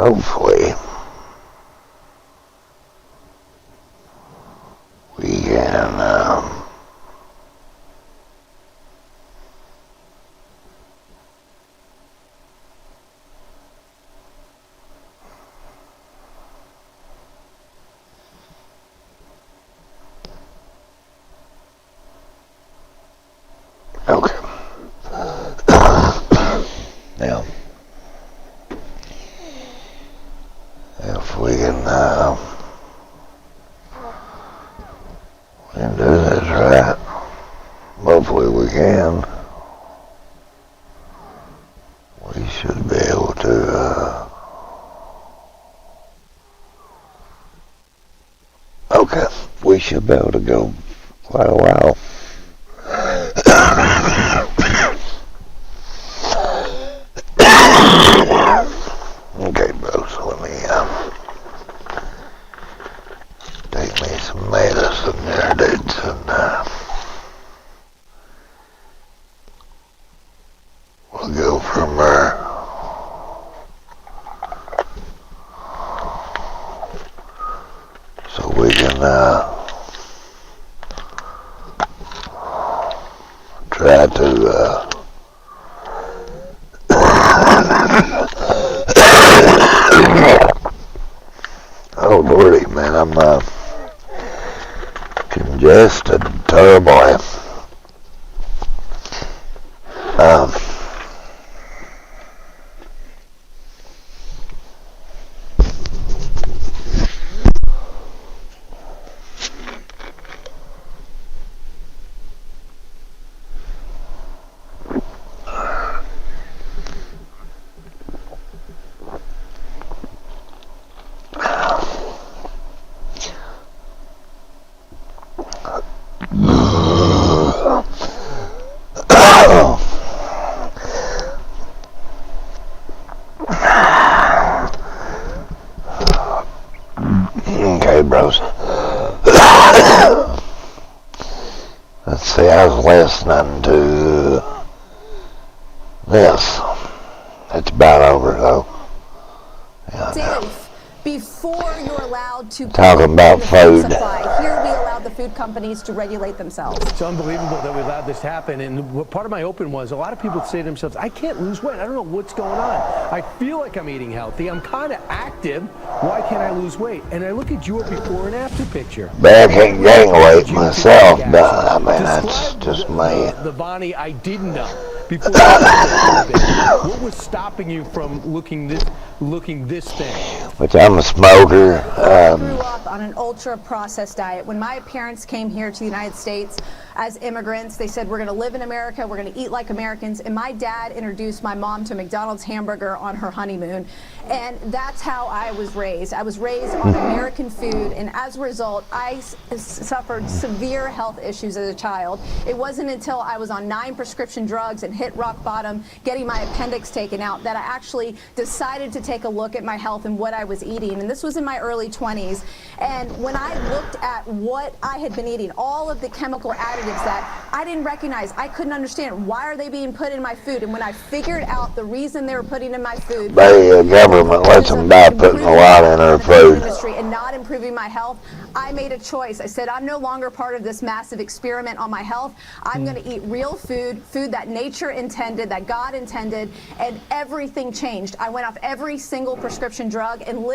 hopefully we can okay. Now, if we can do this right, hopefully we can. We should be able to. Okay, we should be able to go quite a while. Okay, bro, so let me take me some medicine there, dudes, and we'll go from there. So we can try to oh lordy, man, I'm congested terribly. Okay, bros. Let's see, I was listening to this. It's about over, though. Yeah, Dave, before you're allowed to talking about food. Supply, here we allowed the food companies to regulate themselves. It's unbelievable that we allowed this to happen. And part of my open was a lot of people say to themselves, I can't lose weight. I don't know what's going on. I feel like I'm eating healthy. I'm kind of active. Why can't I lose weight? And I look at your before and after picture. But I can't gain weight myself, but I mean, that's just me. The Bonnie I didn't know. Before what was stopping you from looking this thin? Which I'm a smoker. I grew up on an ultra-processed diet. When my parents came here to the United States as immigrants, they said, we're going to live in America, we're going to eat like Americans. And my dad introduced my mom to McDonald's hamburger on her honeymoon. And that's how I was raised. I was raised on American food, and as a result, I suffered severe health issues as a child. It wasn't until I was on 9 prescription drugs and hit rock bottom, getting my appendix taken out, that I actually decided to take a look at my health and what I was eating. And this was in my early 20s. And when I looked at what I had been eating, all of the chemical additives that I didn't recognize, I couldn't understand, why are they being put in my food? And when I figured out the reason they were putting in my food, government lets them die putting a lot in our food. And not improving my health, I made a choice. I said, I'm no longer part of this massive experiment on my health. I'm going to eat real food, food that nature intended, that God intended, and everything changed. I went off every single prescription drug and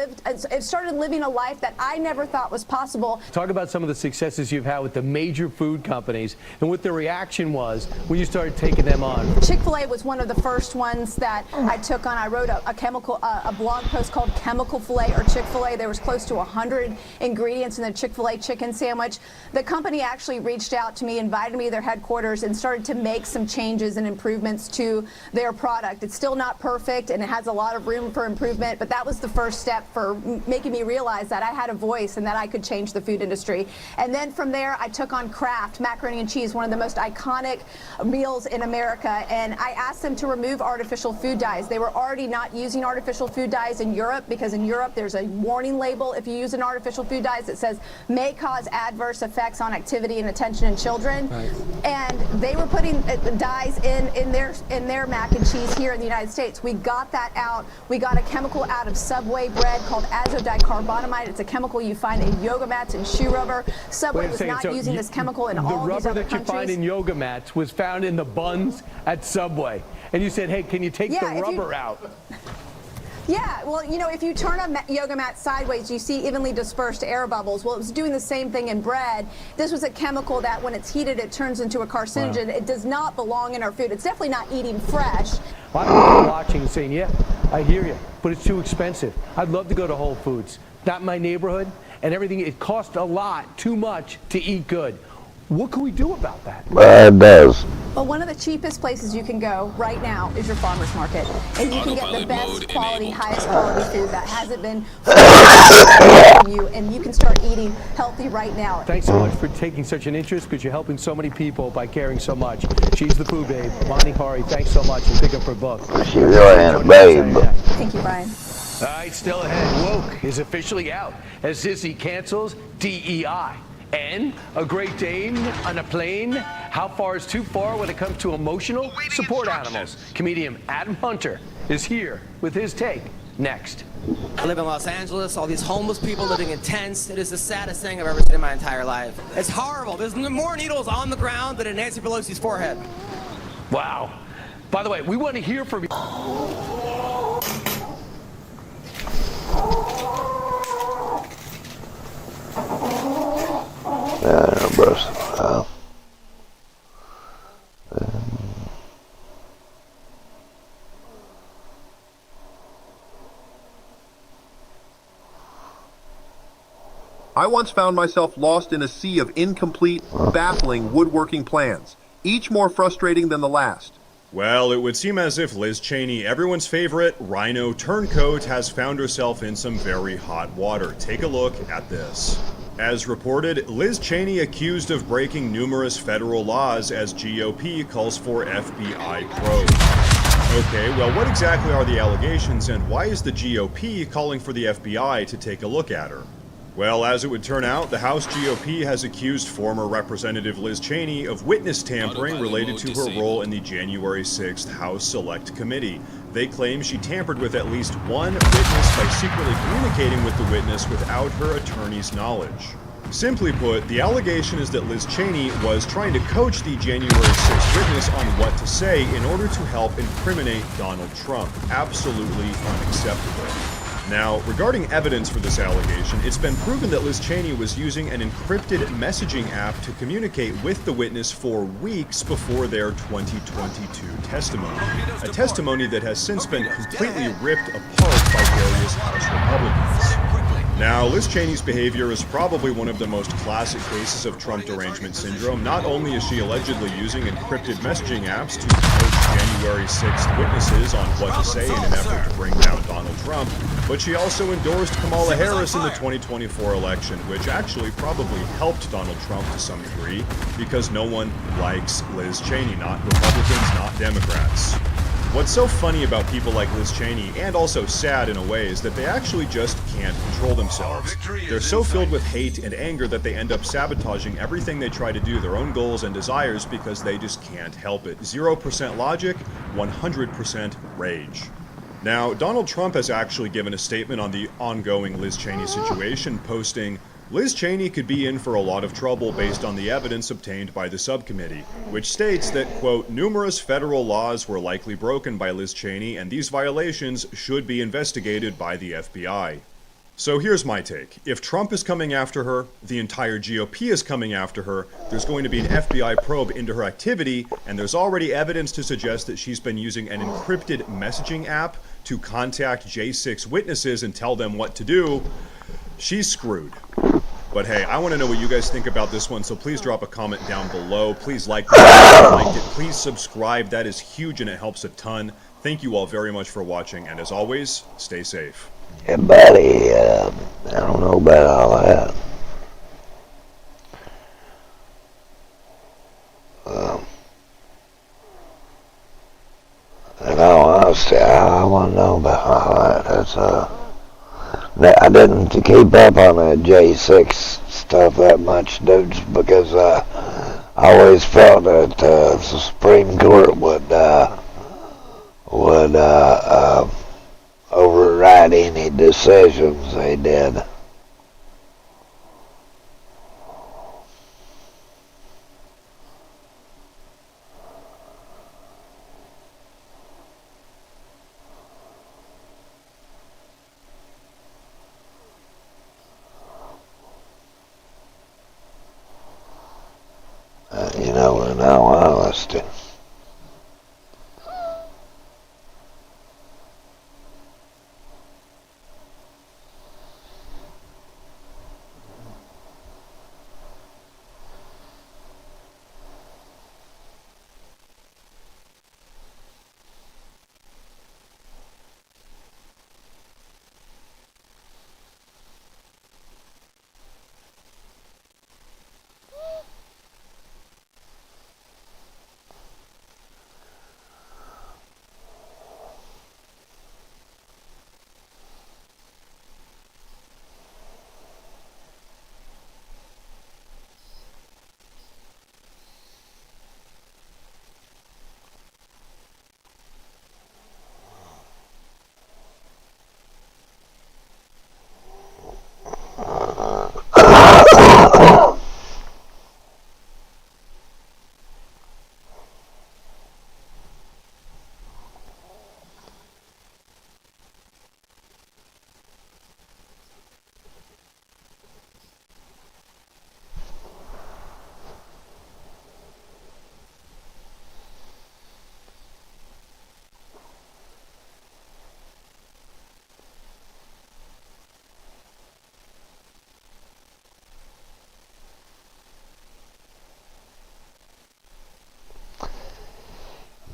started living a life that I never thought was possible. Talk about some of the successes you've had with the major food companies and what the reaction was when you started taking them on. Chick-fil-A was one of the first ones that I took on. I wrote a blog post called Chemical Filet or Chick-fil-A. There was close to 100 ingredients in the Chick-fil-A chicken sandwich. The company actually reached out to me, invited me to their headquarters, and started to make some changes and improvements to their product. It's still not perfect, and it has a lot of room for improvement, but that was the first step for making me realize that I had a voice and that I could change the food industry. And then from there, I took on Kraft macaroni and cheese, one of the most iconic meals in America, and I asked them to remove artificial food dyes. They were already not using artificial food dyes in Europe, because in Europe there's a warning label if you use an artificial food dyes that says may cause adverse effects on activity and attention in children. Right. And they were putting dyes in their mac and cheese here in the United States. We got that out. We got a chemical out of Subway bread called azodicarbonamide. It's a chemical you find in yoga mats and shoe rubber. Subway was not using this chemical in all these other countries. The rubber that you find in yoga mats was found in the buns at Subway. And you said, hey, can you take the rubber out? Yeah, well, you know, if you turn a yoga mat sideways, you see evenly dispersed air bubbles. Well, it was doing the same thing in bread. This was a chemical that when it's heated, it turns into a carcinogen. Wow. It does not belong in our food. It's definitely not eating fresh. A lot of people are watching and saying, yeah, I hear you, but it's too expensive. I'd love to go to Whole Foods. Not in my neighborhood, and everything. It costs a lot, too much to eat good. What can we do about that? It does. Well, one of the cheapest places you can go right now is your farmer's market. And you can get the best quality, highest quality food that hasn't been from you, and you can start eating healthy right now. Thanks so much for taking such an interest, because you're helping so many people by caring so much. She's the Pooh Babe. Bonnie Hari, thanks so much, and pick up her book. She really ain't a babe. Thank you, Brian. All right, still ahead. Woke is officially out as Disney cancels DEI. And a Great Dane on a plane. How far is too far when it comes to emotional support animals? Comedian Adam Hunter is here with his take next. I live in Los Angeles, all these homeless people living in tents. It is the saddest thing I've ever seen in my entire life. It's horrible. There's more needles on the ground than in Nancy Pelosi's forehead. Wow. By the way, we want to hear from you. I once found myself lost in a sea of incomplete, baffling woodworking plans, each more frustrating than the last. Well, it would seem as if Liz Cheney, everyone's favorite rhino turncoat, has found herself in some very hot water. Take a look at this. As reported, Liz Cheney accused of breaking numerous federal laws as GOP calls for FBI probe. Okay, well, what exactly are the allegations, and why is the GOP calling for the FBI to take a look at her? Well, as it would turn out, the House GOP has accused former Representative Liz Cheney of witness tampering related to her role in the January 6th House Select Committee. They claim she tampered with at least one witness by secretly communicating with the witness without her attorney's knowledge. Simply put, the allegation is that Liz Cheney was trying to coach the January 6th witness on what to say in order to help incriminate Donald Trump. Absolutely unacceptable. Now, regarding evidence for this allegation, it's been proven that Liz Cheney was using an encrypted messaging app to communicate with the witness for weeks before their 2022 testimony. A testimony that has since been completely ripped apart by various House Republicans. Now, Liz Cheney's behavior is probably one of the most classic cases of Trump derangement syndrome. Not only is she allegedly using encrypted messaging apps to coach January 6th witnesses on what to say in an effort to bring down Donald Trump, but she also endorsed Kamala Harris in the 2024 election, which actually probably helped Donald Trump to some degree, because no one likes Liz Cheney, not Republicans, not Democrats. What's so funny about people like Liz Cheney, and also sad in a way, is that they actually just can't control themselves. They're so filled with hate and anger that they end up sabotaging everything they try to do, their own goals and desires, because they just can't help it. 0% logic, 100% rage. Now, Donald Trump has actually given a statement on the ongoing Liz Cheney situation, posting, Liz Cheney could be in for a lot of trouble based on the evidence obtained by the subcommittee, which states that, quote, numerous federal laws were likely broken by Liz Cheney, and these violations should be investigated by the FBI. So here's my take. If Trump is coming after her, the entire GOP is coming after her, there's going to be an FBI probe into her activity, and there's already evidence to suggest that she's been using an encrypted messaging app to contact J6 witnesses and tell them what to do. She's screwed. But hey, I want to know what you guys think about this one, so please drop a comment down below. Please like the video, like it. Please subscribe. That is huge and it helps a ton. Thank you all very much for watching, and as always, stay safe. Yeah, buddy, I don't know about all that. I didn't keep up on the J6 stuff that much, dudes, because I always felt that the Supreme Court would override any decisions they did. You know, in all honesty.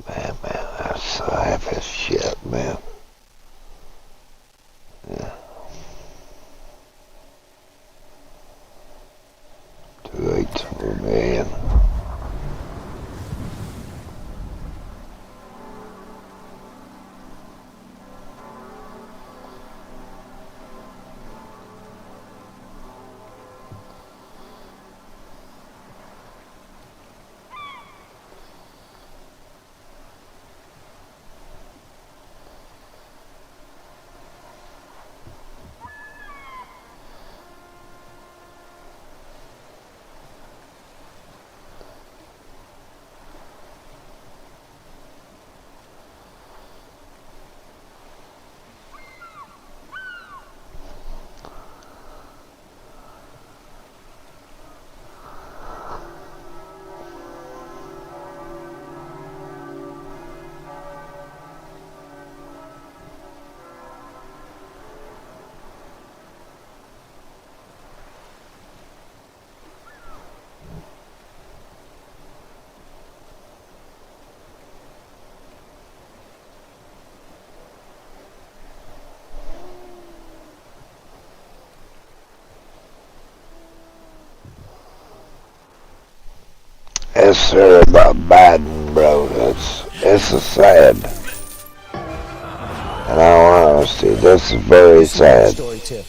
Man, that's half his shit, man. Yeah. 284 million. It's sir about Biden, bro. It's a sad. In all honesty, this is very sad. Story too.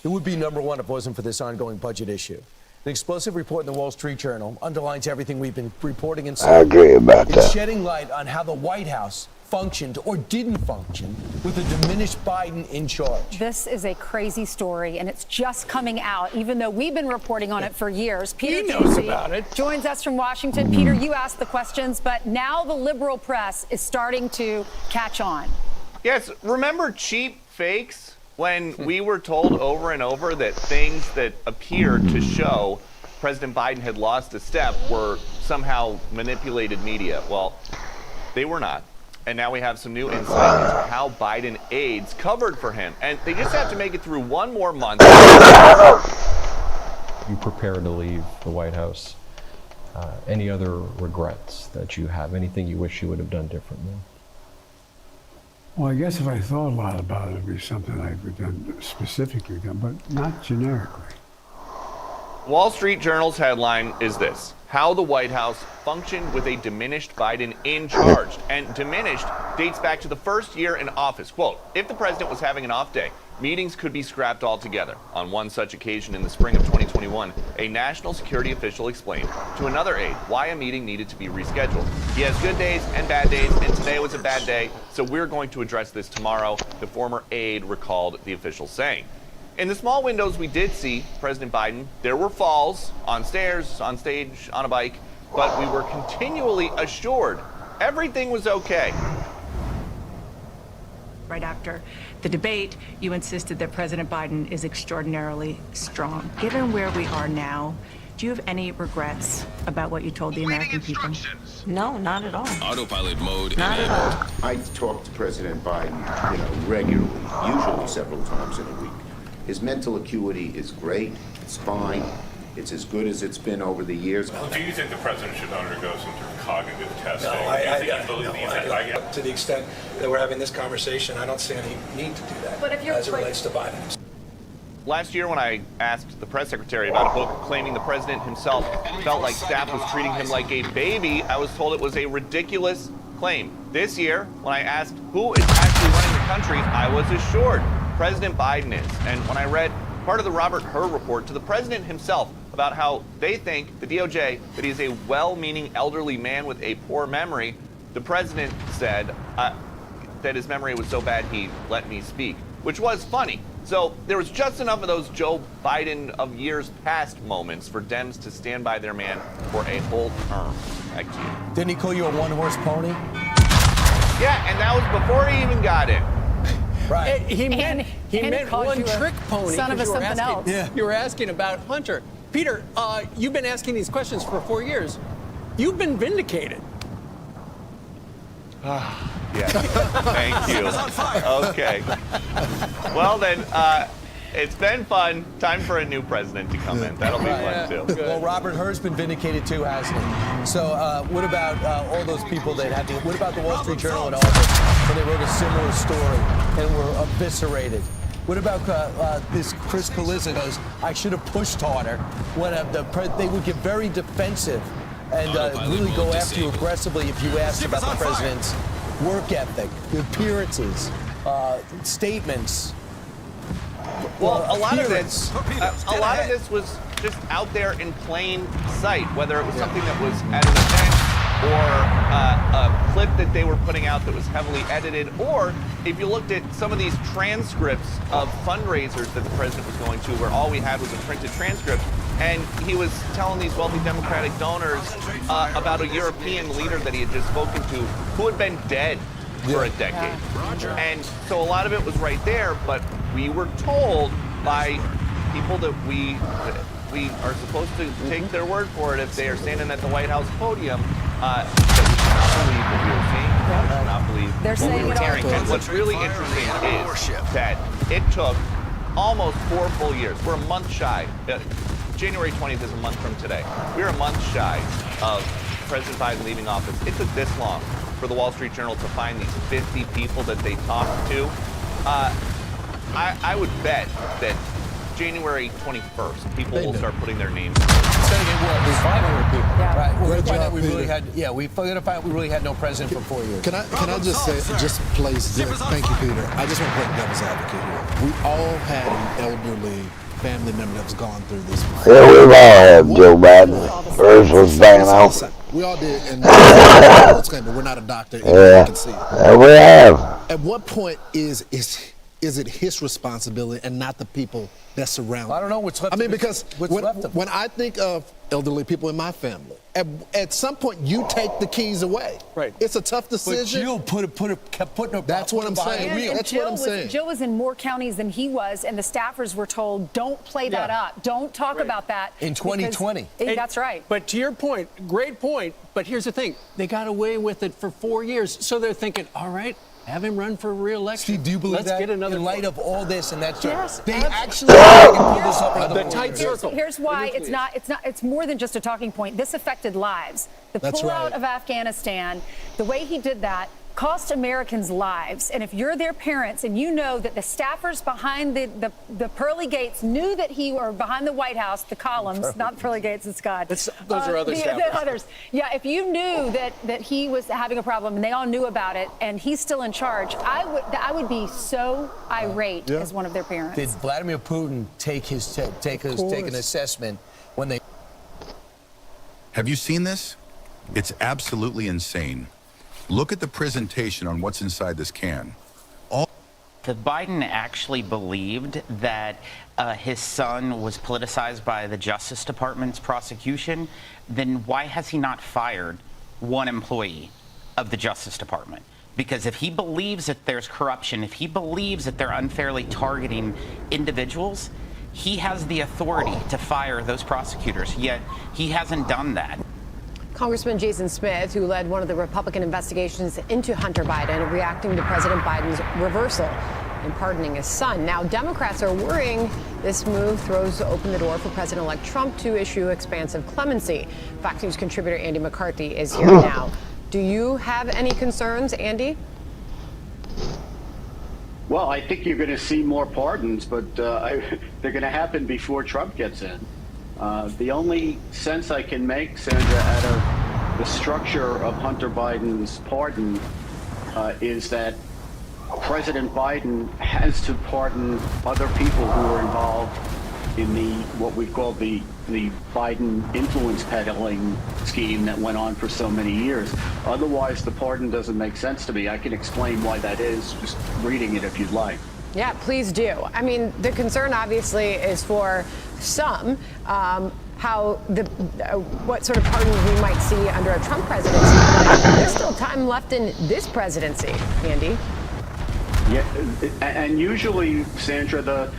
It would be number one if it wasn't for this ongoing budget issue. An explosive report in the Wall Street Journal underlines everything we've been reporting and saying. I agree about It's that. shedding light on how the White House functioned or didn't function with a diminished Biden in charge. This is a crazy story, and it's just coming out, even though we've been reporting on it for years. Peter knows about it. joins us from Washington. Peter, you asked the questions, but now the liberal press is starting to catch on. Yes, remember cheap fakes when we were told over and over that things that appeared to show President Biden had lost a step were somehow manipulated media? Well, they were not. And now we have some new insight into how Biden aides covered for him. And they just have to make it through one more month. You prepare to leave the White House. Any other regrets that you have? Anything you wish you would have done differently? Well, I guess if I thought a lot about it, it'd be something I would done specifically done, but not generically. Wall Street Journal's headline is this: how the White House functioned with a diminished Biden in charge. And diminished dates back to the first year in office. Quote, if the president was having an off day, meetings could be scrapped altogether. On one such occasion in the spring of 2021, a national security official explained to another aide why a meeting needed to be rescheduled. He has good days and bad days, and today was a bad day, so we're going to address this tomorrow, the former aide recalled the official saying. In the small windows we did see President Biden, there were falls, on stairs, on stage, on a bike, but we were continually assured everything was okay. Right after the debate, you insisted that President Biden is extraordinarily strong. Given where we are now, do you have any regrets about what you told the American people? No, not at all. Autopilot mode. Not at all. I talk to President Biden, regularly, usually several times in a week. His mental acuity is great. It's fine. It's as good as it's been over the years. Do you think the president should undergo some sort of cognitive testing? To the extent that we're having this conversation, I don't see any need to do that. But if you're as it relates to Biden. Last year when I asked the press secretary about a book claiming the president himself felt like staff was treating him like a baby, I was told it was a ridiculous claim. This year, when I asked who is actually running the country, I was assured President Biden is. And when I read part of the Robert Hur report to the president himself about how they think, the DOJ, that he's a well-meaning elderly man with a poor memory, the president said that his memory was so bad he let me speak, which was funny. So there was just enough of those Joe Biden of years past moments for Dems to stand by their man for a whole term. Back to you. Didn't he call you a one-horse pony? Yeah, and that was before he even got in. Right. He meant one trick pony. Son of a something asking, else. Yeah. You were asking about Hunter. Peter, you've been asking these questions for 4 years. You've been vindicated. Yeah, thank you. Okay. Well then, it's been fun. Time for a new president to come in. That'll be fun too. Well, Robert Hur's been vindicated too, hasn't he? So what about all those people that had to, what about the Wall Street Journal in August when they wrote a similar story and were eviscerated? What about this Chris Kalizza goes, I should have pushed harder. They would get very defensive and really go after you aggressively if you asked about the president's work ethic, appearances, statements. Well, a lot of this was just out there in plain sight, whether it was something that was at an event or a clip that they were putting out that was heavily edited, or if you looked at some of these transcripts of fundraisers that the president was going to, where all we had was a printed transcript, and he was telling these wealthy Democratic donors about a European leader that he had just spoken to who had been dead for a decade. And so a lot of it was right there, but we were told by people that we are supposed to take their word for it if they are standing at the White House podium, that we should not believe what we were seeing, we should not believe They're what we were hearing. And what's really interesting is that it took almost 4 full years. We're a month shy. January 20th is a month from today. We're a month shy of President Biden leaving office. It took this long for the Wall Street Journal to find these 50 people that they talked to. I would bet that January 21st, people will start putting their names. It's going to get worse. There's 500 people. Yeah. Right. We're going Great to find job, out we really Peter. had. Yeah, we're going to find out we really had no president for 4 years. Can I just say, just place, thank you, Peter. I just want to play devil's advocate here. We all had an elderly family member that's gone through this. Yeah, we've all had Joe Biden. Hers was Dano. We all did, and but we're not a doctor. Yeah, can see it. We have. At what point is it his responsibility and not the people that surround him? I don't know what's left. I mean, because left of when I think of elderly people in my family, at some point you take the keys away. Right. It's a tough decision. But Jill kept putting her. That's what I'm saying. That's what I'm saying. Jill was in more counties than he was, and the staffers were told, "Don't play that up. Don't talk about that." In 2020. That's right. But to your point, great point. But here's the thing: they got away with it for 4 years, so they're thinking, "All right, have him run for re-election." Steve, do you believe Let's that? get another in light of all this and that? Yes, they absolutely. actually can pull this up another the 4 tight years. circle. Here's why it's not. It's more than just a talking point. This affected lives. The That's pullout right. of Afghanistan, the way he did that, cost Americans lives. And if you're their parents and you know that the staffers behind the pearly gates knew that or behind the White House, the columns, not the pearly gates, it's God. Those are other staffers. The others. Yeah, if you knew that he was having a problem and they all knew about it and he's still in charge, I would be so irate as one of their parents. Did Vladimir Putin take an assessment when they... Have you seen this? It's absolutely insane. Look at the presentation on what's inside this can. If Biden actually believed that his son was politicized by the Justice Department's prosecution, then why has he not fired one employee of the Justice Department? Because if he believes that there's corruption, if he believes that they're unfairly targeting individuals, he has the authority to fire those prosecutors, yet he hasn't done that. Congressman Jason Smith, who led one of the Republican investigations into Hunter Biden, reacting to President Biden's reversal in pardoning his son. Now, Democrats are worrying this move throws open the door for President-elect Trump to issue expansive clemency. Fox News contributor Andy McCarthy is here now. Do you have any concerns, Andy? Well, I think you're going to see more pardons, but they're going to happen before Trump gets in. The only sense I can make, Sandra, out of the structure of Hunter Biden's pardon is that President Biden has to pardon other people who were involved in what we call the Biden influence peddling scheme that went on for so many years. Otherwise, the pardon doesn't make sense to me. I can explain why that is, just reading it if you'd like. Yeah, please do. I mean, the concern obviously is for some what sort of pardons we might see under a Trump presidency. But there's still time left in this presidency, Andy. Yeah, and usually, Sandra, the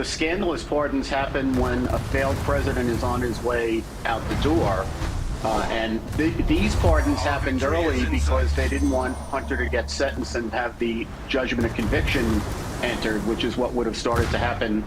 scandalous pardons happen when a failed president is on his way out the door. And these pardons happened early because they didn't want Hunter to get sentenced and have the judgment of conviction entered, which is what would have started to happen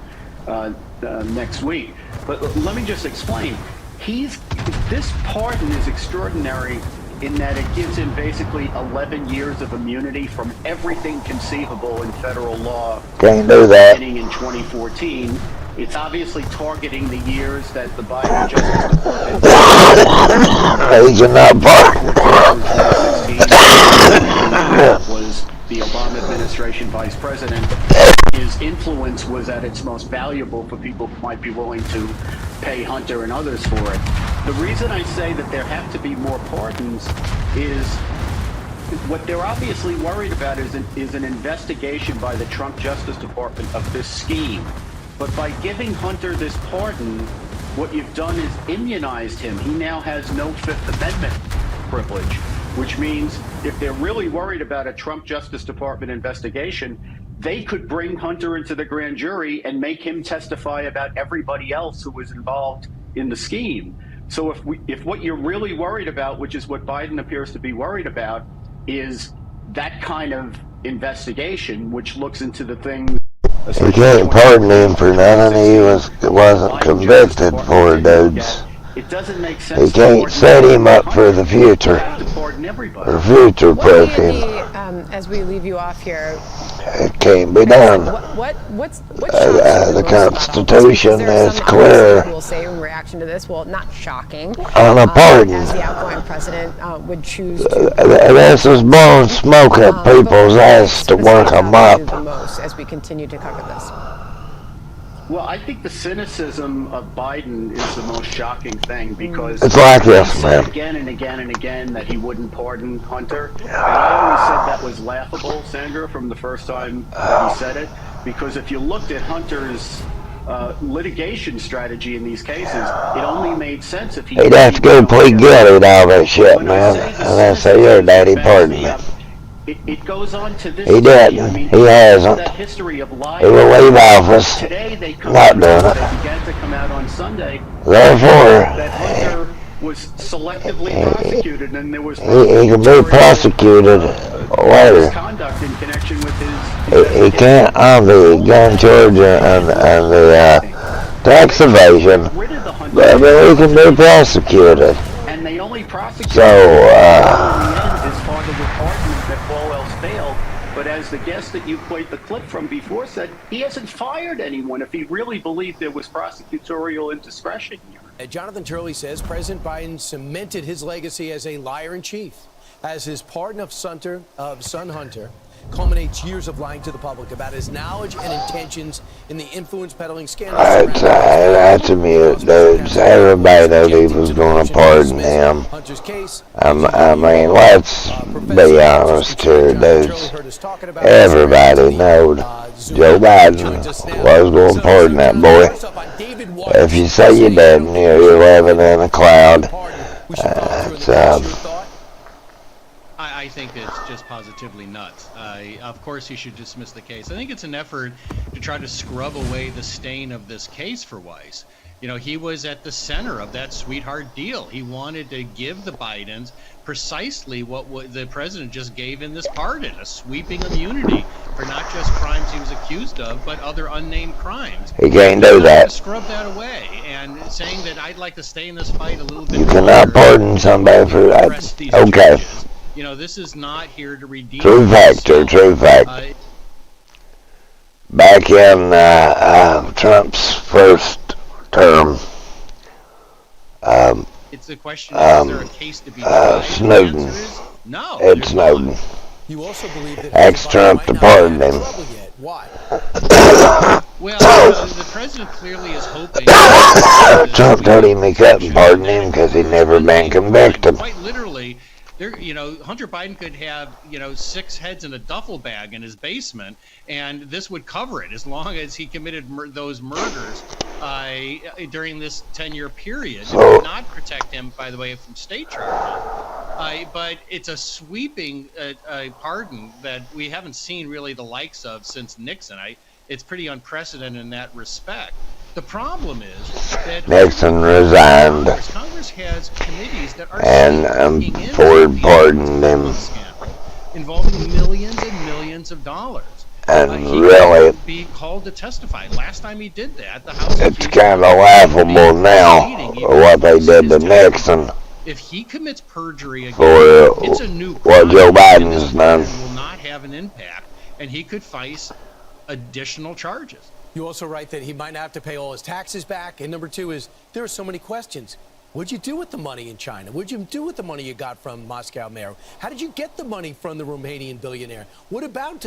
next week. But let me just explain. This pardon is extraordinary in that it gives him basically 11 years of immunity from everything conceivable in federal law. Can't do that. Beginning in 2014. It's obviously targeting the years that the Biden Justice Department was the Obama administration vice president. His influence was at its most valuable for people who might be willing to pay Hunter and others for it. The reason I say that there have to be more pardons is what they're obviously worried about is an investigation by the Trump Justice Department of this scheme. But by giving Hunter this pardon, what you've done is immunized him. He now has no Fifth Amendment privilege, which means if they're really worried about a Trump Justice Department investigation, they could bring Hunter into the grand jury and make him testify about everybody else who was involved in the scheme. So if what you're really worried about, which is what Biden appears to be worried about, is that kind of investigation, which looks into the things. You can't pardon him for nothing he wasn't convicted for, dudes. It doesn't make sense. He can't set him up for the future. Or future proof him. As we leave you off here, it can't be done. The Constitution is clear. We'll say in reaction to this, well, not shocking. On a pardon. As the outgoing president would choose to. This is blowing smoke at people's ass to work them up. The most as we continue to cover this. Well, I think the cynicism of Biden is the most shocking thing because it's like this, he said again and again and again that he wouldn't pardon Hunter. And I always said that was laughable, Sandra, from the first time that he said it, because if you looked at Hunter's litigation strategy in these cases, it only made sense if he'd have to go plead guilty to all that shit, man. And then say, your daddy pardoned me. It goes on to this. He didn't. I mean, he hasn't. That history of lying. He will leave office. Today they come not doing it. They began to come out on Sunday. Therefore, that Hunter was selectively prosecuted, and there was. He can be prosecuted later. Conduct in connection with his. He can't on the gun charge and the tax evasion, but he can be prosecuted. And they only prosecute. So. Is part of the pardon that Paul because the guest that you played the clip from before said he hasn't fired anyone if he really believed there was prosecutorial indiscretion here. Jonathan Turley says President Biden cemented his legacy as a liar-in-chief, as his pardon of son Hunter culminates years of lying to the public about his knowledge and intentions in the influence peddling scandal. That's a mute, dudes. Everybody knew he was going to pardon him. I mean, let's be honest here, dudes. Everybody knew Joe Biden was going to pardon that boy. If you say you didn't, you're living in a cloud. I think it's just positively nuts. Of course, he should dismiss the case. I think it's an effort to try to scrub away the stain of this case for Weiss. You know, he was at the center of that sweetheart deal. He wanted to give the Bidens precisely what the president just gave in this pardon, a sweeping immunity for not just crimes he was accused of, but other unnamed crimes. He can't do that. Scrub that away, and saying that I'd like to stay in this fight a little bit. You cannot pardon somebody for that. Okay. You know, this is not here to redeem. True fact. Back in Trump's first term, it's the question: is there a case to be Snowden. No, Ed Snowden. You also believe that asked Trump to pardon him. Why? Well, the president clearly is hoping. Trump told him he couldn't pardon him because he'd never been convicted. Quite literally. Hunter Biden could have, 6 heads in a duffel bag in his basement, and this would cover it as long as he committed those murders during this 10-year period. It would not protect him, by the way, from state charges. But it's a sweeping pardon that we haven't seen really the likes of since Nixon. It's pretty unprecedented in that respect. The problem is that Nixon resigned, Congress has committees that are and Ford pardoned him. Involving millions and millions of dollars. And really, be called to testify. Last time he did that, the House. It's kind of laughable now what they did to Nixon. If he commits perjury again, for it's a new what Joe Biden's done. Will not have an impact, and he could face additional charges. You also write that he might not have to pay all his taxes back. And number 2 is there are so many questions. What'd you do with the money in China? What'd you do with the money you got from Moscow Mayor? How did you get the money from the Romanian billionaire? What about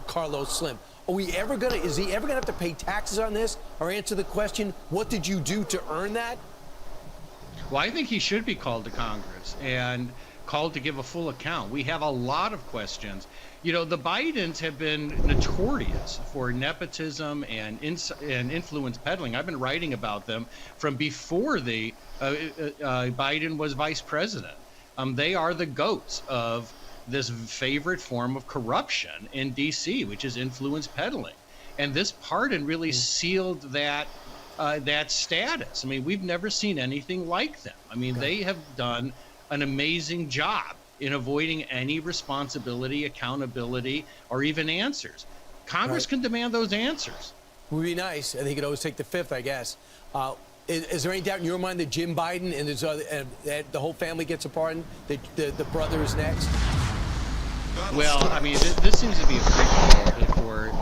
Carlos Slim? Is he ever gonna have to pay taxes on this, or answer the question, what did you do to earn that? Well, I think he should be called to Congress and called to give a full account. We have a lot of questions. The Bidens have been notorious for nepotism and influence peddling. I've been writing about them from before Biden was vice president. They are the goats of this favorite form of corruption in D.C., which is influence peddling. And this pardon really sealed that status. I mean, we've never seen anything like them. I mean, they have done an amazing job in avoiding any responsibility, accountability, or even answers. Congress can demand those answers. Would be nice. I think he could always take the fifth, I guess. Is there any doubt in your mind that Jim Biden and that the whole family gets a pardon? The brother is next? Well, I mean, this seems to be a free for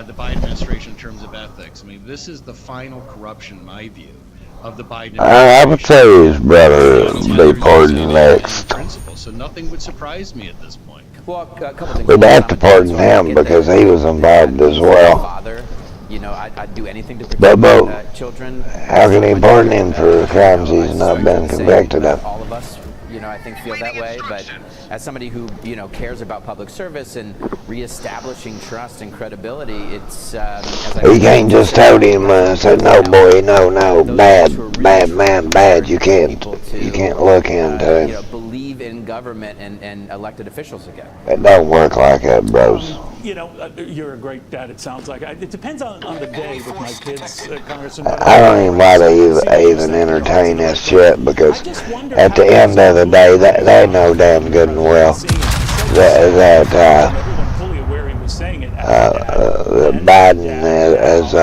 the Biden administration in terms of ethics. I mean, this is the final corruption, in my view, of the Biden administration. I would say his brother be pardoned next. So nothing would surprise me at this point. Well, a couple things. We'd have to pardon him because he was involved as well. Father, I'd do anything to protect children. How can he pardon him for crimes he's not been convicted of? All of us, I think feel that way, but as somebody who, cares about public service and reestablishing trust and credibility, it's... he can't just tell him, say, no, boy, no, bad man, bad, you can't look into him. Believe in government and elected officials again. It don't work like that, bros. You're a great dad, it sounds like. It depends on the day with my kids, Congressman. I don't even why they even entertain this shit, because at the end of the day, they know damn good and well that Biden is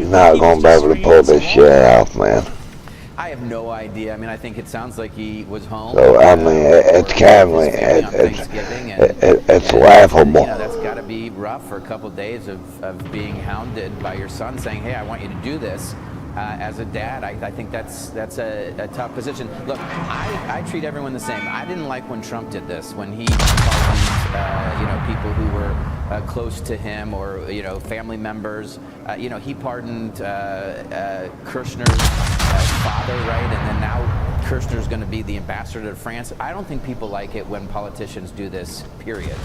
not going to be able to pull this shit off, man. I have no idea. I mean, I think it sounds like he was home. So I mean, it's kind of it's laughable. You know, that's got to be rough for a couple of days of being hounded by your son saying, "Hey, I want you to do this." As a dad, I think that's a tough position. Look, I treat everyone the same. I didn't like when Trump did this, when he pardoned, people who were close to him or, family members. He pardoned Kirshner's father, right? And then now Kirshner's going to be the ambassador to France. I don't think people like it when politicians do this, period.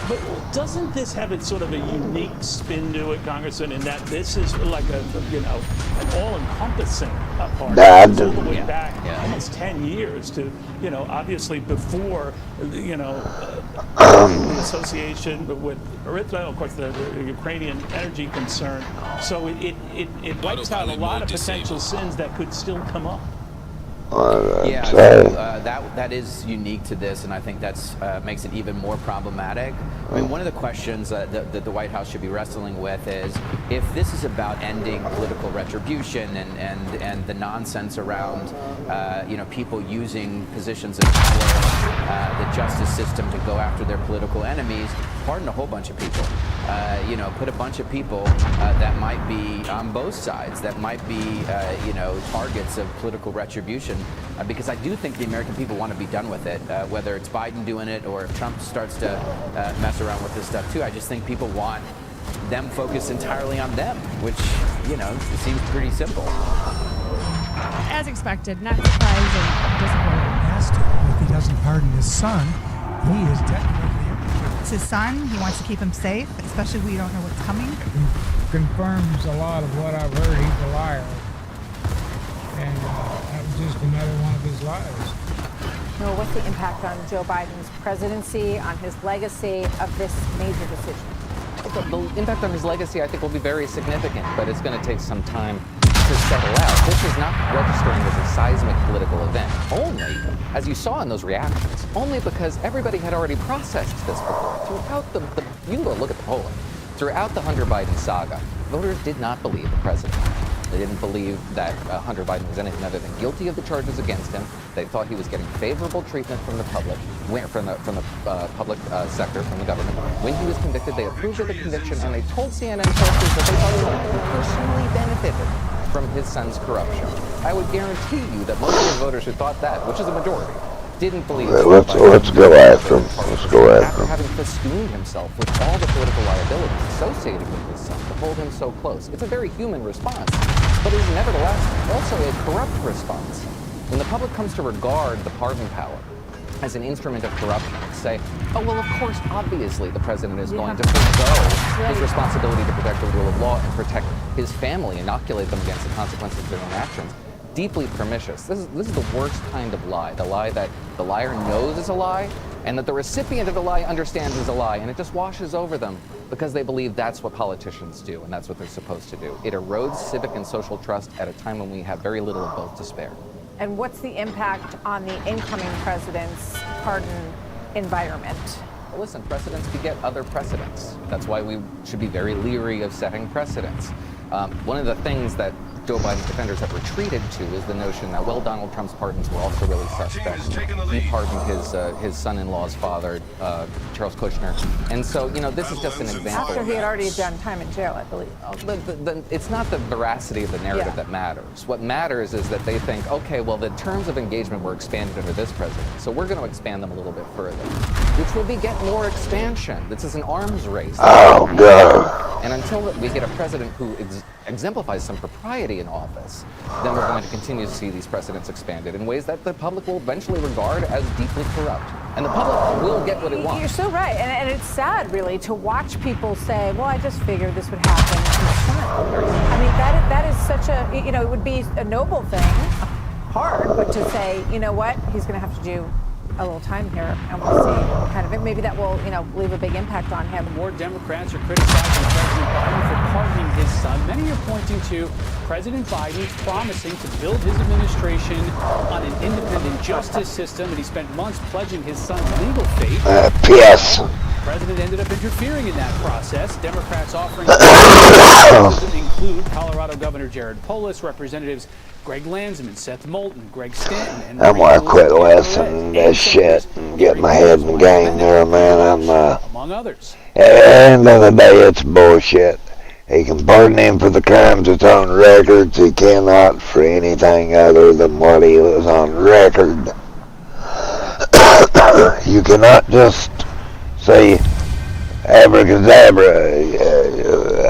But doesn't this have a sort of a unique spin to it, Congressman, in that this is like an all-encompassing part? All the way back almost 10 years to, obviously before, the association with Eritrea, of course, the Ukrainian energy concern. So it wipes out a lot of potential sins that could still come up. That is unique to this, and I think that's makes it even more problematic. I mean, one of the questions that the White House should be wrestling with is if this is about ending political retribution and the nonsense around people using positions of power, the justice system to go after their political enemies. Pardon a whole bunch of people. Put a bunch of people that might be on both sides, that might be targets of political retribution. Because I do think the American people want to be done with it, whether it's Biden doing it or if Trump starts to mess around with this stuff too. I just think people want them focused entirely on them, which, it seems pretty simple. As expected, not surprising, disappointing. He has to. If he doesn't pardon his son, he is technically. It's his son. He wants to keep him safe, especially we don't know what's coming. Confirms a lot of what I've heard. He's a liar. And that was just another one of his lies. No, what's the impact on Joe Biden's presidency, on his legacy of this major decision? The impact on his legacy, I think, will be very significant, but it's going to take some time to settle out. This is not registering as a seismic political event, only, as you saw in those reactions, only because everybody had already processed this before. Throughout you can go look at the polling. Throughout the Hunter Biden saga, voters did not believe the president. They didn't believe that Hunter Biden was anything other than guilty of the charges against him. They thought he was getting favorable treatment from the public, from the public sector, from the government. When he was convicted, they approved of the conviction, and they told CNN sources that they thought he personally benefited from his son's corruption. I would guarantee you that most of the voters who thought that, which is a majority, didn't believe. Let's go after him. Let's go after him. Having festooned himself with all the political liabilities associated with his son to hold him so close, it's a very human response, but it is nevertheless also a corrupt response. When the public comes to regard the pardon power as an instrument of corruption, say, oh, well, of course, obviously, the president is going to forego his responsibility to protect the rule of law and protect his family, inoculate them against the consequences of their own actions. Deeply pernicious. This is the worst kind of lie. The lie that the liar knows is a lie, and that the recipient of the lie understands is a lie, and it just washes over them because they believe that's what politicians do, and that's what they're supposed to do. It erodes civic and social trust at a time when we have very little of both to spare. And what's the impact on the incoming president's pardon environment? Well, listen, precedents beget other precedents. That's why we should be very leery of setting precedents. One of the things that Joe Biden's defenders have retreated to is the notion that, well, Donald Trump's pardons were also really suspect. He pardoned his son-in-law's father, Charles Kushner. And so, this is just an example. After he had already done time in jail, I believe. It's not the veracity of the narrative that matters. What matters is that they think, okay, well, the terms of engagement were expanded under this president, so we're going to expand them a little bit further, which will beget more expansion. This is an arms race. Oh, God. And until we get a president who exemplifies some propriety in office, then we're going to continue to see these precedents expanded in ways that the public will eventually regard as deeply corrupt. And the public will get what it wants. You're so right. And it's sad, really, to watch people say, well, I just figured this would happen to my son. I mean, that is such a, it would be a noble thing, hard, but to say, you know what, he's going to have to do a little time here, and we'll see kind of it. Maybe that will, leave a big impact on him. More Democrats are criticizing President Biden for pardoning his son. Many are pointing to President Biden promising to build his administration on an independent justice system, and he spent months pledging his son's legal fate. P.S. president ended up interfering in that process. Democrats offering to include Colorado Governor Jared Polis, Representatives Greg Landsman, Seth Moulton, Greg Stanton, and I'm gonna quit listening to this shit and get my head in the game there, man. among others. At the end of the day, it's bullshit. He can pardon him for the crimes that's on records. He cannot for anything other than what he was on record. You cannot just say abracadabra,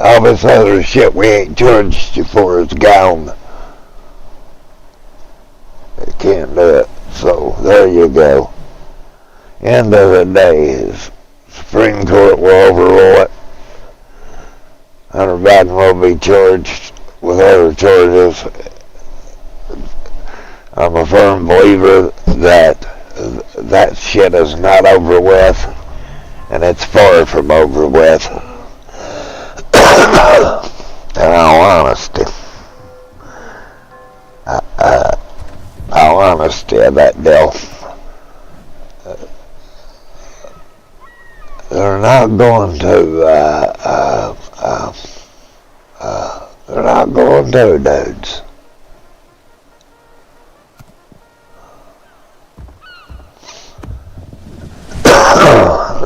all this other shit we ain't charged you for is gone. You can't do it. So there you go. End of the day, the Supreme Court will overrule it. Hunter Biden will be charged with other charges. I'm a firm believer that that shit is not over with, and it's far from over with. In all honesty, of that deal, they're not going to. They're not going to, dudes.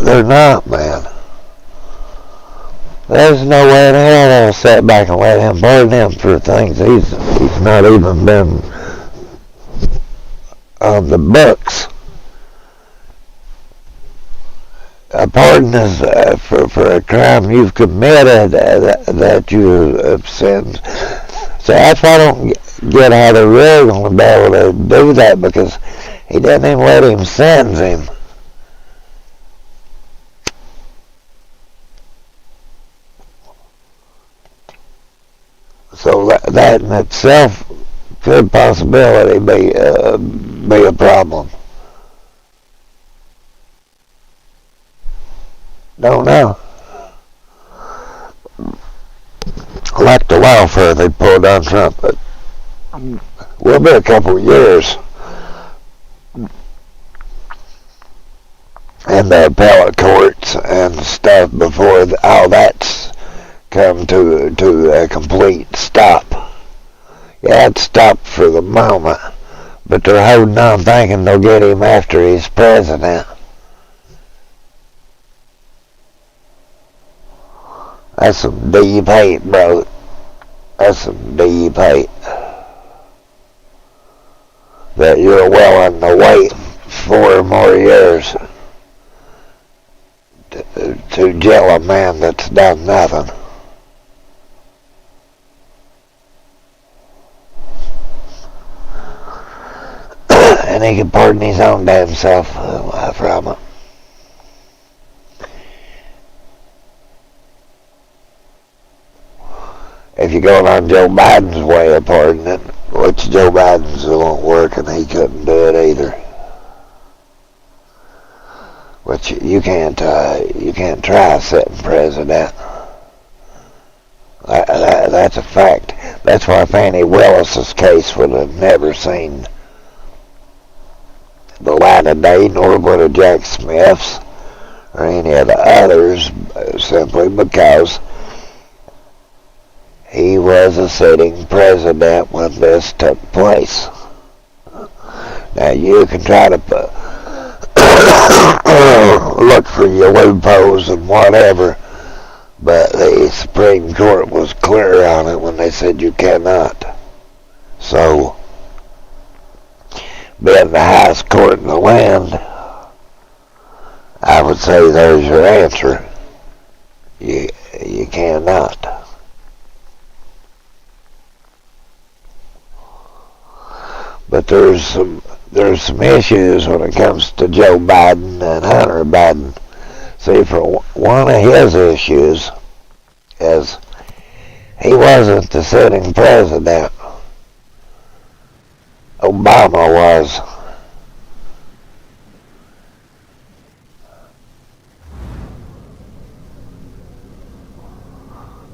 They're not, man. There's no way in hell they'll sit back and let him pardon him for things he's not even been on the books. A pardon is for a crime you've committed that you have sinned. So that's why I don't get how they're really going to be able to do that, because he didn't even let him sentence him. So that in itself could possibility be a problem. Don't know. Like the welfare they pulled on Trump, but will be a couple of years. And the appellate courts and stuff before all that's come to a complete stop. Yeah, it's stopped for the moment, but they're holding on thinking they'll get him after he's president. That's some deep hate, bro. That's some deep hate. That you're willing to wait 4 more years to jail a man that's done nothing. And he can pardon his own damn self from it. If you're going on Joe Biden's way of pardoning it, which Joe Biden's won't work, and he couldn't do it either. Which you can't try a sitting president. That's a fact. That's why Fannie Willis's case would have never seen the light of day, nor would have Jack Smith's or any of the others, simply because he was a sitting president when this took place. Now you can try to look for your loopholes and whatever, but the Supreme Court was clear on it when they said you cannot. So, being the highest court in the land, I would say there's your answer. You cannot. But there's some issues when it comes to Joe Biden and Hunter Biden. See, for one of his issues is he wasn't the sitting president. Obama was.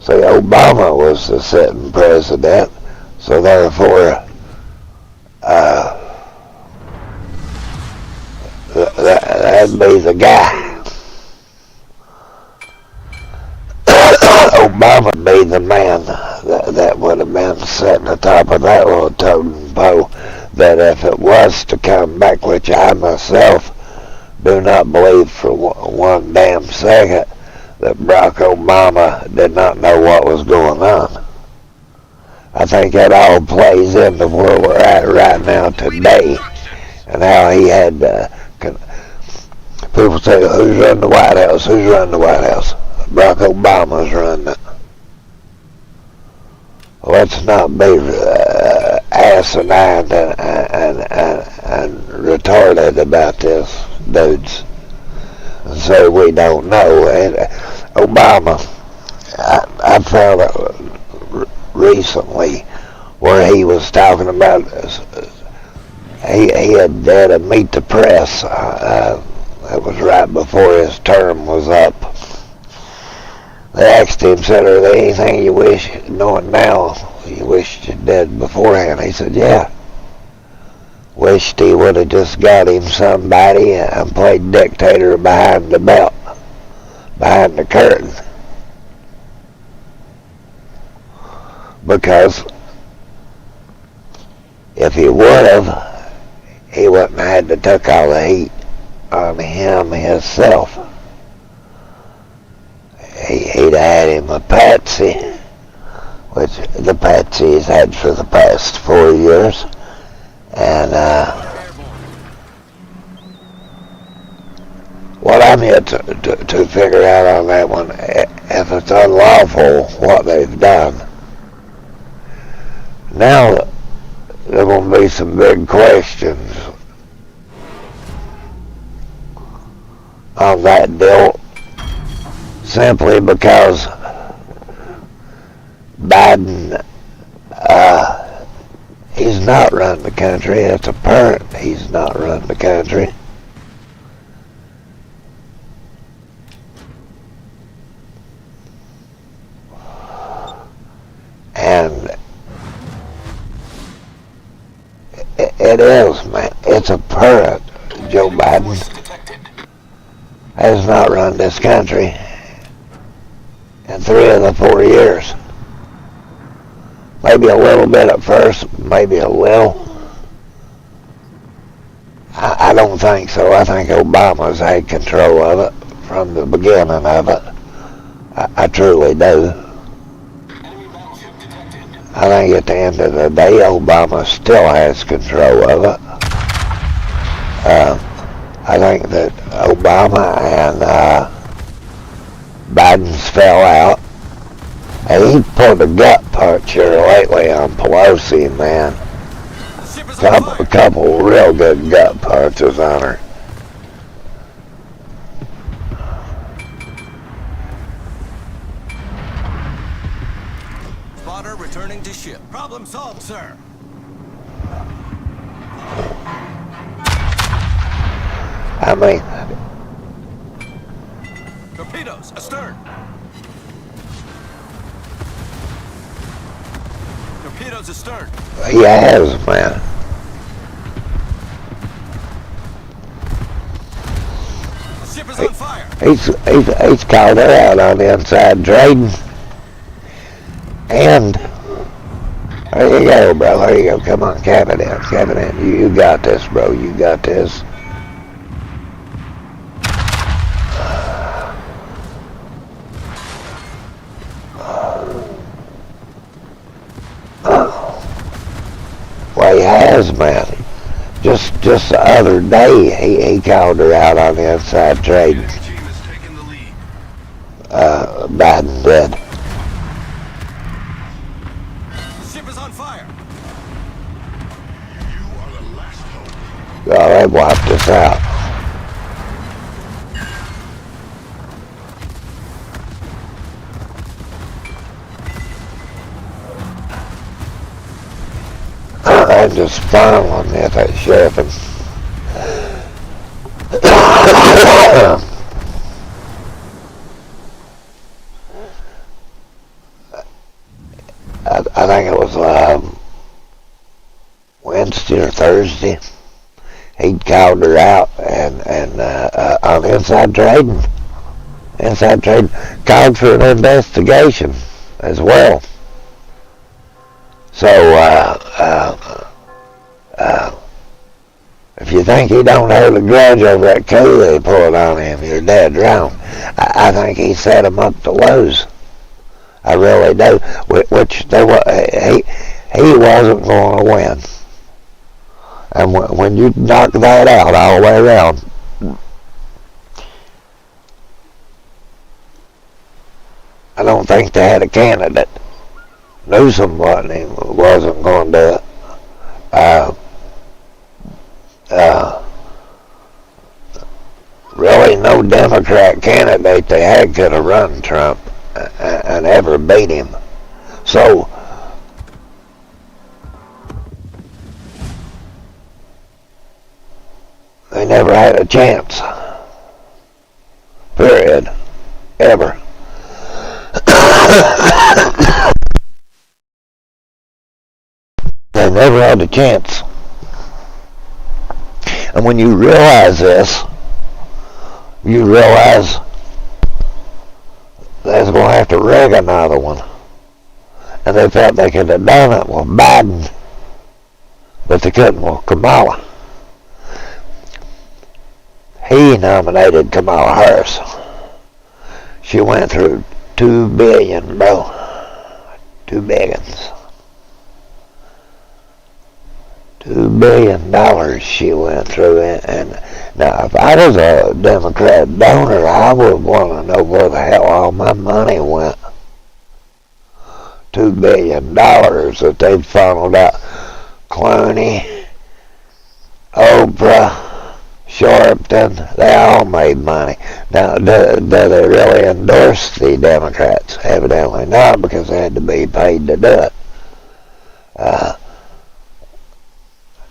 See, Obama was the sitting president, so therefore that'd be the guy. sitting atop of that little totem pole that if it was to come back, which I myself do not believe for one damn second that Barack Obama did not know what was going on. I think that all plays into where we're at right now today and how he had people say, who's running the White House? Who's running the White House? Barack Obama's running it. Let's not be asinine and retarded about this, dudes, and say we don't know. And Obama, I found out recently where he was talking about he had to meet the press. That was right before his term was up. They asked him, said, are there anything you wish, knowing now, you wished you did beforehand? He said, yeah. Wished he would have just got him somebody and played dictator behind the belt, behind the curtain. Because if he would have, he wouldn't have had to take all the heat on him himself. He'd had him a patsy, which the patsy he's had for the past 4 years. And what I'm here to figure out on that one, if it's unlawful what they've done, now there are going to be some big questions on that deal, simply because Biden, he's not run the country. It's apparent he's not run the country. And it is, man. It's apparent Joe Biden has not run this country in 3 of the 4 years. Maybe a little bit at first, maybe a little. I don't think so. I think Obama's had control of it from the beginning of it. I truly do. I think at the end of the day, Obama still has control of it. I think that Obama and Biden's fell out. And he pulled a gut punch here lately on Pelosi, man. A couple real good gut punches on her. Spotter returning to ship. Problem solved, sir. I mean, torpedoes astern. Torpedoes astern. He has, man. Ship is on fire. He's called her out on inside trading. And there you go, bro. There you go. Come on, cap it in. Cap it in. You got this, bro. You got this. Well, he has, man. Just the other day, he called her out on the inside trading. Biden did. Ship is on fire. Oh, they wiped us out. I'm just following that sheriff. I think it was Wednesday or Thursday. He called her out and on inside trading. Inside trading called for an investigation as well. So, if you think he don't hold a grudge over that coup they pulled on him, you're dead wrong. I think he set him up to lose. I really do. Which he wasn't going to win. And when you knock that out all the way around, I don't think they had a candidate. Newsom wasn't going to do it. Really, no Democrat candidate they had could have run Trump and ever beat him. So, they never had a chance. Period. Ever. They never had a chance. And when you realize this, you realize they're going to have to rig another one. And they thought they could have done it with Biden, but they couldn't with Kamala. He nominated Kamala Harris. She went through $2 billion, bro. $2 billion. $2 billion she went through, and now if I was a Democrat donor, I would want to know where the hell all my money went. $2 billion that they'd funneled out. Clooney, Oprah, Sharpton, they all made money. Now, do they really endorse the Democrats? Evidently not, because they had to be paid to do it.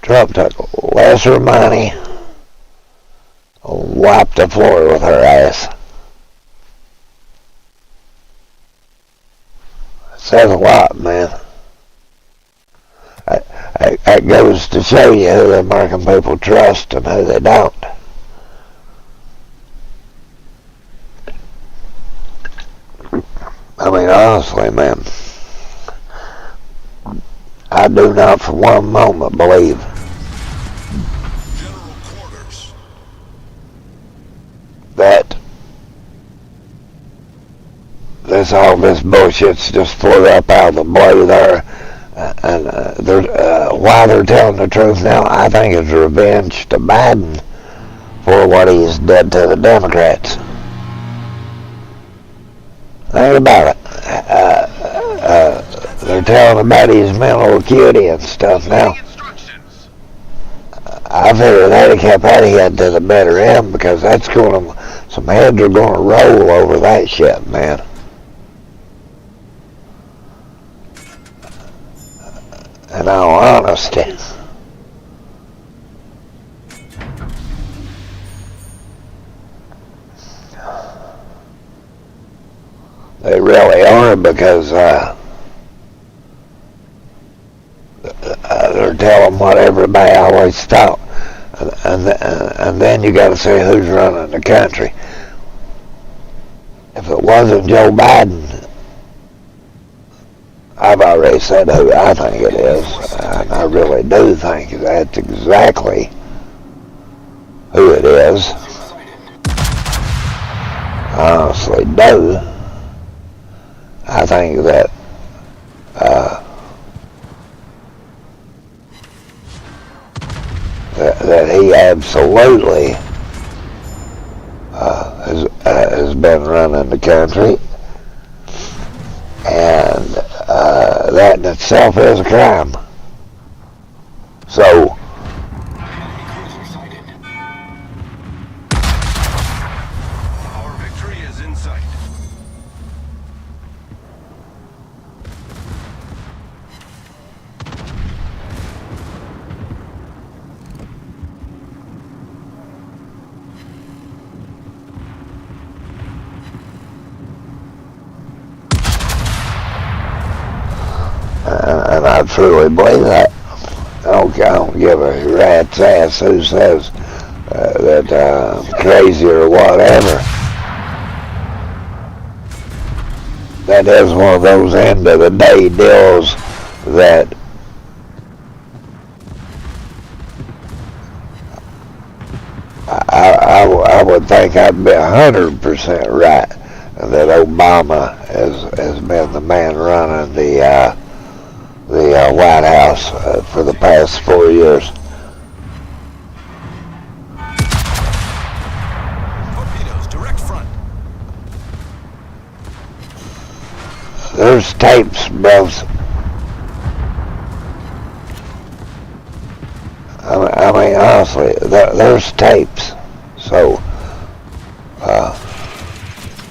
Trump took lesser money, wiped the floor with her ass. It says a lot, man. That goes to show you who the American people trust and who they don't. I mean, honestly, man, I do not for one moment believe that all this bullshit's just poured up out of the blue there, and why they're telling the truth now, I think it's revenge to Biden for what he's did to the Democrats. Think about it. They're telling about his mental acuity and stuff now. I figure that'll keep that head to the better end, because that's going to, some heads are going to roll over that shit, man. In all honesty. They really are, because they're telling what everybody always thought. And then you got to say who's running the country. If it wasn't Joe Biden, I've already said who I think it is, and I really do think that's exactly who it is. I honestly do. I think that that he absolutely has been running the country, and that in itself is a crime. So Our victory is in sight. and I truly believe that. I don't give a rat's ass who says that I'm crazy or whatever. That is one of those end of the day deals that I would think I'd be 100% right that Obama has been the man running the White House for the past 4 years. Torpedoes, direct front. There's tapes, bros. I mean, honestly, there's tapes. So,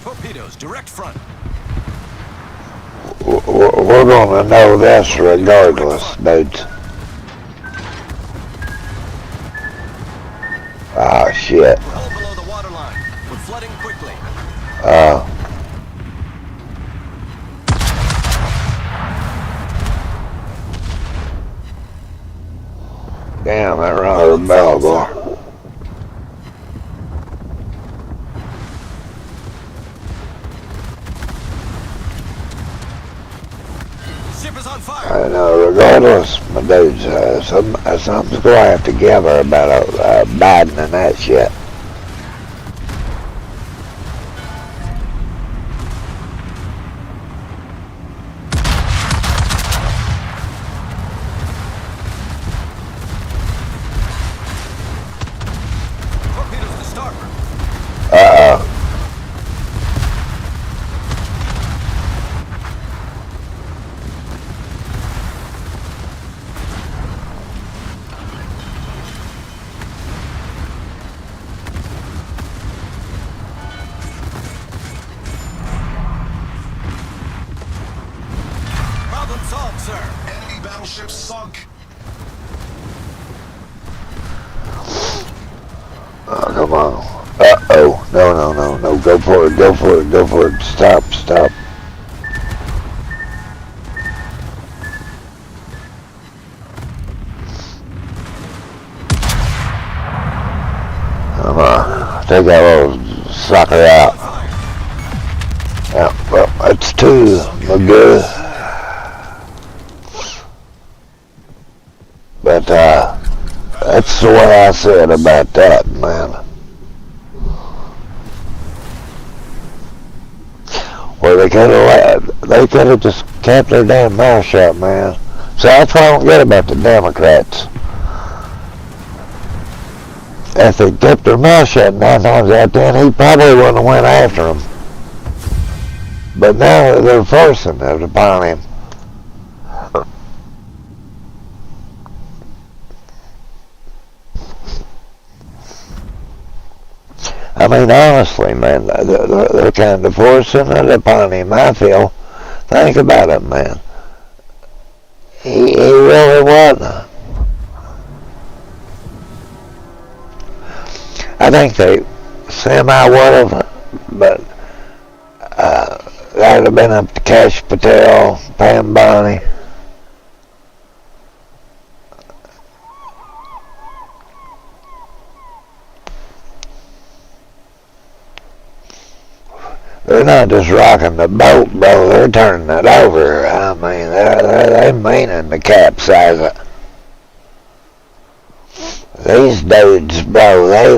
Torpedoes, direct front. we're gonna know this regardless, dudes. Ah, shit. We're hull below the waterline. We're flooding quickly. Damn, that rudder bell, boy. Ship is on fire. I know, regardless, my dudes, something's gonna have to give her about Biden and that shit. Torpedoes to starboard. Problem solved, sir. Enemy battleship sunk. Oh, come on. Uh-oh. No. Go for it. Stop. Come on. Take that little sucker out. Yeah, well, that's two. We're good. But, that's the way I said about that, man. Well, they could have just kept their damn mouth shut, man. So that's what I don't get about the Democrats. If they kept their mouth shut 9 times out of 10, he probably wouldn't have went after them. But now they're forcing it upon him. I mean, honestly, man, they're kind of forcing it upon him, I feel. Think about it, man. He really wasn't. I think they semi would have, but that would have been up to Cash Patel, Pam Bonnie. They're not just rocking the boat, bro. They're turning it over. I mean, they're meaning to capsize it. These dudes, bro, they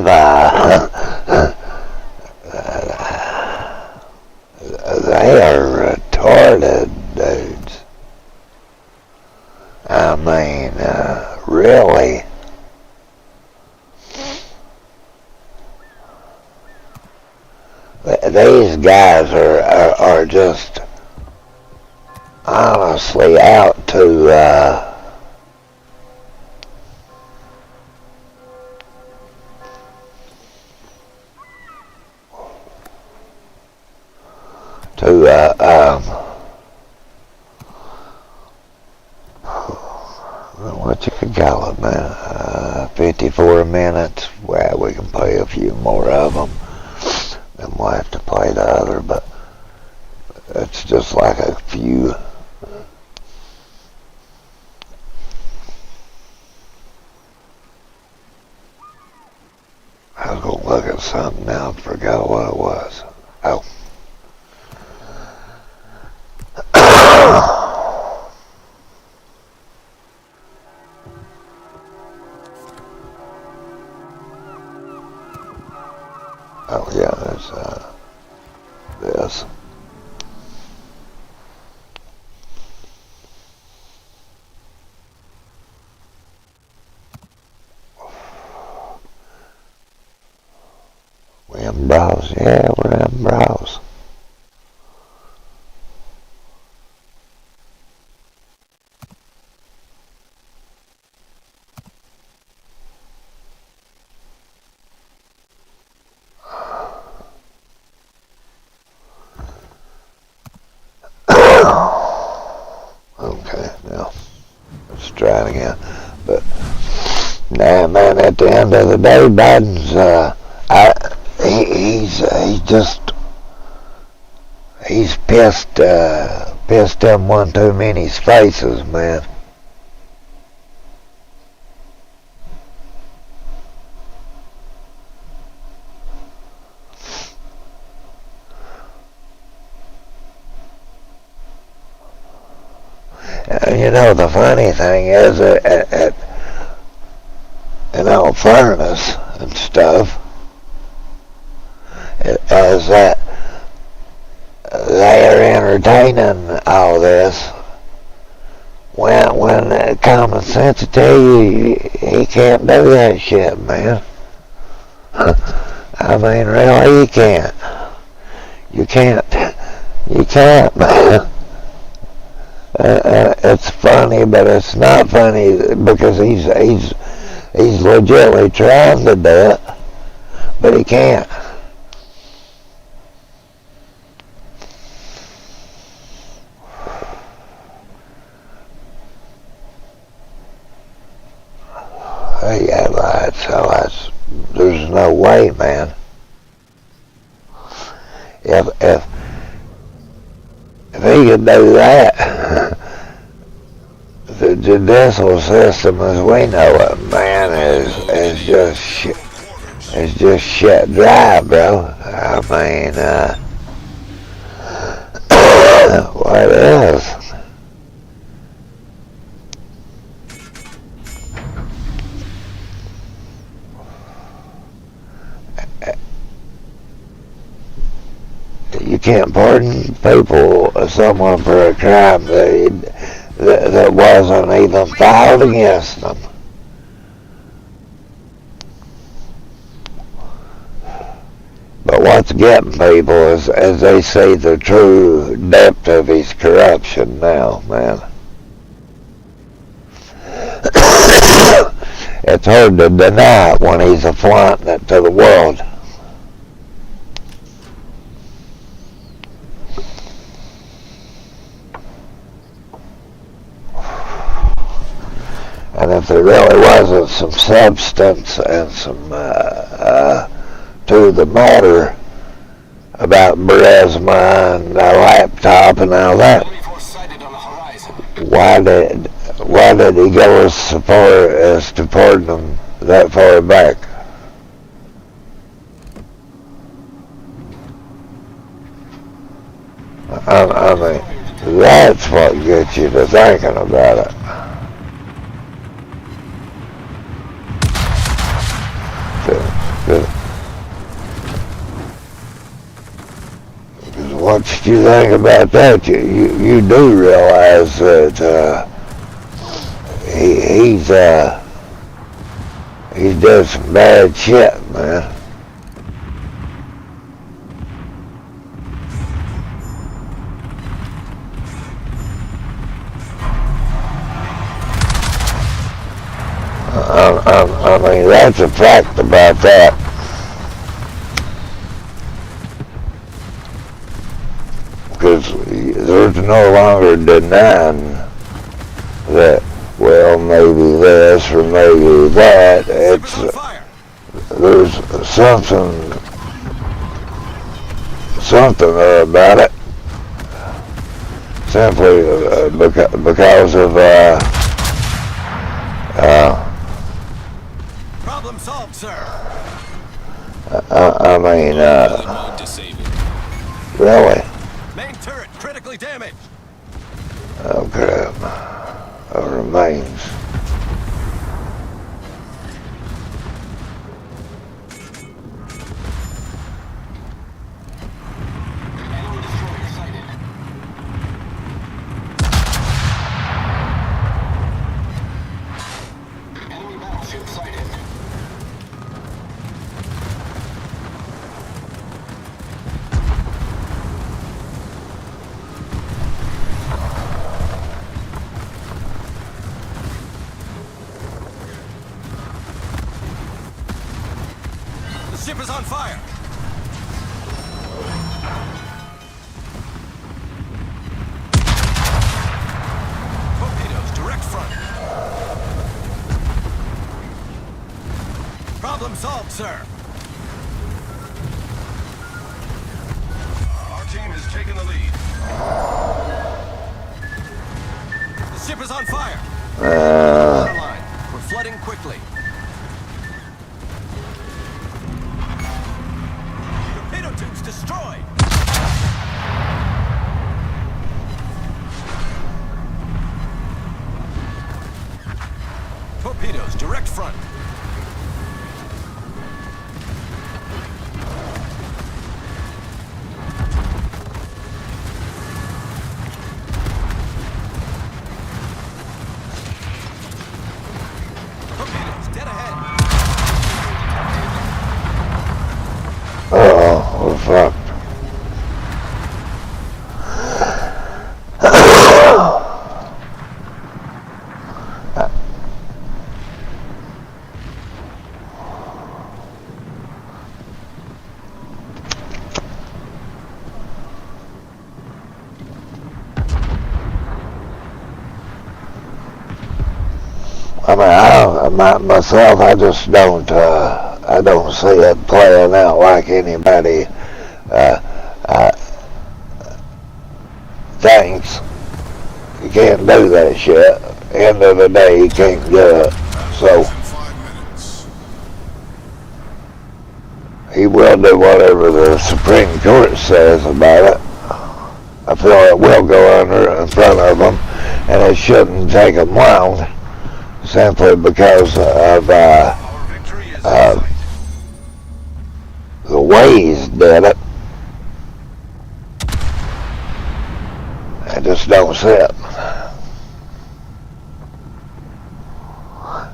are retarded dudes. I mean, really. These guys are just honestly out to what you could call it, man, 54 minutes. Well, we can play a few more of them. Then we'll have to play the other, but it's just like a few. I was going to look at something now and forgot what it was. Oh. Oh yeah, that's this. We're in Browse, yeah, we're in Browse. Okay, now let's try it again. But nah, man, at the end of the day, Biden's he's pissed him one too many spaces, man. You know, the funny thing is, in all fairness and stuff, is that they are entertaining all this when common sense will tell you he can't do that shit, man. I mean, really, you can't. You can't, man. It's funny, but it's not funny because he's legitimately trying to do it, but he can't. Yeah, there's no way, man. If he could do that, the judicial system as we know it, man, is just shut dry, bro. I mean, what is? You can't pardon someone for a crime that wasn't even filed against them. But what's getting people is as they see the true depth of his corruption now, man. It's hard to deny it when he's flaunting it to the world. And if there really wasn't some substance and some to the matter about Burisma and the laptop and all that, why did he go as far as to pardon him that far back? I mean, that's what gets you to thinking about it. What you think about that? You do realize that he's done some bad shit, man. I mean, that's a fact about that. Because there's no longer denying that, well, maybe this or maybe that. There's something about it. Simply because of problem solved, sir. I mean, really? Main turret critically damaged. Oh crap. Remains. ship is on fire. Torpedoes, direct front. Problem solved, sir. Our team has taken the lead. The ship is on fire. Line. We're flooding quickly. Torpedo tubes destroyed. Torpedoes, direct front. Torpedoes, dead ahead. Uh-oh, we're fucked. I mean, myself, I just don't, I don't see it playing out like anybody, thinks. You can't do that shit. End of the day, you can't do it. So, he will do whatever the Supreme Court says about it. I feel it will go under in front of them, and it shouldn't take them long, simply because of the way he's did it. I just don't see it.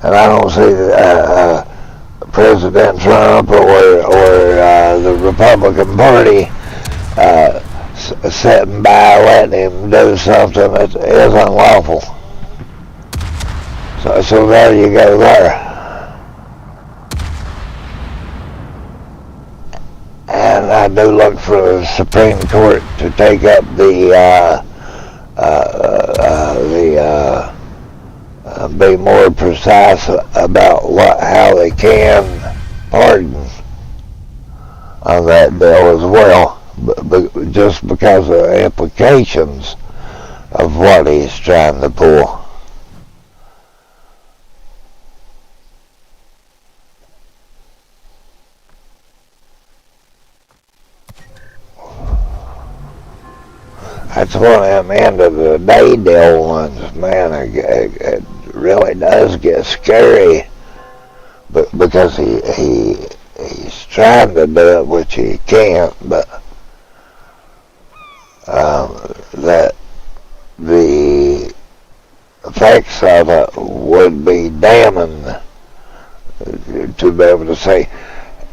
And I don't see President Trump or the Republican Party sitting by letting him do something that is unlawful. So there you go there. And I do look for the Supreme Court to take up be more precise about how they can pardon on that bill as well, but just because of the implications of what he's trying to pull. That's one of them end of the day deal ones, man. It really does get scary, but because he's trying to do it, which he can't. But that the effects of it would be damning to be able to say,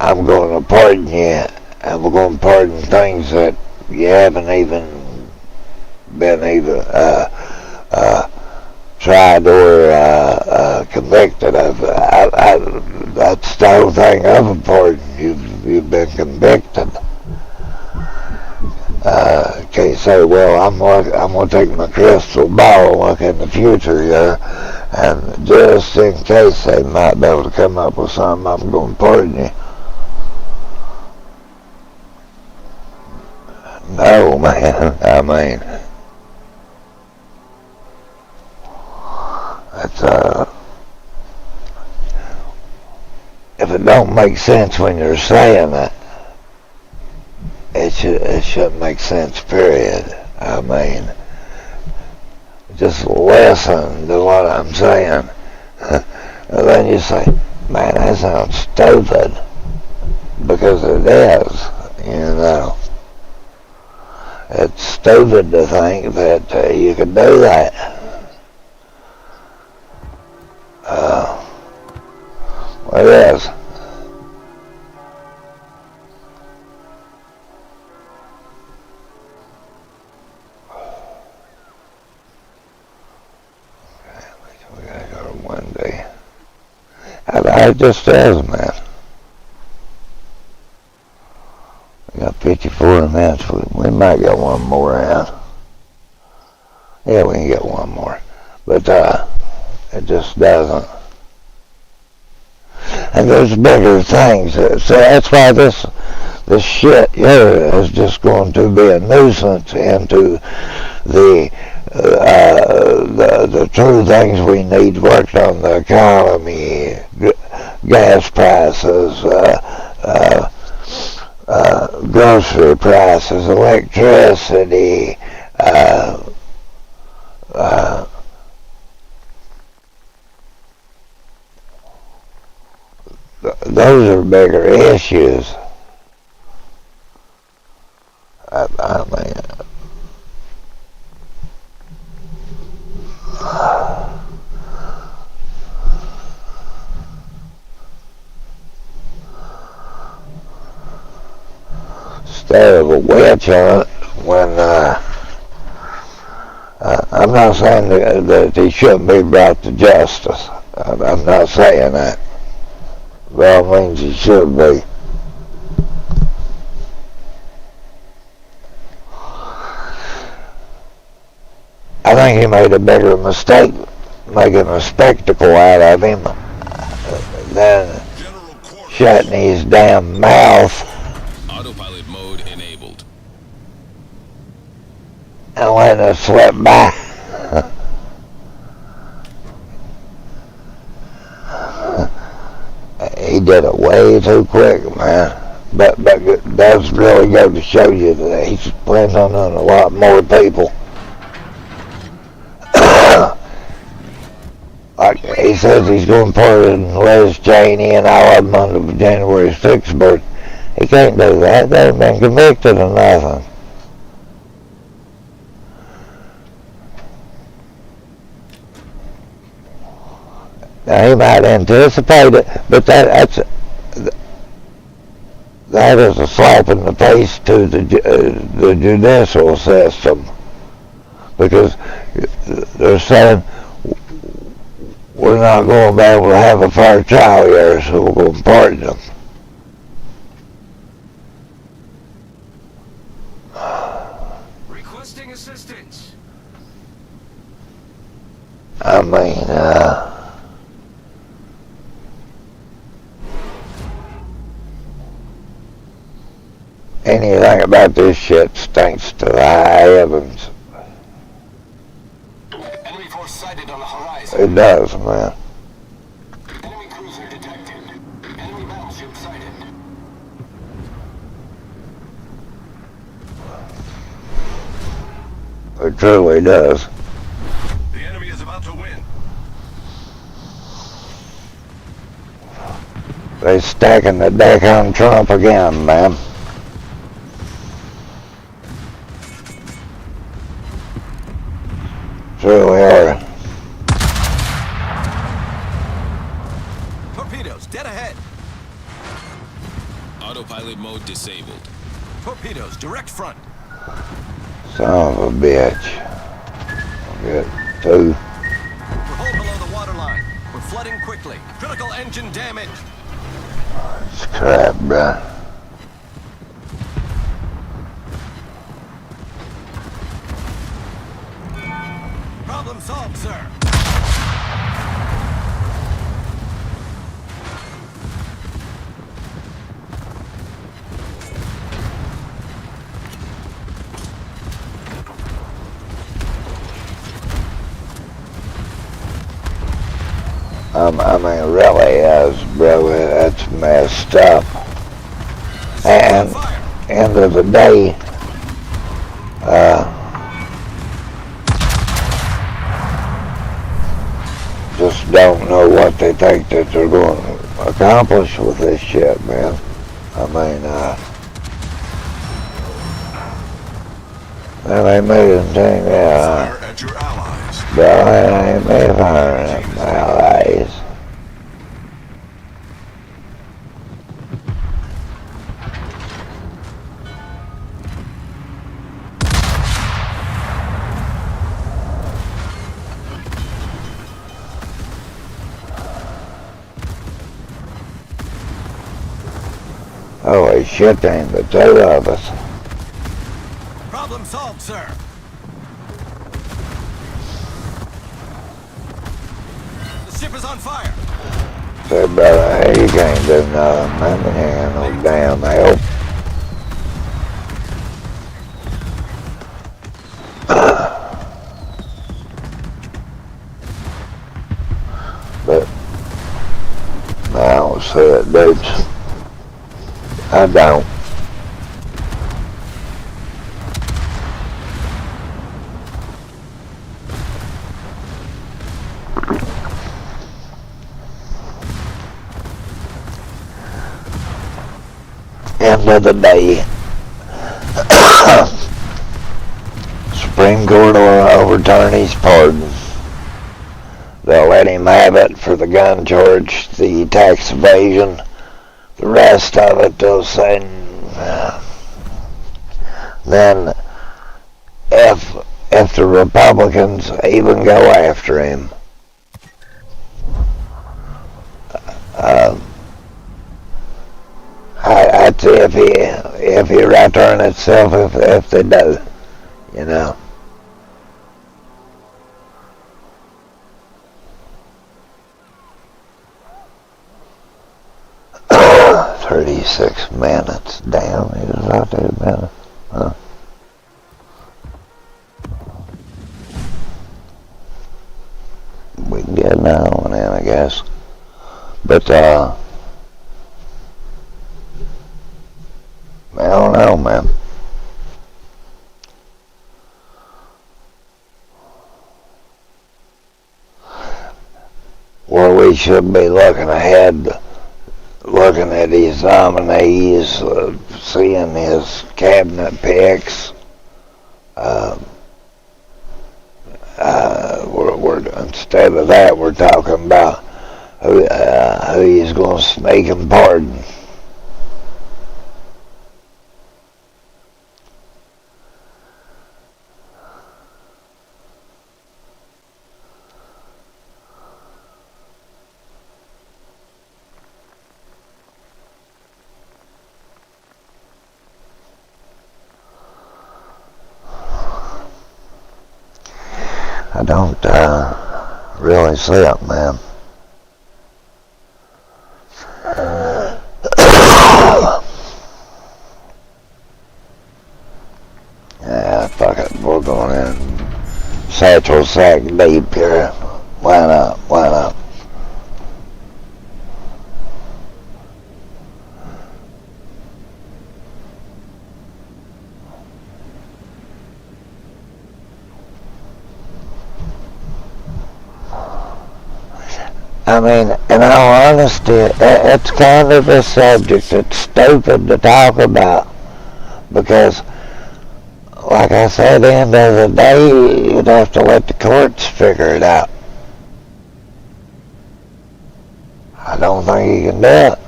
I'm going to pardon you, and we're going to pardon things that you haven't even been tried or convicted of. That's the whole thing of a pardon. You've been convicted. Can't say, well, I'm going to take my crystal ball and look in the future here, and just in case they might be able to come up with something, I'm going to pardon you. No, man. I mean, that's if it don't make sense when you're saying it, it shouldn't make sense, period. I mean, just listen to what I'm saying. And then you say, man, that sounds stupid. Because it is, you know. It's stupid to think that you could do that. It is. We gotta go to Monday. It just is, man. 54 minutes. We might get one more in. Yeah, we can get one more. But it just doesn't. And there's bigger things. So that's why this shit here is just going to be a nuisance into the true things we need worked on: the economy, gas prices, grocery prices, electricity, those are bigger issues. I mean, instead of a witch hunt, when I'm not saying that he shouldn't be brought to justice. I'm not saying that. By all means, he should be. I think he made a bigger mistake making a spectacle out of him than shutting his damn mouth. Autopilot mode enabled. And letting it slip by. He did it way too quick, man. But that's really go to show you that he's planning on a lot more people. Like he says he's going to pardon Liz Cheney and all of them on the January 6th birth. He can't do that. They haven't been convicted of nothing. Now he might anticipate it, but that is a slap in the face to the judicial system, because they're saying we're not going to be able to have a fair trial here, so we're going to pardon them. Requesting assistance. I mean, anything about this shit stinks to the high heavens. Enemy force sighted on the horizon. It does, man. Enemy cruiser detected. Enemy battleship sighted. It truly does. The enemy is about to win. They stacking the deck on Trump again, man. Sure we are. Torpedoes dead ahead. Autopilot mode disabled. Torpedoes direct front. Son of a bitch. I'll get two. We're hull below the waterline. We're flooding quickly. Critical engine damage. It's crap, bruh. Problem solved, sir. I mean, really is, bro. That's messed up. And end of the day, just don't know what they think that they're going to accomplish with this shit, man. I mean, that ain't made anything, yeah. Fire at your allies. But I ain't made fire at my allies. Holy shit, ain't the two of us. Problem solved, sir. The ship is on fire. Said, brother, hey, you can't do nothing, man. You ain't got no damn help. But I don't see it, dudes. I don't. End of the day, Supreme Court will overturn his pardon. They'll let him have it for the gun charge, the tax evasion. The rest of it, they'll say, then if the Republicans even go after him, I'd say if he right turn itself, if they do, you know. 36 minutes. Damn, it was right there, man. Huh? We can get another one in, I guess. But, I don't know, man. Well, we should be looking ahead, looking at his nominees, seeing his cabinet picks. Instead of that, we're talking about who he's going to sneak and pardon. I don't really see it, man. Yeah, fuck it. We're going in satchel sack deep here. Why not? Why not? I mean, in all honesty, it's kind of a subject that's stupid to talk about because, like I said, at the end of the day, you'd have to let the courts figure it out. I don't think you can do it.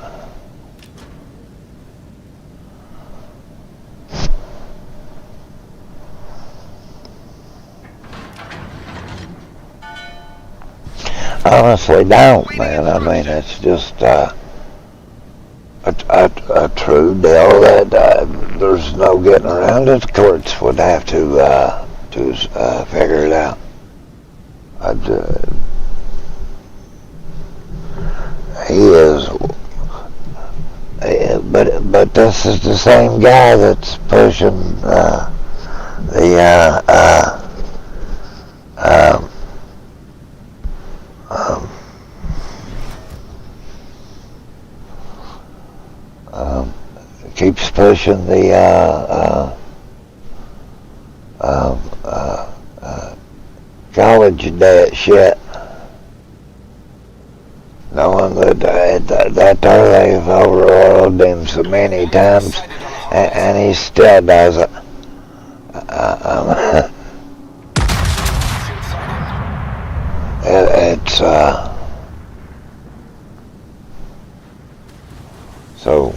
Honestly don't, man. I mean, it's just a true deal that there's no getting around it. The courts would have to figure it out. He is, but this is the same guy that's pushing keeps pushing the college debt shit, knowing that they've overruled him so many times, and he still does it. It's so.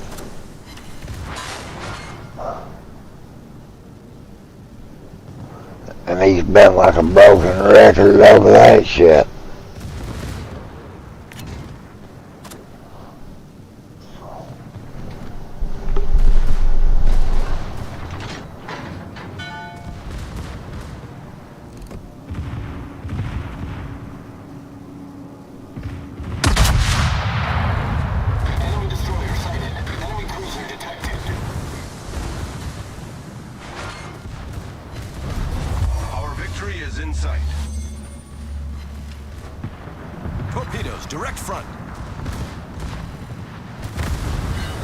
And he's been like a broken record over that shit.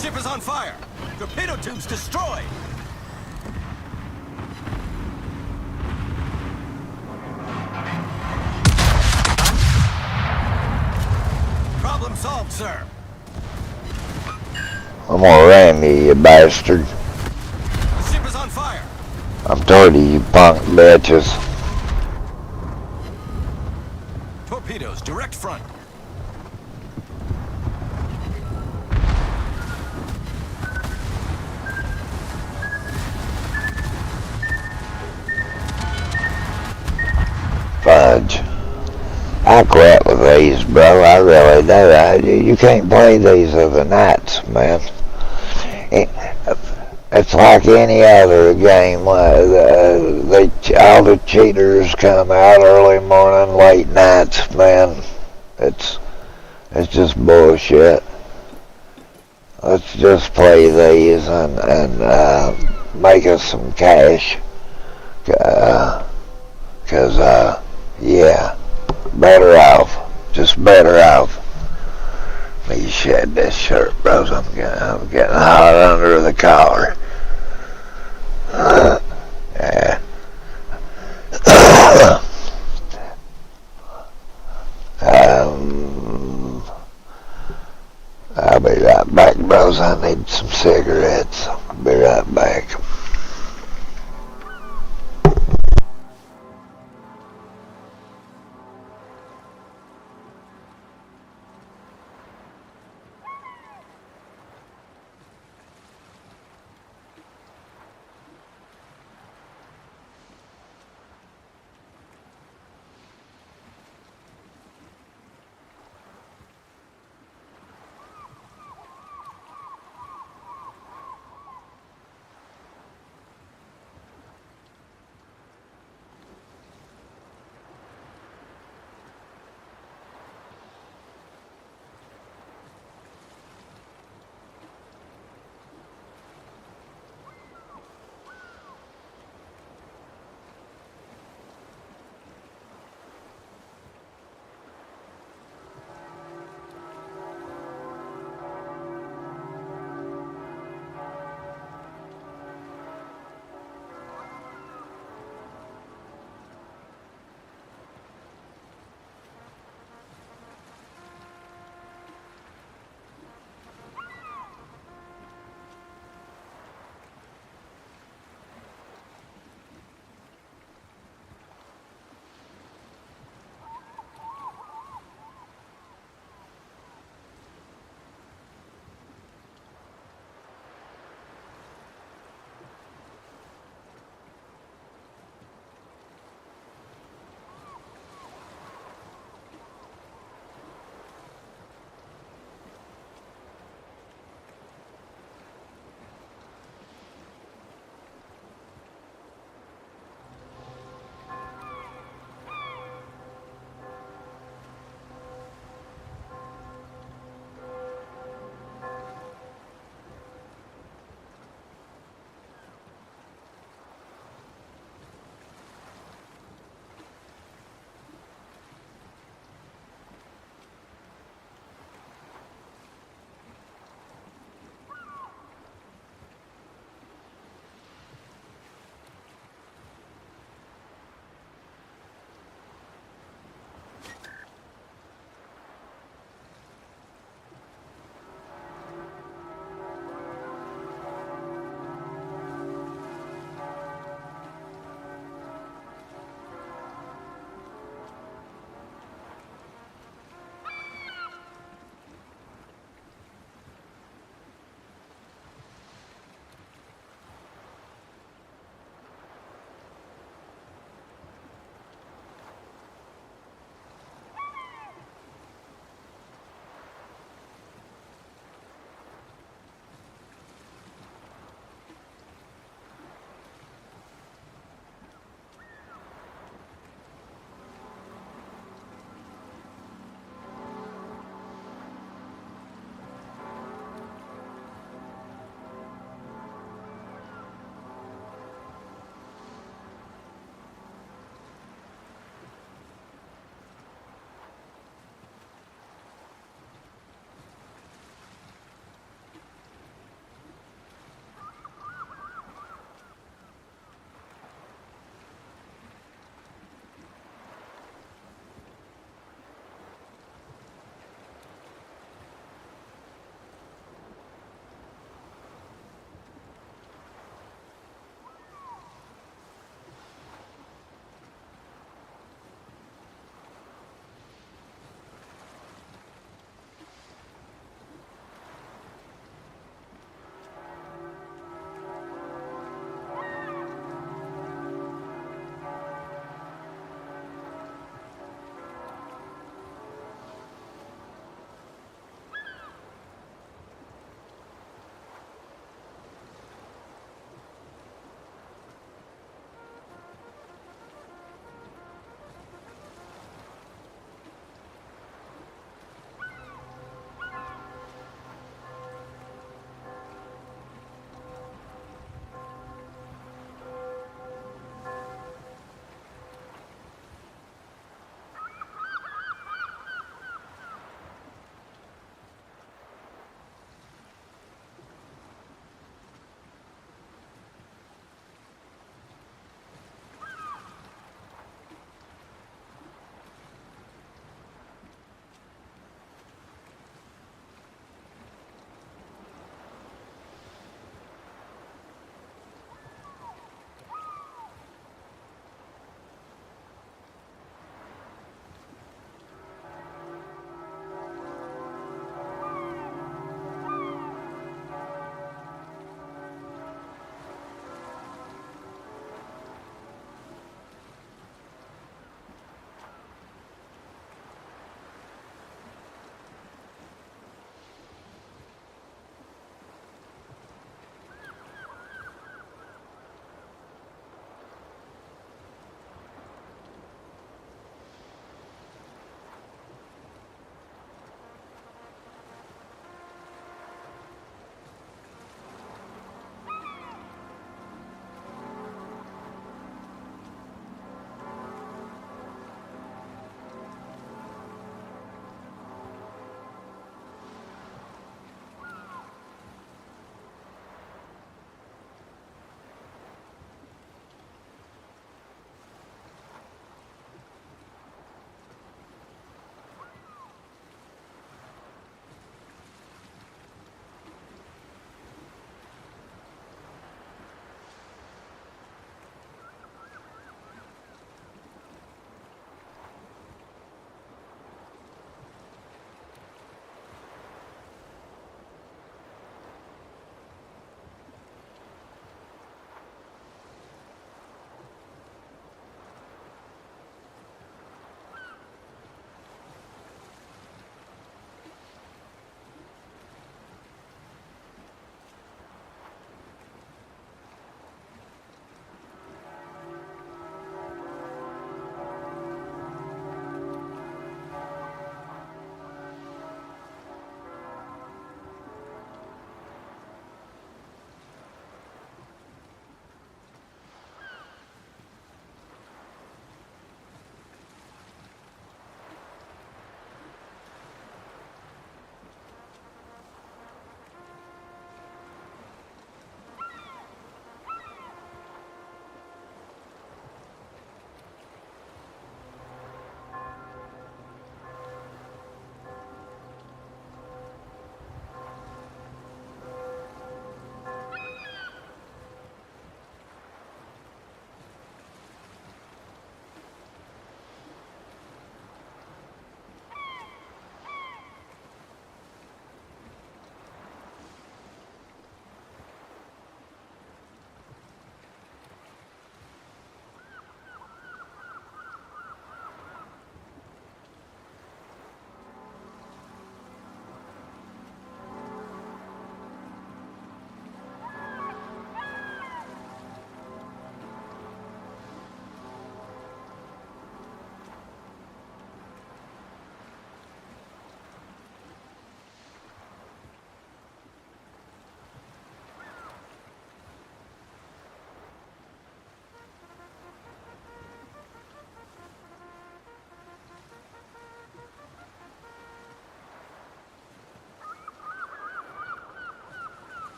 ship is on fire. Torpedo tubes destroyed. Problem solved, sir. I'm gonna ram you, you bastard. The ship is on fire. I'm tired of you punk bitches. Torpedoes, direct front. Fudge. I quit with these, bro. I really do. You can't play these other nights, man. It's like any other game. All the cheaters come out early morning, late nights, man. It's just bullshit. Let's just play these and make us some cash. Yeah, better off. Just better off. Me shed this shirt, bros. I'm getting hot under the collar. Yeah. I'll be right back, bros. I need some cigarettes. I'll be right back.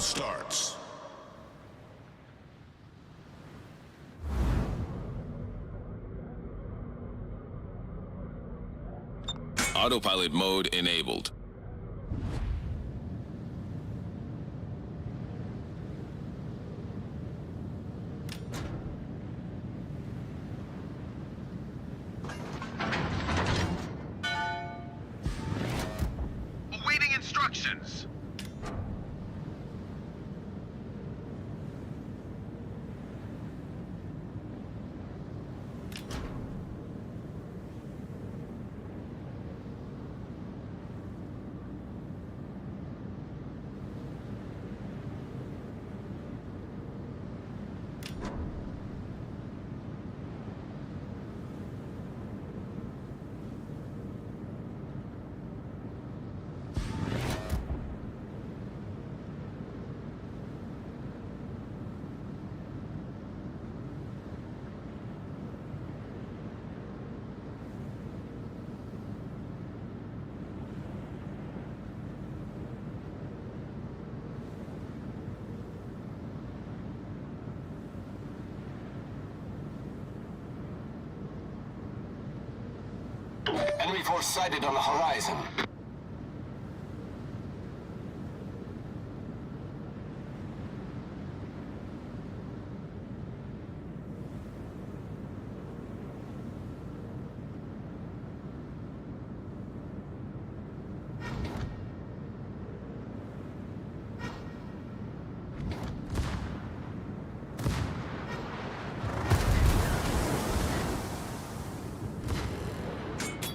starts. Autopilot mode enabled. Awaiting instructions. Enemy force sighted on the horizon.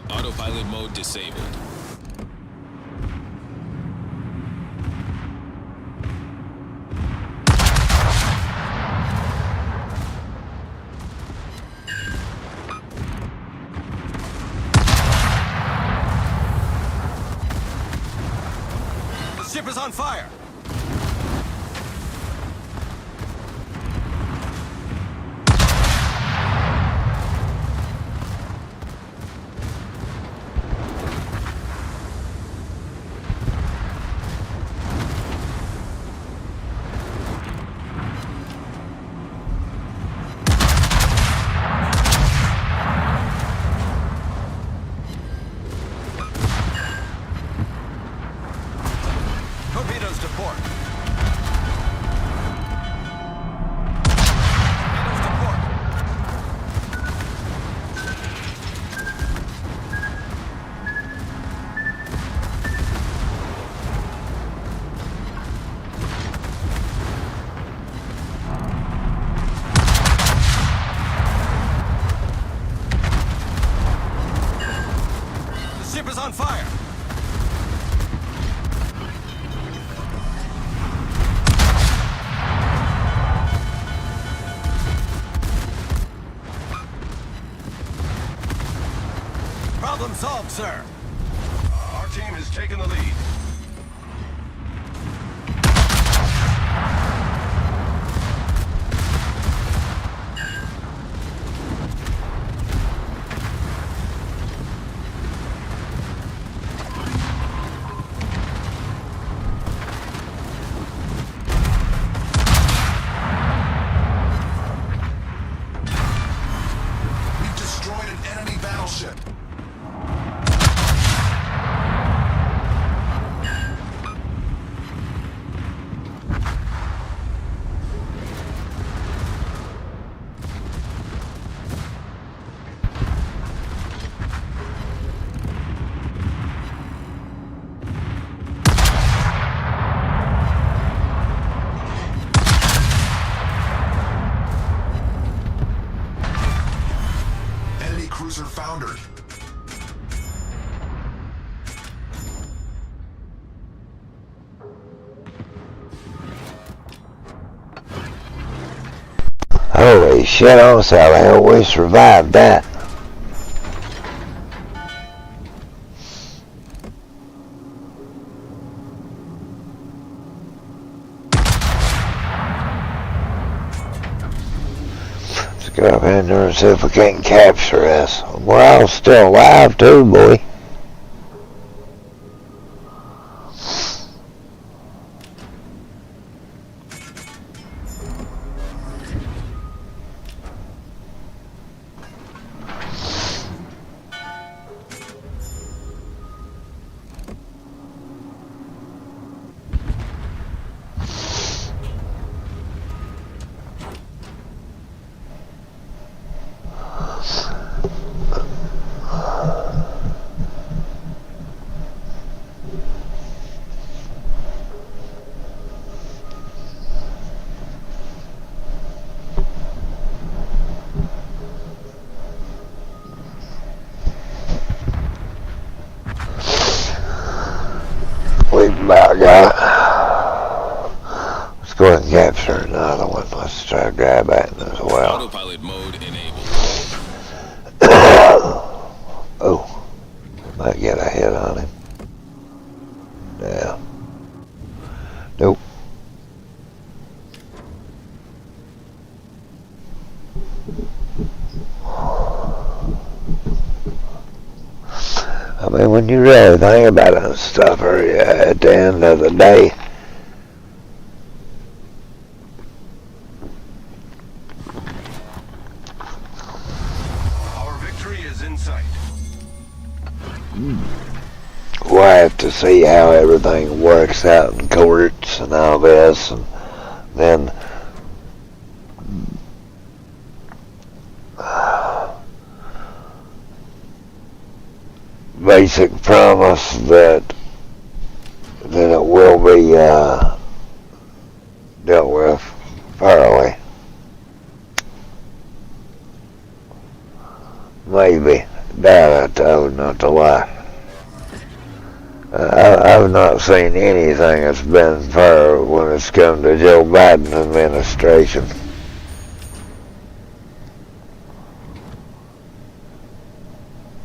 Autopilot mode disabled. The ship is on fire. Torpedoes to port. Torpedoes to port. The ship is on fire. Problem solved, sir. Our team has taken the lead. We've destroyed an enemy battleship. Enemy cruiser foundered. Holy shit, I don't see how the hell we survived that. Let's go up in there and see if we can't capture us. We're all still alive too, boy. go ahead and capture another one. Let's try to grab that as well. Autopilot mode enabled. Oh, might get a hit on him. Yeah. Nope. I mean, when you really think about it and stuff, at the end of the day, Our victory is in sight. we'll have to see how everything works out in courts and all this, and then basic promise that it will be dealt with fairly. Maybe. Doubt it, though, not to lie. I've not seen anything that's been fair when it's come to Joe Biden administration.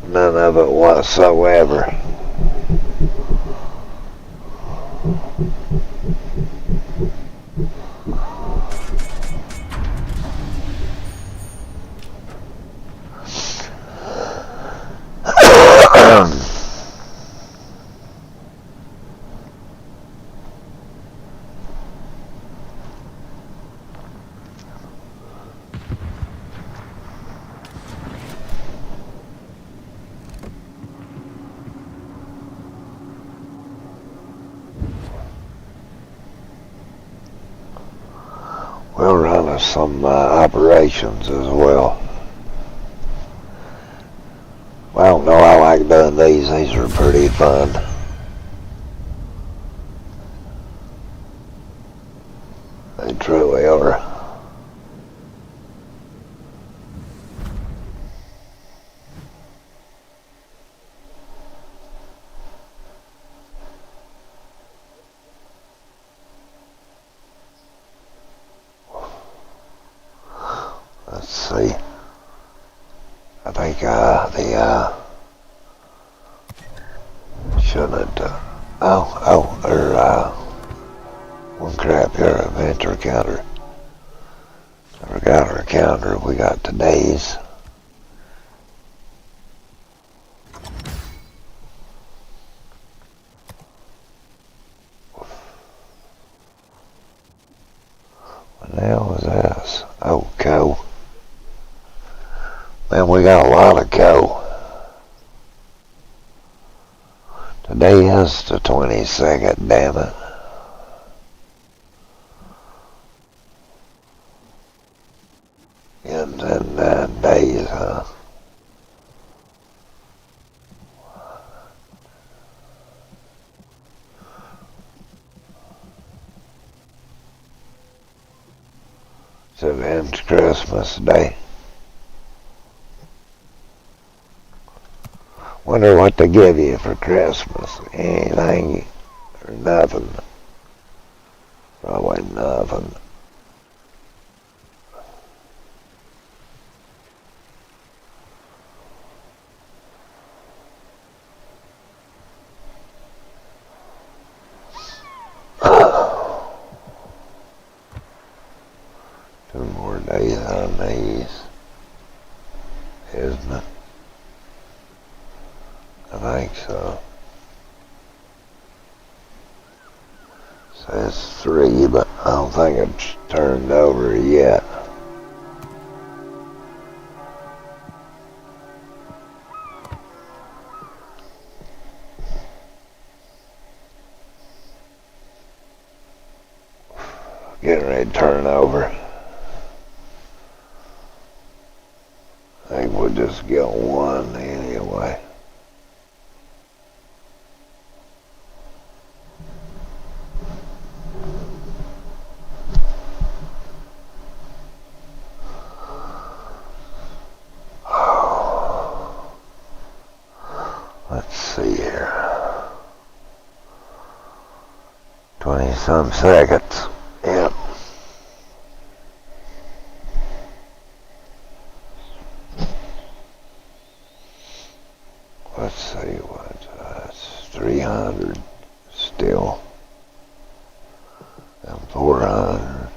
None of it whatsoever. We'll run some operations as well. I don't know, I like doing these. These are pretty fun. They truly are. Let's see. I think shouldn't one crap here, adventure counter. I forgot our counter. We got today's. What the hell was this? Oh, coal. Man, we got a lot of coal. Today is the 22nd, damn it. In 9 days, huh? So it's Christmas Day. Wonder what they give you for Christmas. Anything or nothing. Probably nothing. Two more days on these, isn't it? I think so. Says 3, but I don't think it's turned over yet. Getting ready to turn over. I think we'll just get one anyway. Let's see here. 20-some seconds. Yep. 400.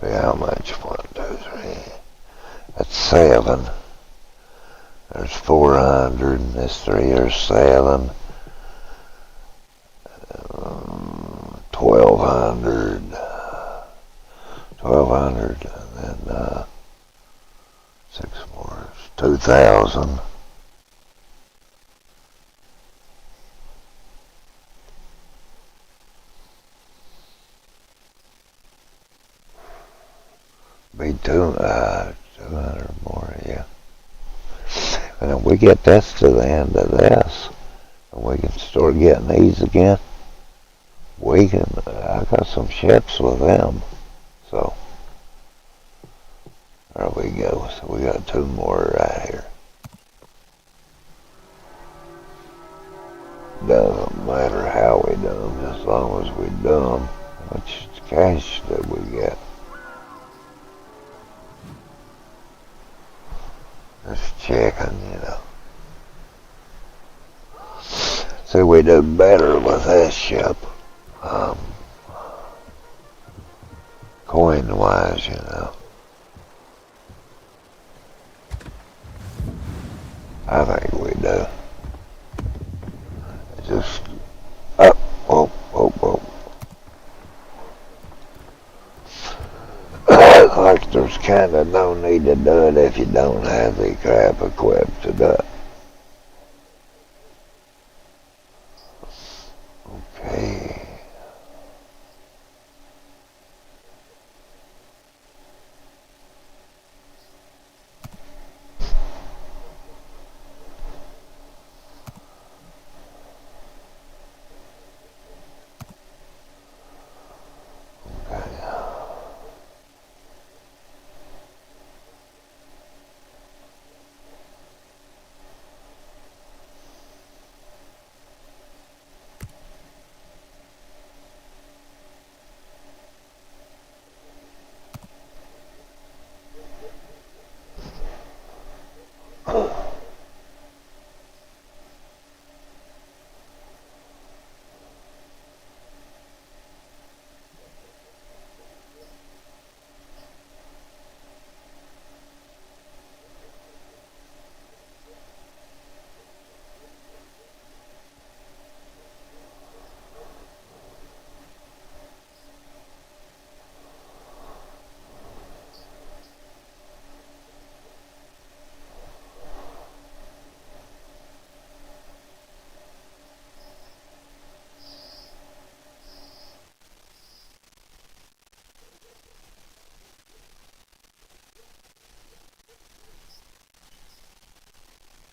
How much? 1, 2, 3. That's 7. There's 400, and this 3 is 7. 1,200. 1,200, and then 6 more is 2,000. Be 200 more, yeah. And if we get this to the end of this, and we can start getting these again, we can, I got some ships with them, so, there we go. So we got 2 more right here. Doesn't matter how we do them, as long as we do them. How much cash did we get? Just checking, you know. See, we do better with this ship, coin-wise, you know. I think we do. Just up, up, up, up. Like there's kind of no need to do it if you don't have the crap equipped to do it. Okay.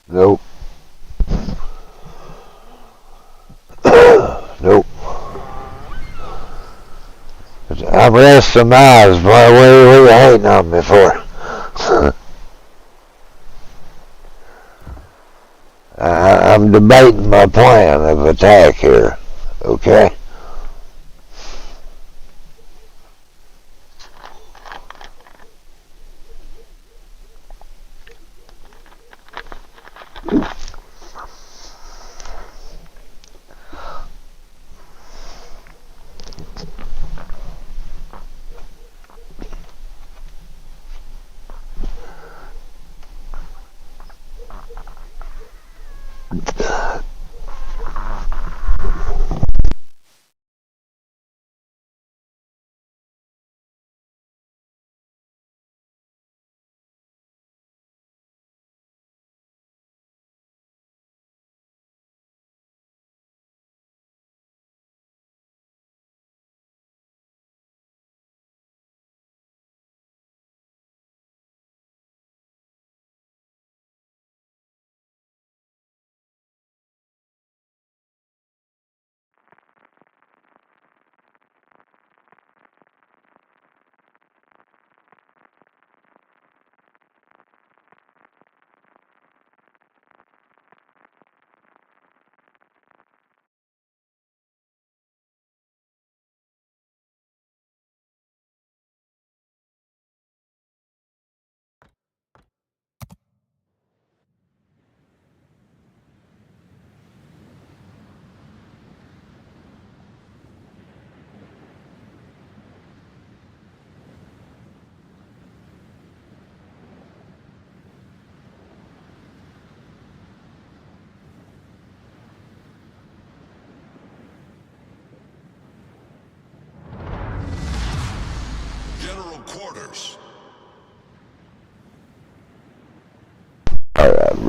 Nope. Nope. I've read some eyes, boy. What are you hating on me for? I'm debating my plan of attack here. Okay?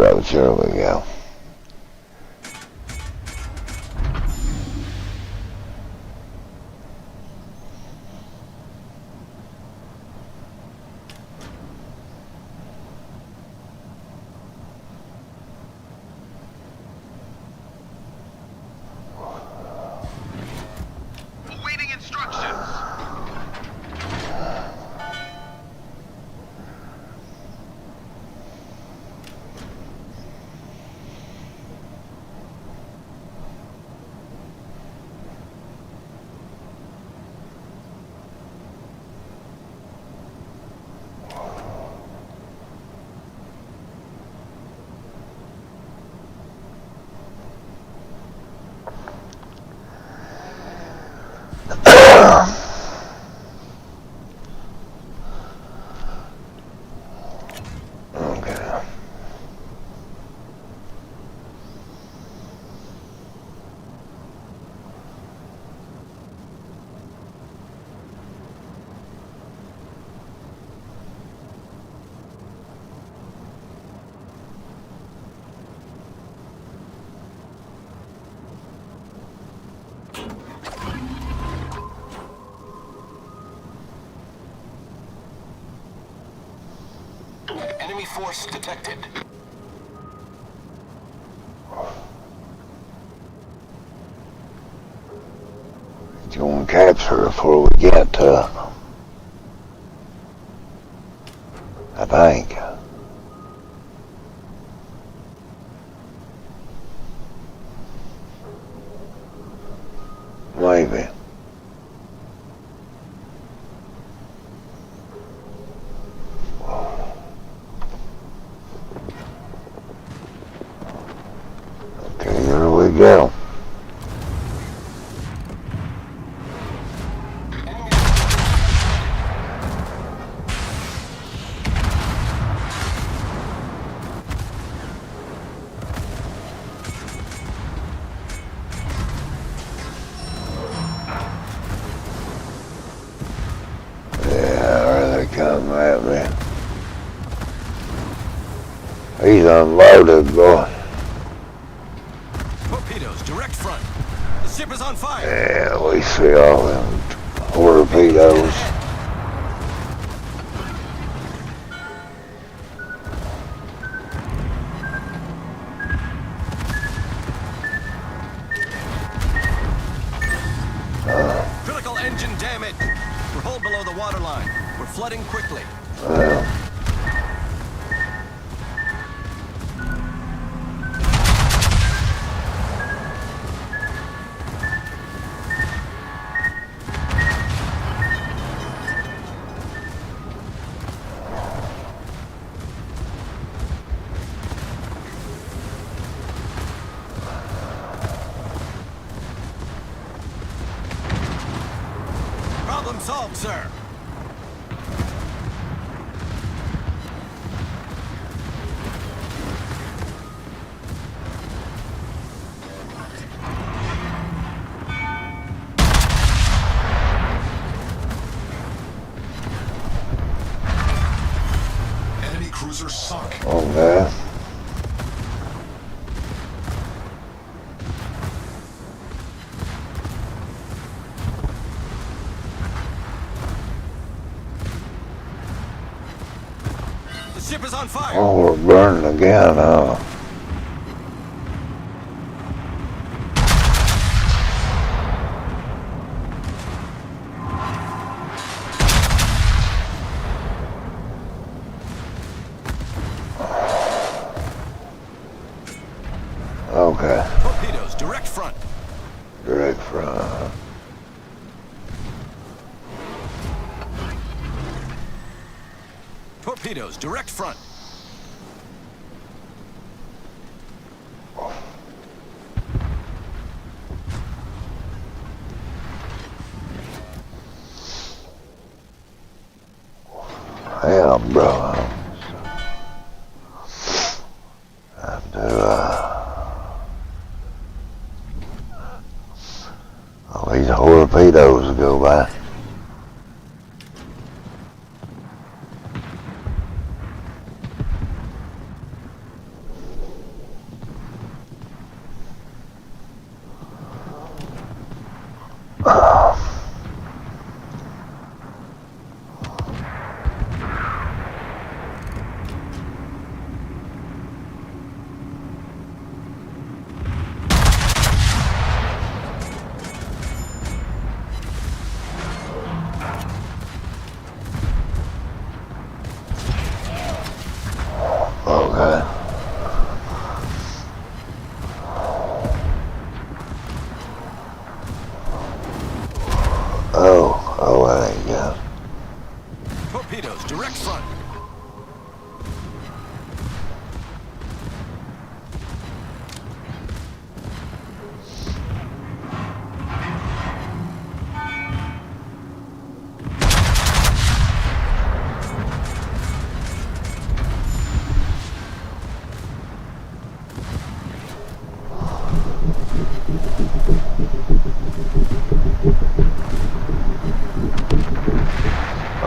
approach. Here we go. Awaiting instructions. Enemy force detected. He's going to capture her before we get to her. I think. Maybe. Okay, here we go. Come at me. He's unloaded, boy. Torpedoes, direct front. The ship is on fire. Yeah, we see all them torpedoes. Critical engine damage. We're hull below the waterline. We're flooding quickly. Problem solved, sir. Enemy cruiser sunk. Okay. The ship is on fire. Oh, we're burning again, huh? Okay. Torpedoes, direct front. Direct front. Torpedoes, direct front. Yeah, bro. Have to, all these torpedoes go by.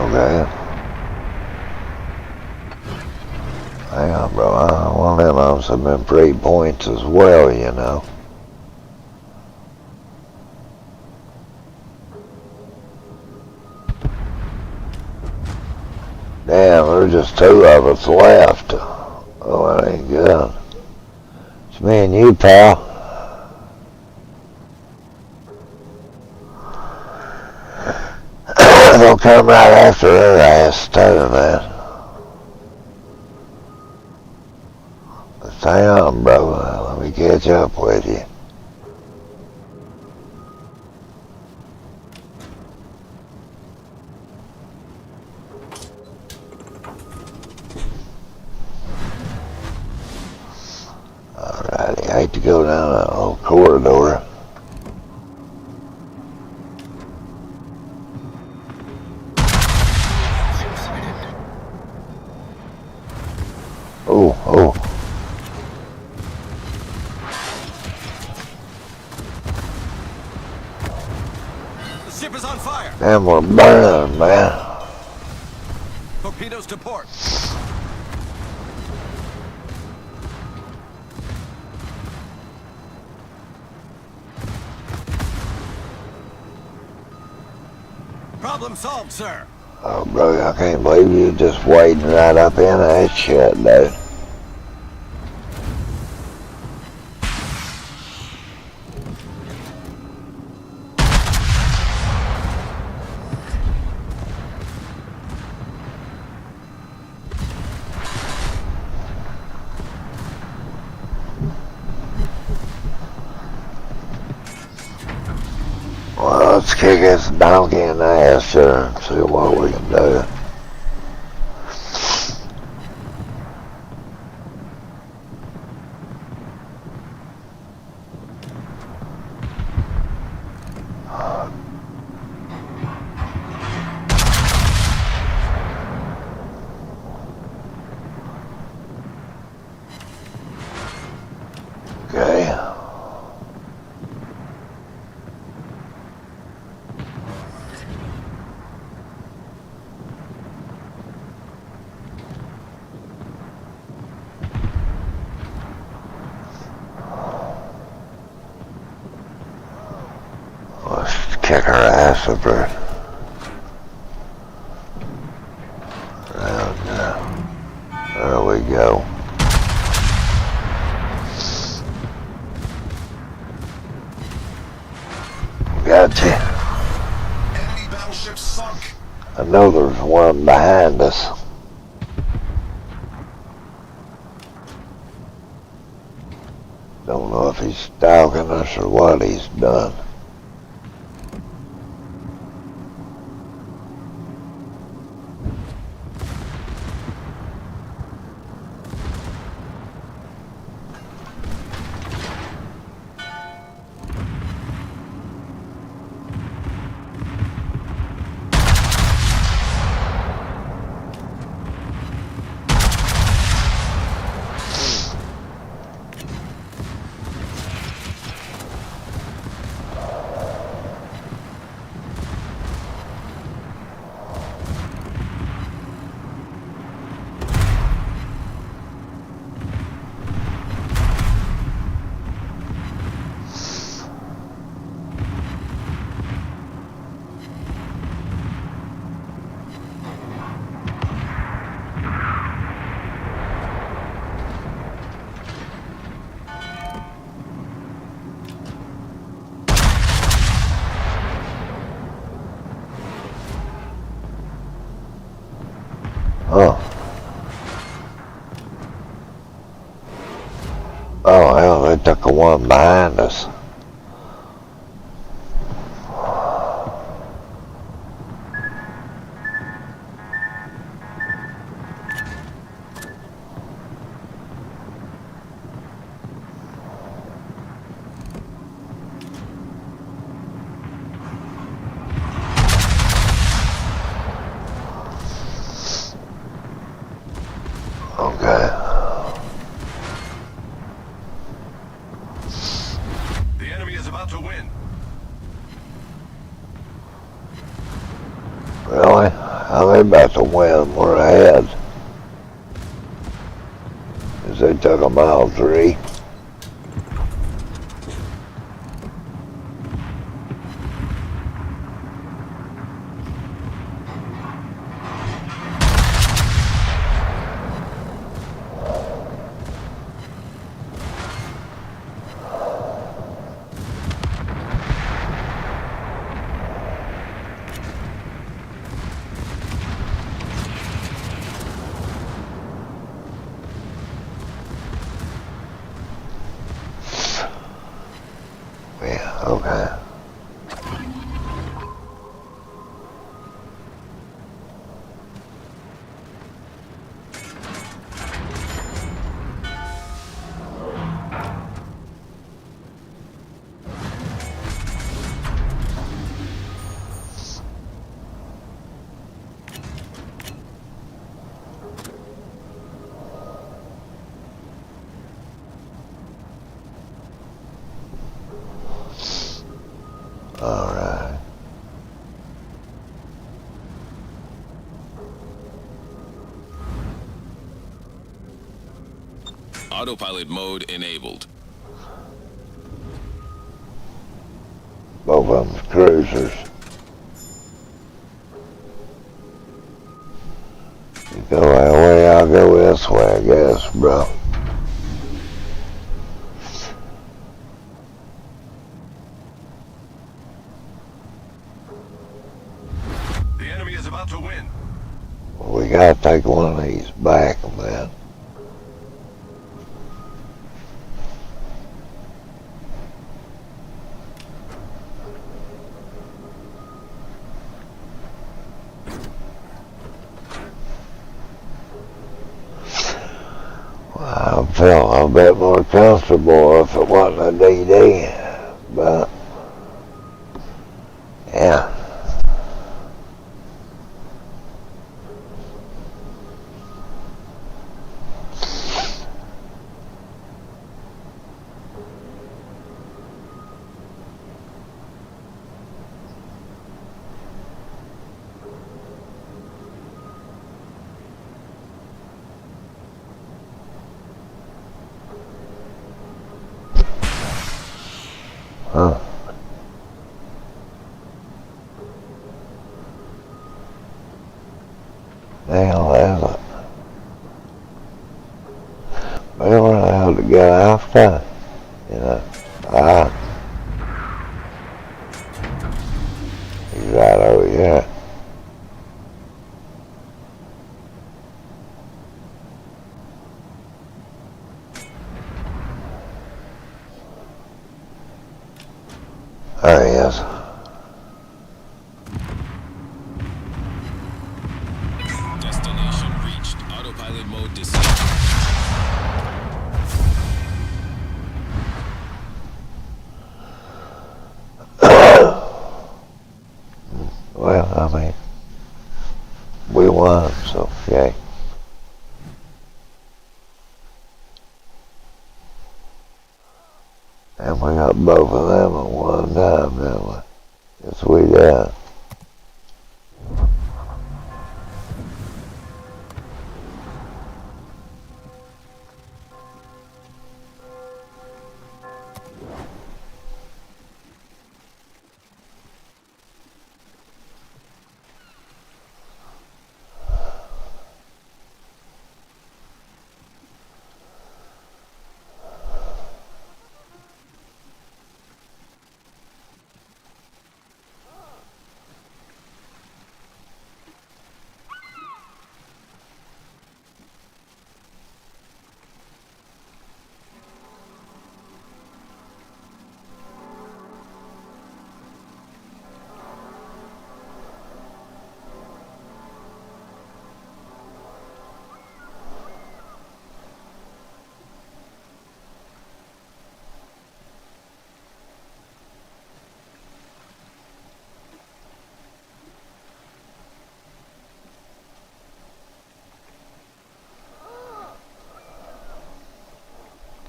Okay. Hang on, bro. I want them on some them 3 points as well, you know. Damn, there's just 2 of us left. Oh, that ain't good. It's me and you, pal. They'll come right after her ass, too, man. Let's hang on, bro. Let me catch up with you. Alrighty, I hate to go down that whole corridor. Oh, oh. The ship is on fire. Damn, we're burning, man. Torpedoes to port. Problem solved, sir. Oh, bro, I can't believe you just wading right up in that shit, dude. Well, let's kick this donkey in the ass here and see what we can do. Okay. Let's kick her ass up there. Around there. There we go. Gotcha. Enemy battleship sunk. I know there's one behind us. Don't know if he's stalking us or what he's done. Oh. Oh, hell, they took the one behind us. Okay. they're about to win. We're ahead. As they took a mile 3. Yeah, okay. All right. Autopilot mode enabled. Both of them's cruisers. You go that way, I'll go this way, I guess, bro. The enemy is about to win. We gotta take one of these back, man. I feel a bit more comfortable if it wasn't a DD, but yeah. Huh. The hell is it? We were allowed to get after, you know. He's right over here. There he is. Destination reached. Autopilot mode disabled. Well, I mean, we won, so yay. And we got both of them at one time, didn't we? Yes, we did.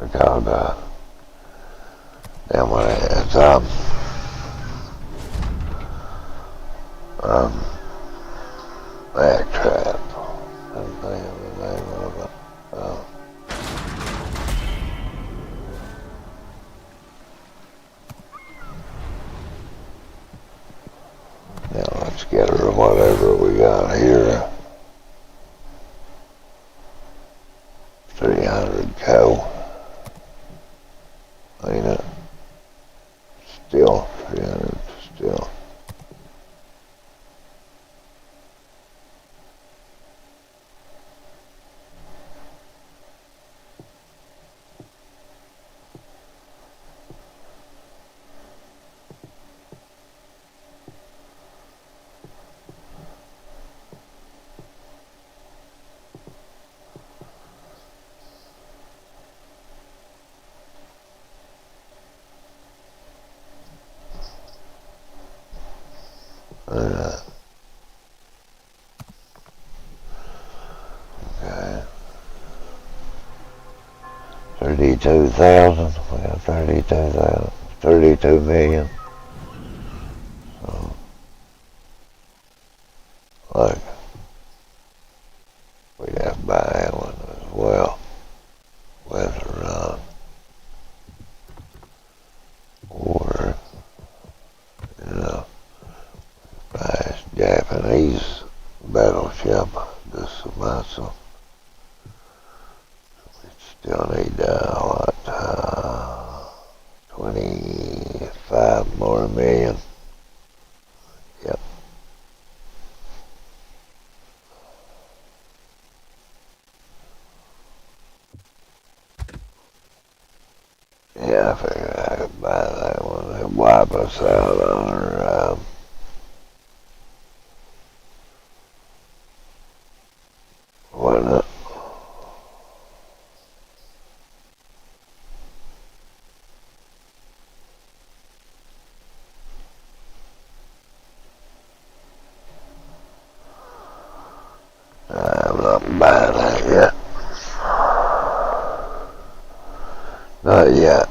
Because, then when it's, got here? 300 co. Ain't it? Still 300. Still. Okay. 32,000. We got 32,000. 32 million. So, look, we'd have to buy that one as well. With or not. Or, you know, buy a Japanese battleship. Just about so. We still need what? 25 more million. Yep. Yeah, I figured I could buy that one. It'd wipe us out on our, wouldn't it? I'm not buying that yet. Not yet.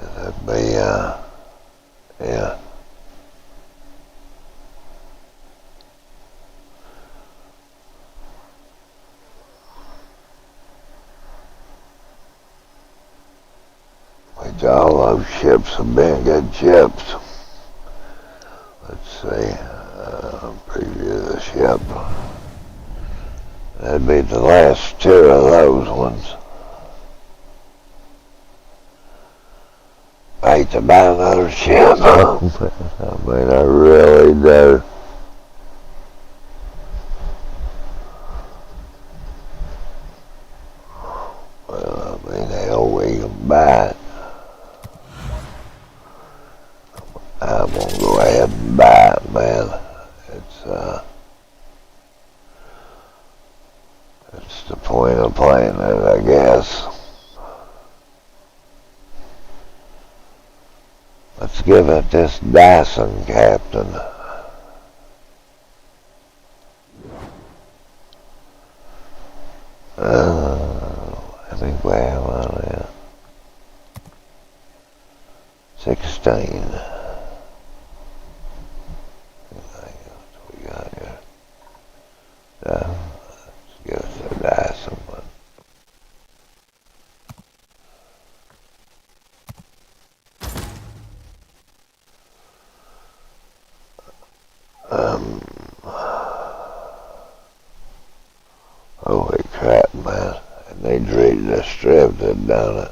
It'd be, yeah. Which all those ships have been good ships. Let's see, preview the ship. That'd be the last two of those ones. I hate to buy another ship. I mean, I really do. Well, I mean, hell, we can buy it. I'm gonna go ahead and buy it, man. It's the point of playing it, I guess. Let's give it this Dyson, Captain. I think we have on it. 16. We got here. Let's give it the Dyson one. Holy crap, man. And they just stripped it down it.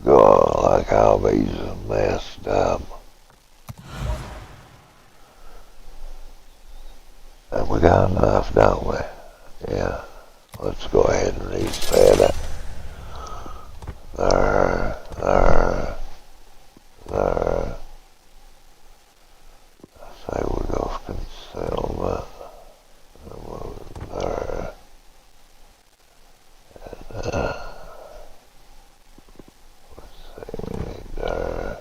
God, like all these are messed up. And we got enough, don't we? Yeah. Let's go ahead and reset it. There. Say we go for concealment. There. And, let's see, we need there.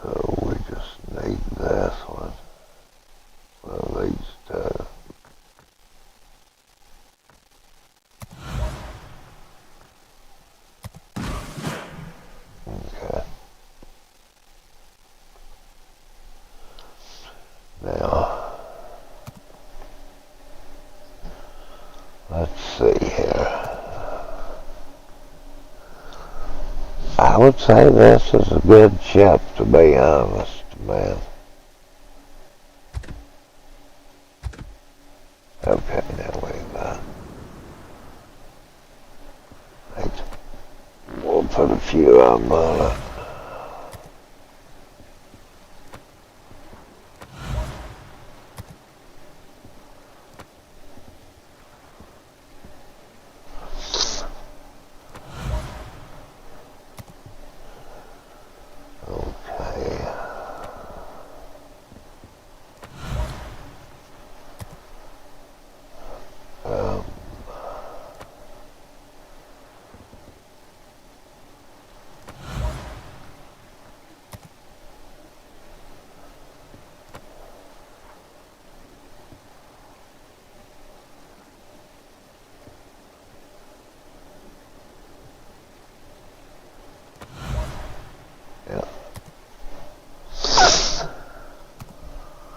So we just need this one. Well, these two. Let's see here. I would say this is a good ship, to be honest, man. Okay, now we'll put a few of them on it.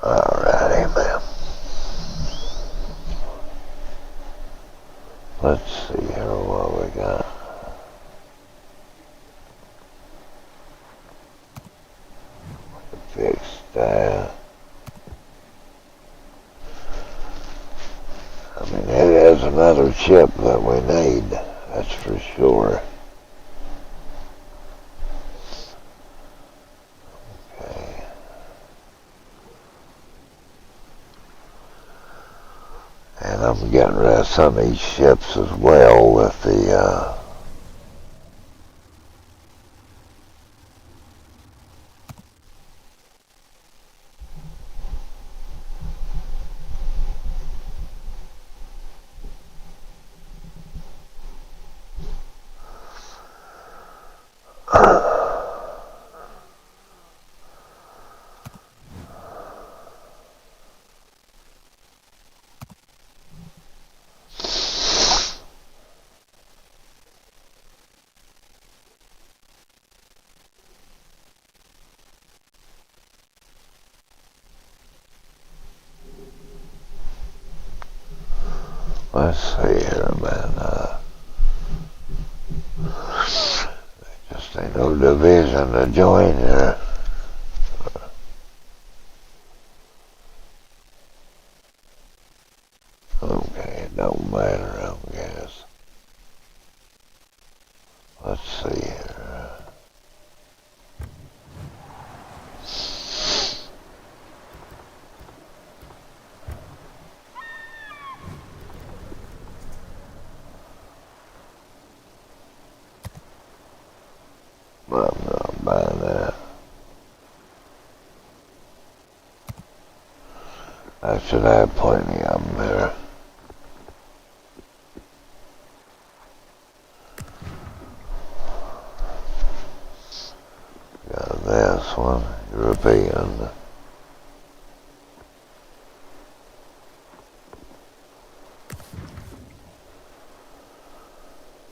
Alrighty, man. Let's see here what we got. Fix that. I mean, it is another chip that we need, that's for sure. Okay. And I'm getting rid of some of these ships as well with the, let's see here, man. Just ain't no division to join here. Okay, it don't matter, I guess. Let's see here. I'm not buying that. I should have plenty of them there. Got this one, European.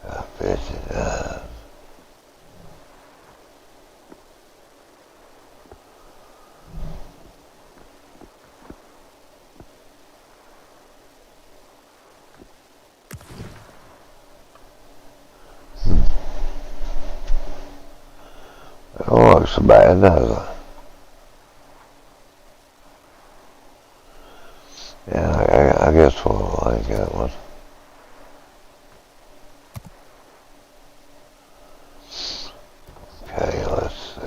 Got 59. It don't look so bad, does it? Yeah, I guess we'll like that one. Okay, let's see.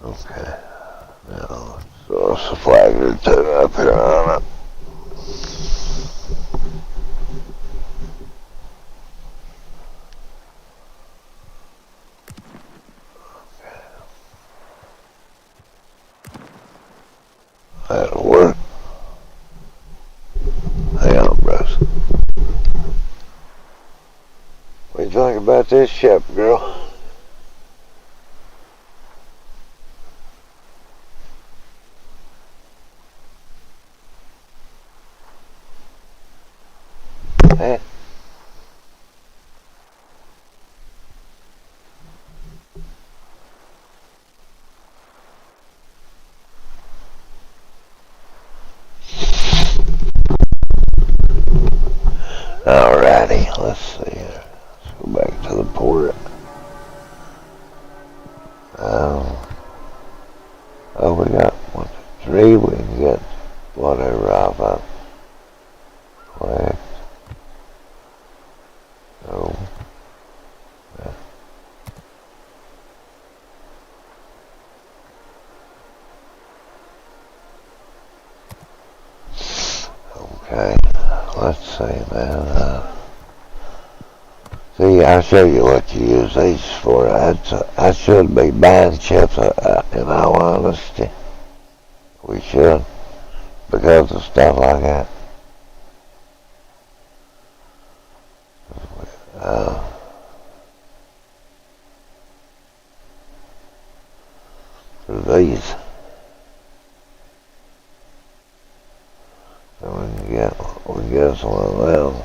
Okay, now let's throw us a flag or two up here on it. That'll work. Hang on, bros. What do you think about this ship, girl? Eh. Alrighty, let's see here. Let's go back to the port. Oh, we got 1, 2, 3. We can get whatever off of. Collect. Oh. Yeah. Okay, let's see, man. See, I'll show you what you use these for. I should be buying chips, in all honesty. We should, because of stuff like that. These. So we can get us one of them.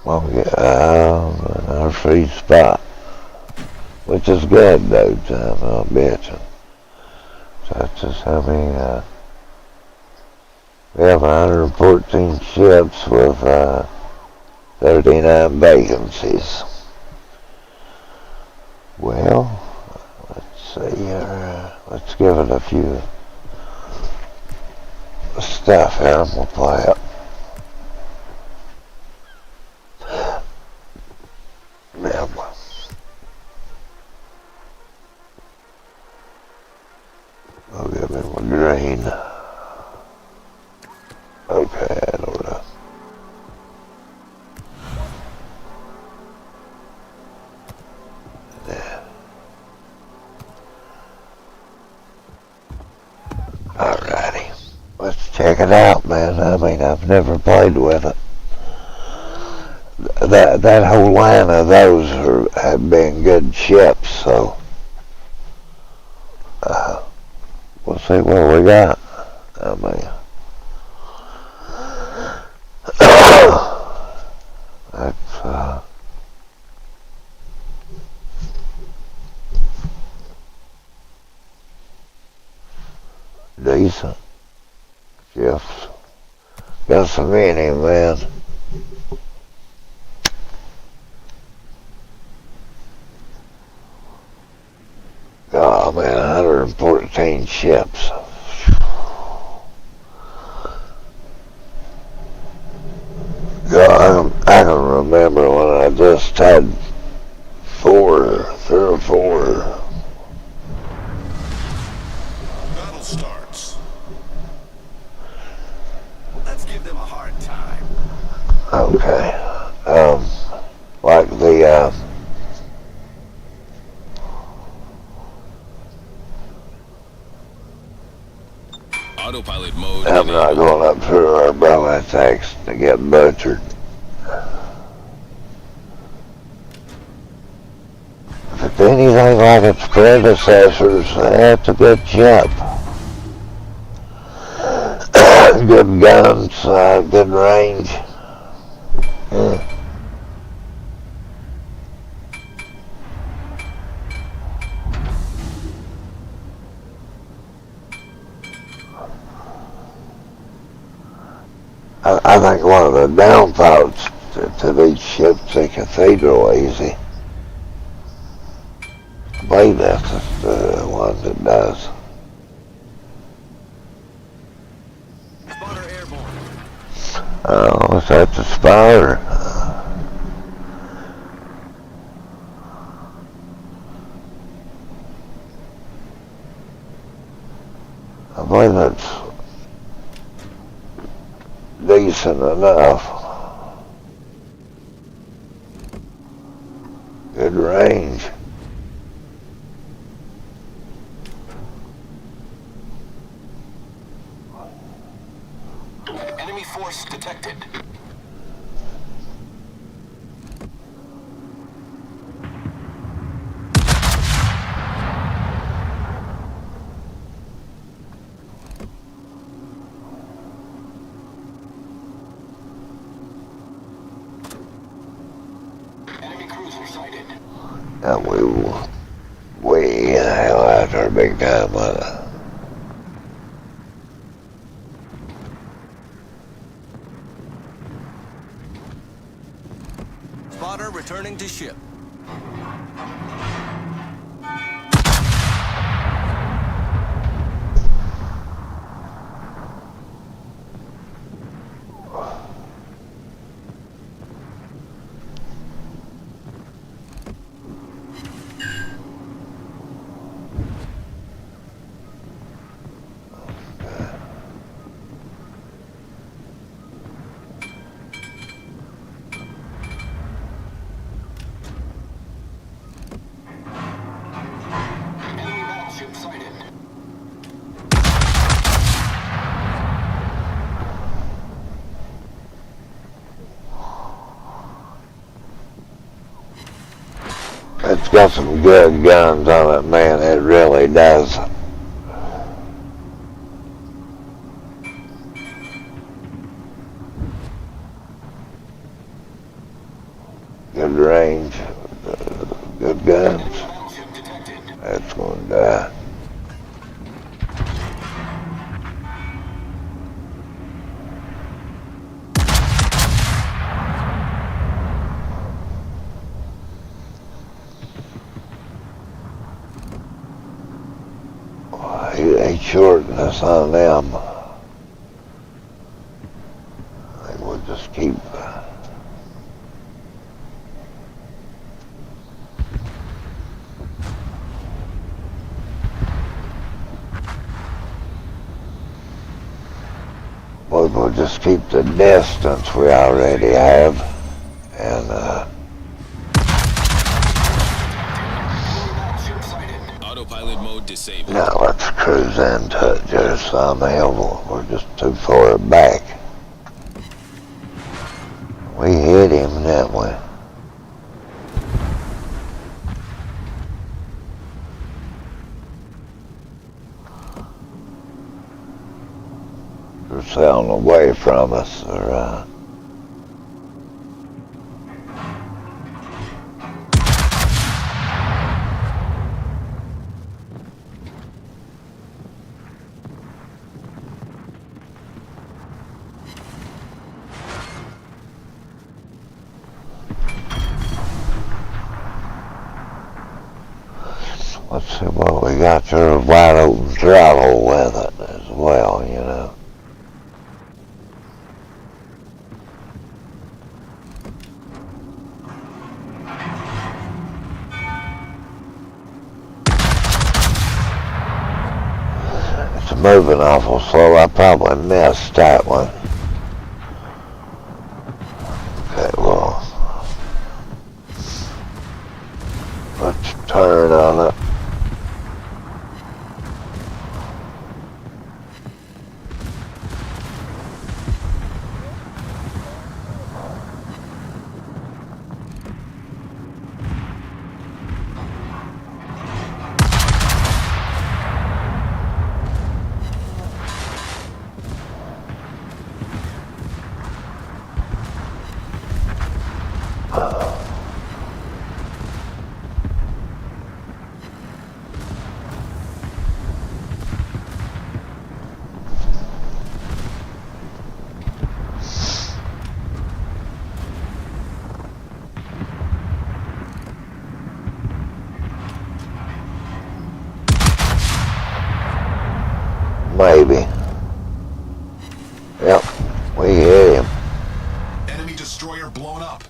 Well, we get our free spot, which is good, though, time, I'll bet you. So that's just how many, we have 114 ships with 39 vacancies. Well, let's see here. Let's give it a few stuff here. I'm going to play it. Now, I'll give him a green. Okay, I don't know. Yeah. Alrighty. Let's check it out, man. I mean, I've never played with it. That whole line of those have been good ships, so we'll see what we got. I mean, that's decent ships. Got some in him, man. Oh man, 114 ships. God, I can remember when I just had 3 or 4. Battle starts. Let's give them a hard time. Okay. Like the Autopilot mode. I'm not going up through our brow attacks to get butchered. If it's anything like its predecessors, that's a good ship. Good guns, good range. Yeah. I think one of the downfalls to these ships is cathedral easy. I believe that's the one that does. Oh, is that the Spider? I believe that's decent enough. Good range. Enemy force detected. Enemy cruiser sighted. And we hell after a big time with it. Spotter returning to ship. Enemy battleship sighted. It's got some good guns on it, man. It really does. Good range, good guns. That's going to die. They shortened us on them. I think we'll just keep. We'll just keep the distance we already have, and Autopilot mode disabled. now let's cruise into it just on the hill. We're just too far back. We hit him, didn't we? They're sailing away from us, or let's see what we got there. Wide open throttle with it as well, you know. It's moving awful slow. I probably missed that one. Okay, well, let's turn on it. Maybe. Yep, we hit him. Enemy destroyer blown up.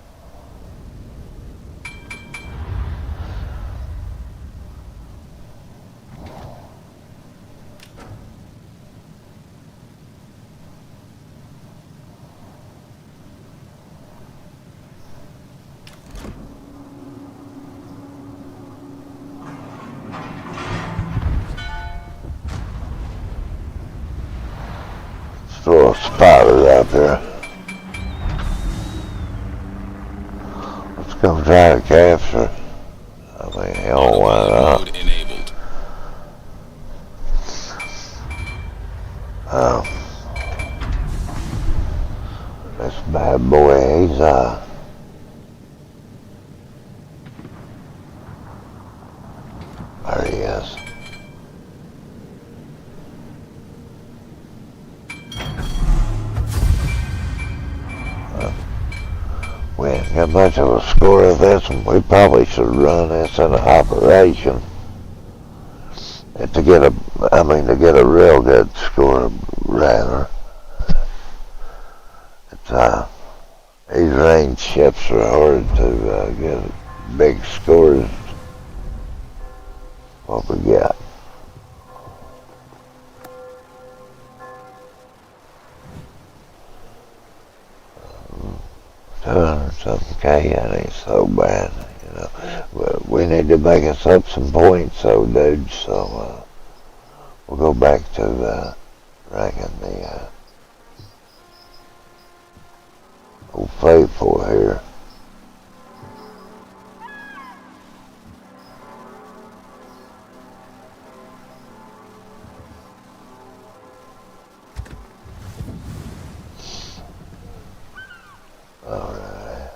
spotted up here. Let's go try to capture. I mean, hell, why not? This bad boy, he's there he is. We ain't got much of a score of this, and we probably should run this in an operation to get a real good score, rather. It's these range ships are hard to get big scores. What we got? 200-something K, that ain't so bad, you know. We need to make us up some points, so dude. So we'll go back to ranking the Old Faithful here. Alright.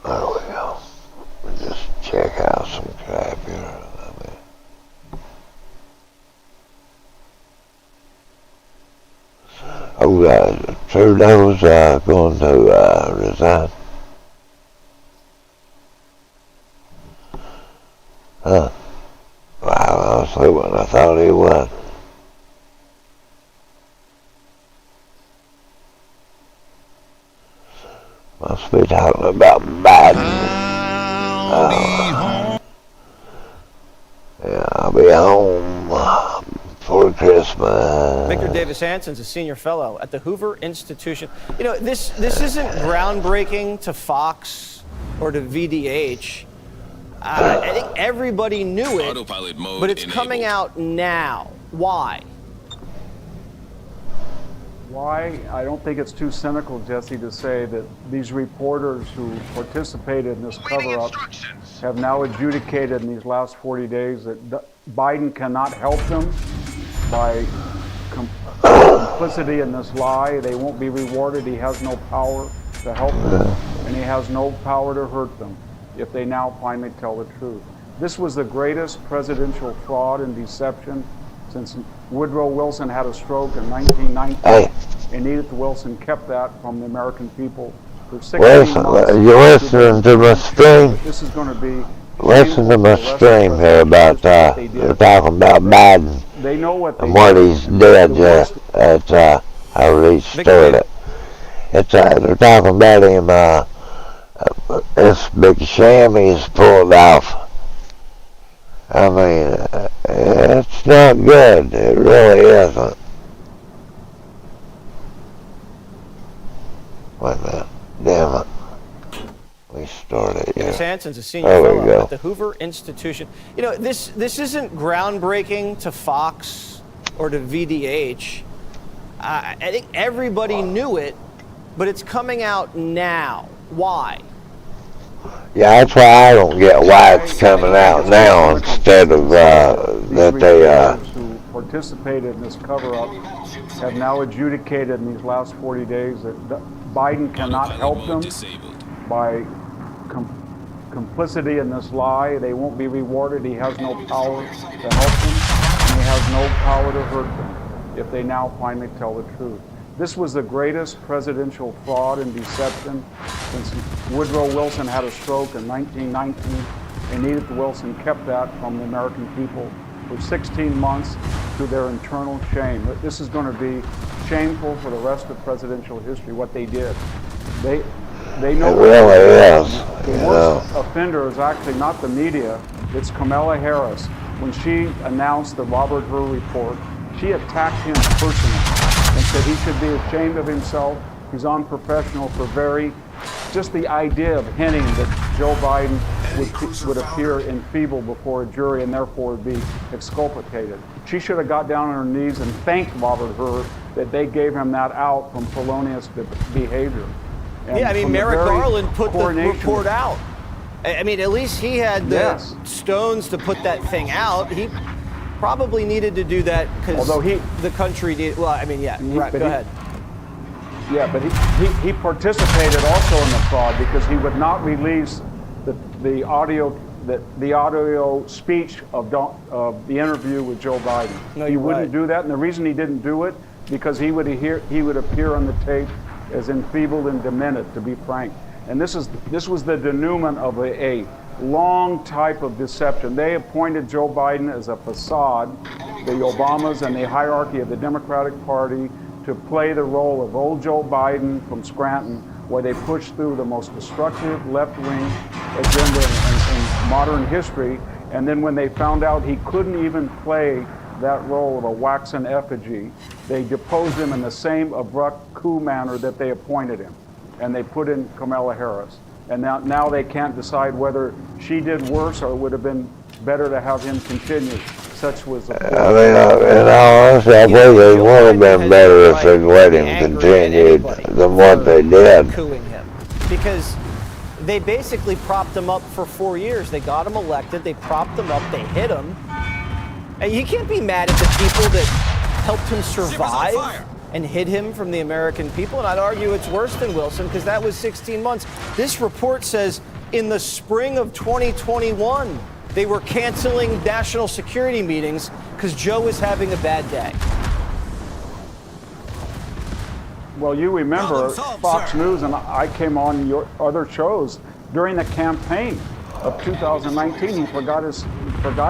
There we go. We'll just check out some crap here. Trudeau's going to resign. Huh. Wow, honestly, when I thought he would. Must be talking about Biden. Yeah, I'll be home for Christmas. Victor Davis Hanson's a senior fellow at the Hoover Institution. You know, this isn't groundbreaking to Fox or to VDH. I think everybody knew it, but it's coming out now. Why? Why? I don't think it's too cynical, Jesse, to say that these reporters who participated in this cover-up have now adjudicated in these last 40 days that Biden cannot help them by complicity in this lie. They won't be rewarded. He has no power to help them, and he has no power to hurt them if they now finally tell the truth. This was the greatest presidential fraud and deception since Woodrow Wilson had a stroke in 1919, and Edith Wilson kept that from the American people for 16 months. You're listening to my stream. This is going to be. Listen to my stream here about they're talking about Biden they know what they and what he's did. I restored it. They're talking about him. This big sham he's pulled off. I mean, it's not good. It really isn't. Wait a minute. Damn it. We started. Davis Hanson's a senior fellow at the Hoover Institution. You know, this isn't groundbreaking to Fox or to VDH. I think everybody knew it, but it's coming out now. Why? Yeah, that's why I don't get why it's coming out now instead of that they. Who participated in this cover-up have now adjudicated in these last 40 days that Biden cannot help them by complicity in this lie. They won't be rewarded. He has no power to help them, and he has no power to hurt them if they now finally tell the truth. This was the greatest presidential fraud and deception since Woodrow Wilson had a stroke in 1919, and Edith Wilson kept that from the American people for 16 months to their internal shame. This is going to be shameful for the rest of presidential history, what they did. They know it really is. The worst offender is actually not the media, it's Kamala Harris. When she announced the Robert Hur report, she attacked him personally. And that he should be ashamed of himself. He's unprofessional for just the idea of hinting that Joe Biden would appear enfeebled before a jury and therefore would be exculpated. She should have got down on her knees and thanked Robert Hur that they gave him that out from felonious behavior. And yeah, I mean, Merrick Garland put the report out. I mean, at least he had the stones to put that thing out. He probably needed to do that because the country did. Well, I mean, yeah, right, go ahead. Yeah, but he participated also in the fraud because he would not release the audio speech of the interview with Joe Biden. No, he wouldn't do that, and the reason he didn't do it because he would appear on the tape as enfeebled and demented, to be frank. And this was the denouement of a long type of deception. They appointed Joe Biden as a facade, the Obamas and the hierarchy of the Democratic Party, to play the role of old Joe Biden from Scranton, where they pushed through the most destructive left-wing agenda in modern history. And then when they found out he couldn't even play that role of a waxen effigy, they deposed him in the same abrupt coup manner that they appointed him. And they put in Kamala Harris. And now they can't decide whether she did worse or it would have been better to have him continue. Such was the point. I mean, in all honesty, I believe it would have been better if they'd let him continue than what they did. Cooing him. Because they basically propped him up for 4 years. They got him elected, they propped him up, they hit him. And you can't be mad at the people that helped him survive and hid him from the American people. And I'd argue it's worse than Wilson because that was 16 months. This report says in the spring of 2021, they were canceling national security meetings because Joe was having a bad day. Well, you remember Fox News, and I came on your other shows during the campaign of 2019. He forgot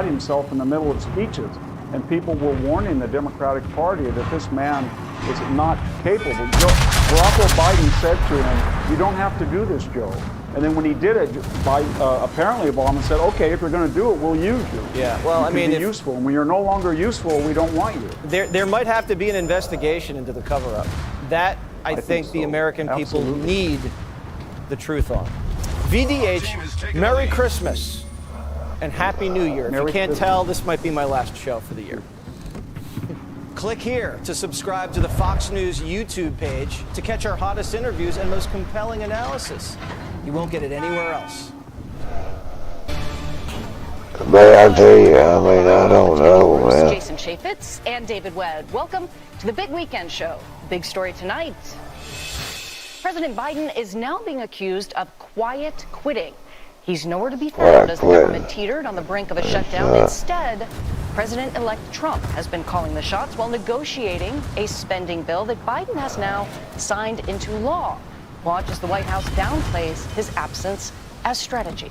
himself in the middle of speeches, and people were warning the Democratic Party that this man was not capable. Barack Obama said to him, "You don't have to do this, Joe." And then when he did it, apparently Obama said, "Okay, if you're going to do it, we'll use you." Yeah, well, I mean, be useful. And when you're no longer useful, we don't want you. There might have to be an investigation into the cover-up. That I think the American people need the truth on. VDH, Merry Christmas and Happy New Year. If you can't tell, this might be my last show for the year. Click here to subscribe to the Fox News YouTube page to catch our hottest interviews and most compelling analysis. You won't get it anywhere else. But I tell you, I mean, I don't know, man. Jason Chaffetz and David Webb. Welcome to the Big Weekend Show. Big story tonight. President Biden is now being accused of quiet quitting. He's nowhere to be found as the government teetered on the brink of a shutdown. Instead, President-elect Trump has been calling the shots while negotiating a spending bill that Biden has now signed into law. Watch as the White House downplays his absence as strategy.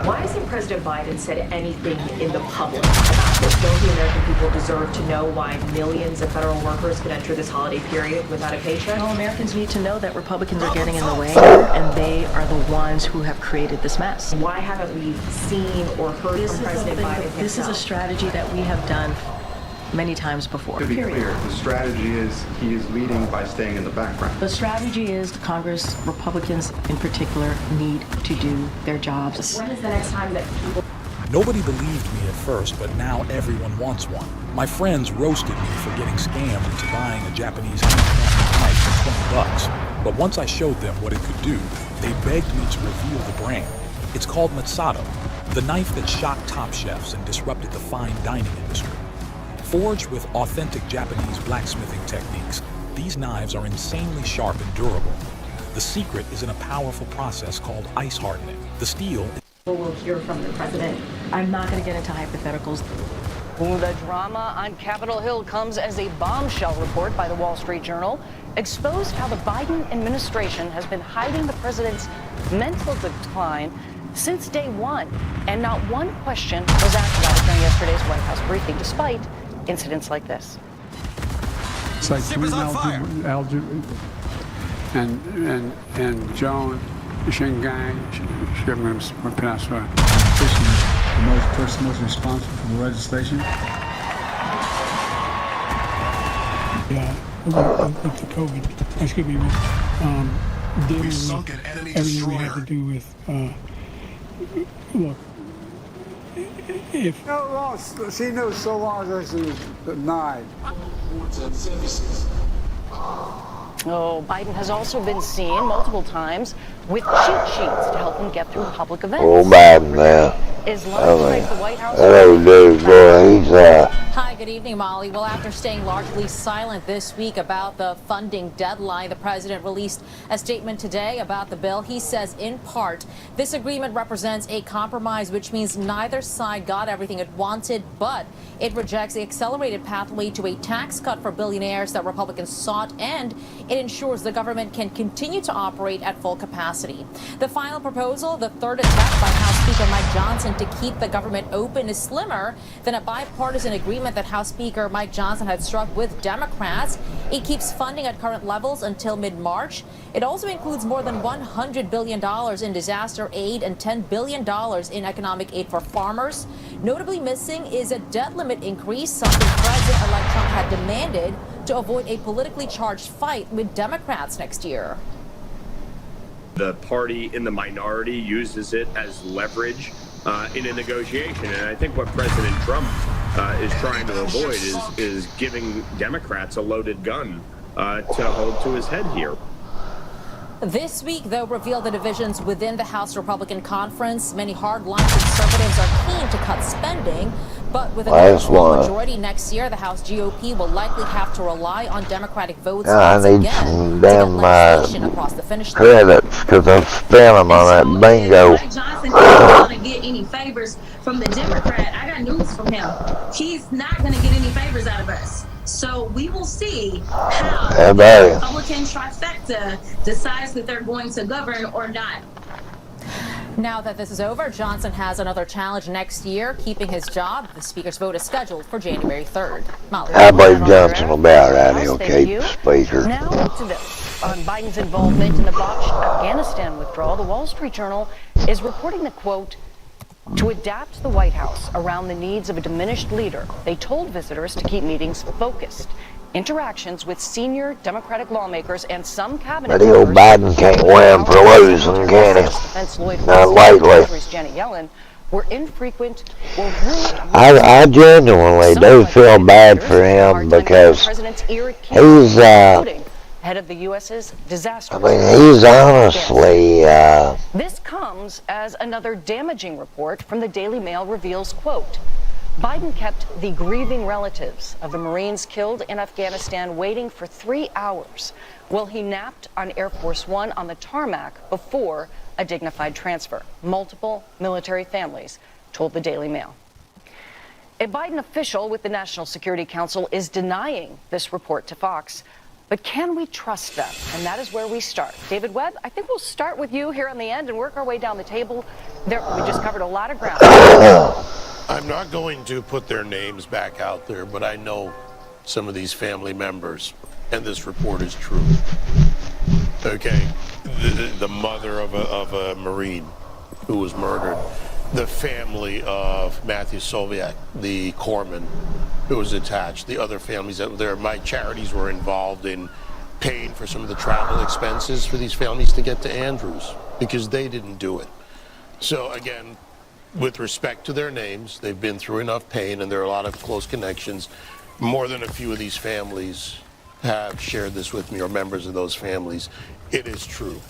Why hasn't President Biden said anything in the public about this? Don't the American people deserve to know why millions of federal workers could enter this holiday period without a paycheck? Well, Americans need to know that Republicans are getting in the way, and they are the ones who have created this mess. Why haven't we seen or heard from President Biden himself? This is a strategy that we have done many times before. To be clear, the strategy is he is leading by staying in the background. The strategy is Congress, Republicans in particular, need to do their jobs. When is the next time that people... Nobody believed me at first, but now everyone wants one. My friends roasted me for getting scammed into buying a Japanese knife for $20. But once I showed them what it could do, they begged me to reveal the brand. It's called Matsudo, the knife that shocked top chefs and disrupted the fine dining industry. Forged with authentic Japanese blacksmithing techniques, these knives are insanely sharp and durable. The secret is in a powerful process called ice hardening. The steel... We'll hear from the president. I'm not going to get into hypotheticals. The drama on Capitol Hill comes as a bombshell report by the Wall Street Journal exposed how the Biden administration has been hiding the president's mental decline since day one. And not one question was asked about it during yesterday's White House briefing, despite incidents like this. It's like and Joan, Shanghai, the person most responsible for the legislation. Yeah, the COVID, excuse me, dealing with everything we have to do with, look, if... No, well, she knew so long as she was denied. Oh, Biden has also been seen multiple times with cheat sheets to help him get through public events. Oh, Biden now. Is lunch break the White House? Hello, dude, boy, he's Hi, good evening, Molly. Well, after staying largely silent this week about the funding deadline, the president released a statement today about the bill. He says, in part, this agreement represents a compromise, which means neither side got everything it wanted, but it rejects the accelerated pathway to a tax cut for billionaires that Republicans sought, and it ensures the government can continue to operate at full capacity. The final proposal, the third attempt by House Speaker Mike Johnson to keep the government open, is slimmer than a bipartisan agreement that House Speaker Mike Johnson had struck with Democrats. It keeps funding at current levels until mid-March. It also includes more than $100 billion in disaster aid and $10 billion in economic aid for farmers. Notably missing is a debt limit increase, something President-elect Trump had demanded to avoid a politically charged fight with Democrats next year. The party in the minority uses it as leverage in a negotiation. And I think what President Trump is trying to avoid is giving Democrats a loaded gun to hold to his head here. This week, though, revealed the divisions within the House Republican Conference. Many hardline conservatives are keen to cut spending, but with a small majority next year, the House GOP will likely have to rely on Democratic votes once I need again some to get damn legislation across the finish line. credits because I've spent them on that bingo. Mike Johnson isn't going to get any favors from the Democrat. I got news from him. He's not going to get any favors out of us. So we will see how the Republican trifecta decides that they're going to govern or not. Now that this is over, Johnson has another challenge next year, keeping his job. The Speaker's vote is scheduled for January 3rd. Molly, I believe Johnson will be all right. He'll keep Speaker. Now to this. On Biden's involvement in the botched Afghanistan withdrawal, the Wall Street Journal is reporting that, quote, to adapt the White House around the needs of a diminished leader, they told visitors to keep meetings focused. Interactions with senior Democratic lawmakers and some cabinet But old Biden can't win for losing, can he? Not lately. Janet Yellen were infrequent or rude. I genuinely do feel bad for him because he's, head of the U.S.'s disaster. I mean, he's honestly, This comes as another damaging report from the Daily Mail reveals, quote, Biden kept the grieving relatives of the Marines killed in Afghanistan waiting for 3 hours while he napped on Air Force One on the tarmac before a dignified transfer. Multiple military families told the Daily Mail. A Biden official with the National Security Council is denying this report to Fox. But can we trust them? And that is where we start. David Webb, I think we'll start with you here on the end and work our way down the table. We just covered a lot of ground. I'm not going to put their names back out there, but I know some of these family members, and this report is true. Okay, the mother of a Marine who was murdered, the family of Matthew Soviak, the corpsman who was attached, the other families that were there. My charities were involved in paying for some of the travel expenses for these families to get to Andrews because they didn't do it. So again, with respect to their names, they've been through enough pain and there are a lot of close connections. More than a few of these families have shared this with me, or members of those families. It is true.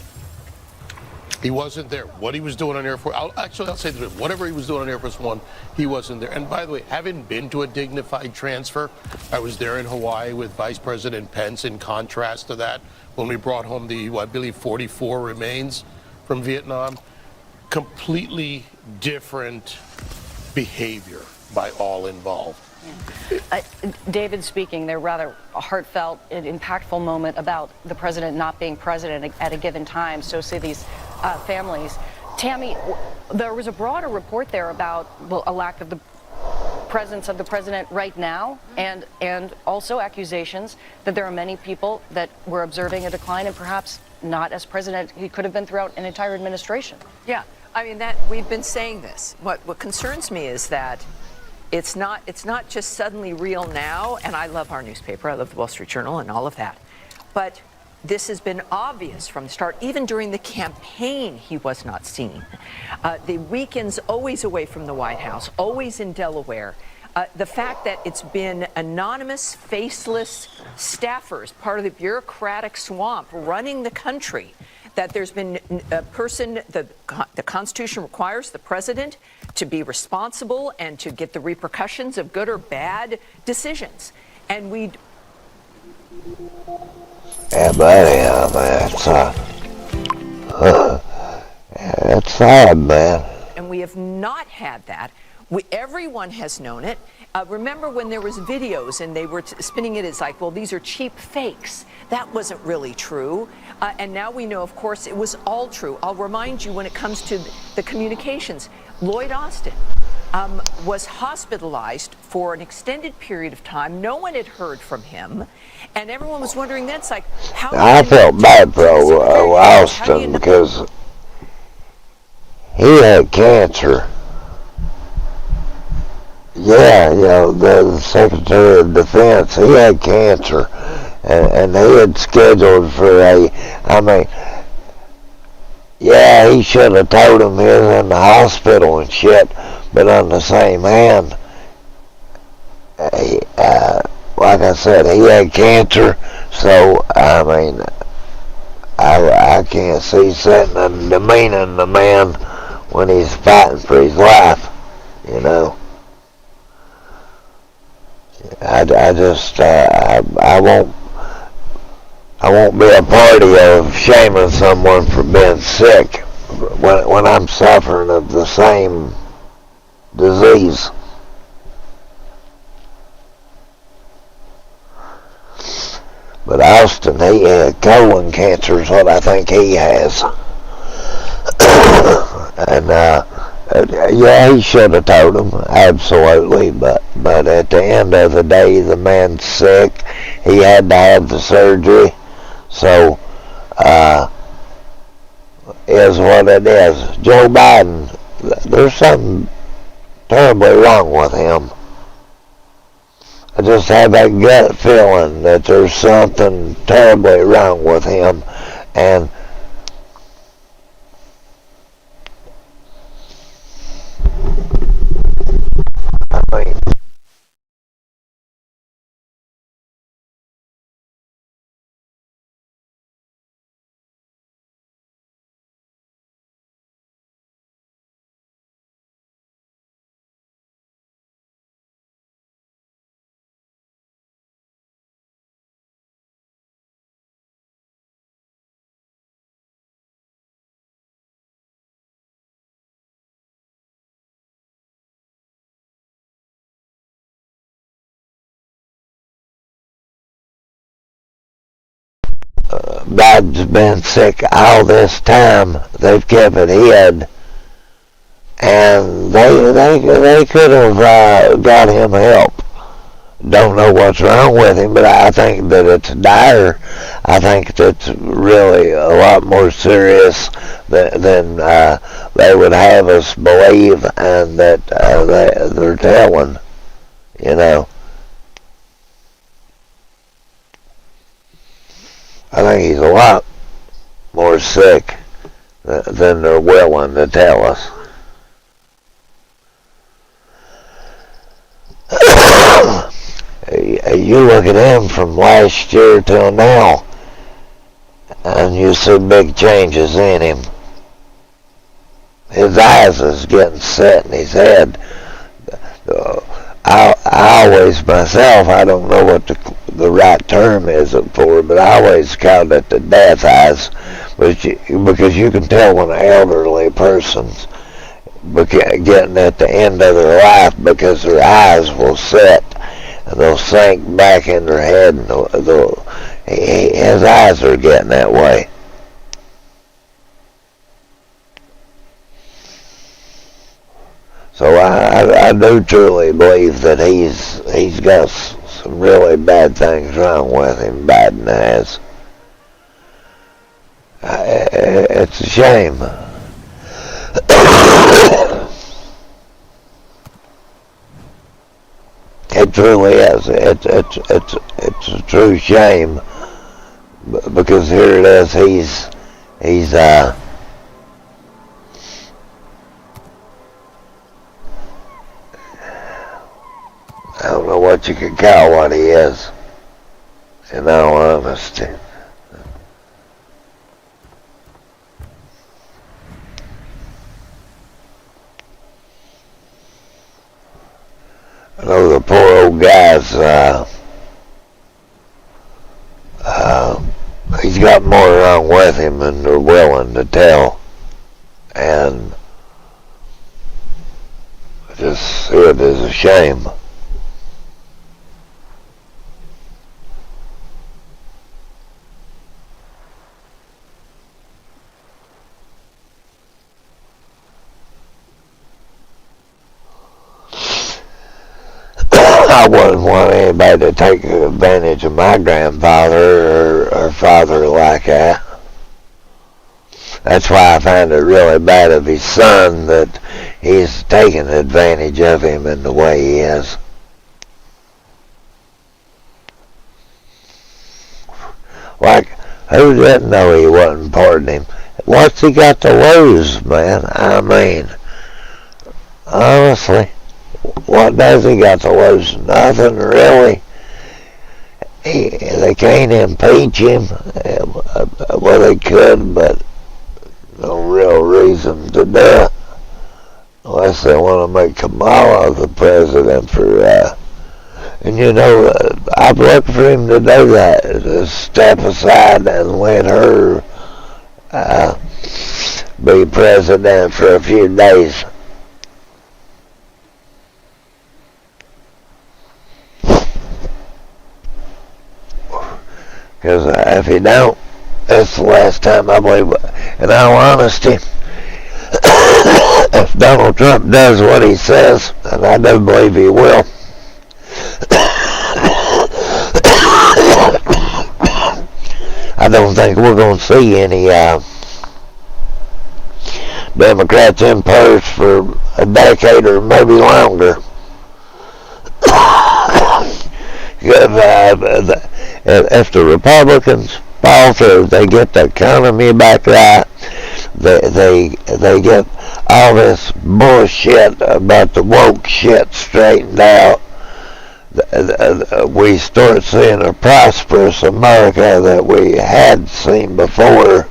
He wasn't there. What he was doing on Air Force, I'll say this, whatever he was doing on Air Force One, he wasn't there. And by the way, having been to a dignified transfer, I was there in Hawaii with Vice President Pence. In contrast to that, when we brought home the, I believe, 44 remains from Vietnam, completely different behavior by all involved. David speaking, they're rather heartfelt and impactful moment about the president not being president at a given time. So say these families. Tammy, there was a broader report there about a lack of the presence of the president right now, and also accusations that there are many people that were observing a decline and perhaps not as president he could have been throughout an entire administration. Yeah, I mean, that we've been saying this. What concerns me is that It's not just suddenly real now, and I love our newspaper. I love the Wall Street Journal and all of that. But this has been obvious from the start. Even during the campaign, he was not seen. The weekends always away from the White House, always in Delaware. The fact that it's been anonymous, faceless staffers, part of the bureaucratic swamp running the country, that there's been a person, the Constitution requires the president to be responsible and to get the repercussions of good or bad decisions. And we... Yeah, buddy, it's sad, man. And we have not had that. Everyone has known it. Remember when there was videos and they were spinning it as like, well, these are cheap fakes. That wasn't really true. And now we know, of course, it was all true. I'll remind you when it comes to the communications, Lloyd Austin was hospitalized for an extended period of time. No one had heard from him. And everyone was wondering, that's like, how... I felt bad for Austin because he had cancer. Yeah, you know, the Secretary of Defense, he had cancer. And they had scheduled for yeah, he should have told him he was in the hospital and shit. But on the same hand, like I said, he had cancer. So, I can't see setting and demeaning the man when he's fighting for his life, you know. I won't be a party of shaming someone for being sick when I'm suffering of the same disease. But Austin, he had colon cancer is what I think he has. And yeah, he should have told him, absolutely, but at the end of the day, the man's sick. He had to have the surgery. So, is what it is. Joe Biden, there's something terribly wrong with him. I just have that gut feeling that there's something terribly wrong with him. And I mean, Biden's been sick all this time. They've kept it hid, and they could have got him help. Don't know what's wrong with him, but I think that it's dire. I think it's really a lot more serious than they would have us believe, and that they're telling, you know. I think he's a lot more sick than they're willing to tell us. You look at him from last year till now, and you see big changes in him. His eyes is getting set in his head. I always myself, I don't know what the right term is for, but I always called it the death eyes, because you can tell when an elderly person's getting at the end of their life, because their eyes will set and they'll sink back in their head, and his eyes are getting that way. So I do truly believe that he's got some really bad things wrong with him. Biden has. It's a shame. truly is. It's a true shame, because here it is. He's I don't know what you could call what he is, in all honesty. I know the poor old guy's, he's got more wrong with him than they're willing to tell. And I just see it as a shame. I wouldn't want anybody to take advantage of my grandfather or father like that. That's why I find it really bad of his son that he's taking advantage of him in the way he is. Like, who didn't know he wasn't pardoning him? What's he got to lose, man? I mean, honestly. What does he got to lose? Nothing, really. They can't impeach him. Well, they could, but no real reason to do it. Unless they want to make Kamala the president for, and you know, I've looked for him to do that, to step aside and let her be president for a few days. Because if he don't, that's the last time I believe, in all honesty, if Donald Trump does what he says, and I do believe he will, I don't think we're going to see any Democrats in purse for a decade or maybe longer. If the Republicans fall through, they get the economy back right, they get all this bullshit about the woke shit straightened out, we start seeing a prosperous America that we had seen before.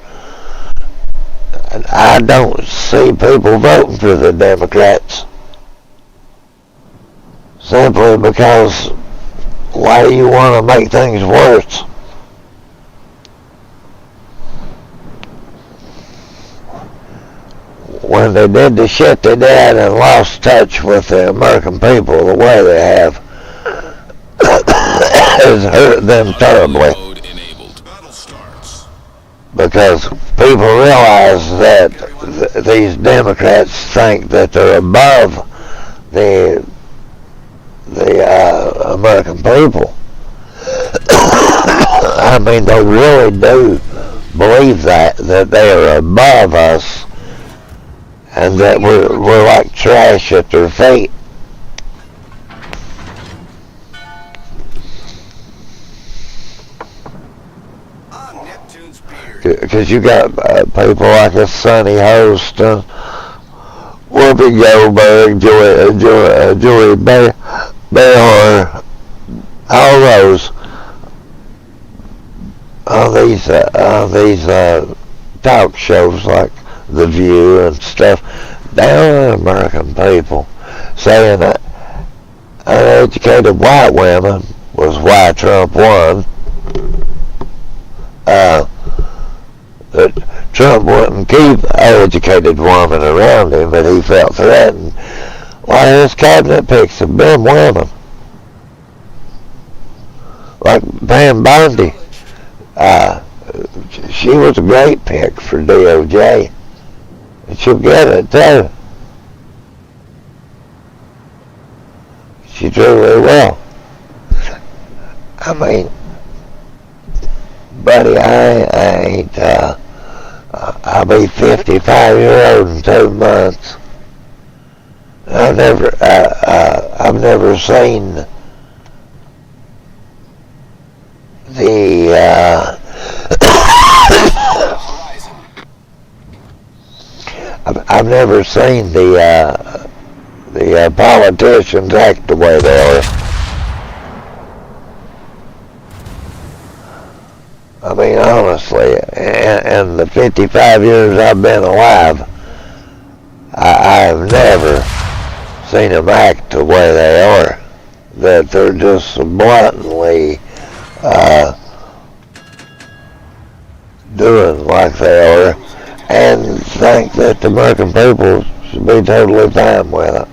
I don't see people voting for the Democrats, simply because why do you want to make things worse? When they did the shit they did and lost touch with the American people the way they have, has hurt them terribly. Because people realize that these Democrats think that they're above the American people. I mean, they really do believe that they are above us and that we're like trash at their feet. Because you got people like a Sonny Hostin, Whoopi Goldberg, Joey Behar, all those on these talk shows like The View and stuff, down on American people, saying that uneducated white women was why Trump won. That Trump wouldn't keep educated women around him, but he felt threatened. Why his cabinet picks have been women. Like Pam Bondi. She was a great pick for DOJ. And she'll get it too. She truly will. I mean, buddy, I ain't, I'll be 55-year-old in 2 months. I've never seen I've never seen the politicians act the way they are. I mean, honestly, in the 55 years I've been alive, I've never seen them act the way they are. That they're just blatantly doing like they are, and think that the American people should be totally fine with it.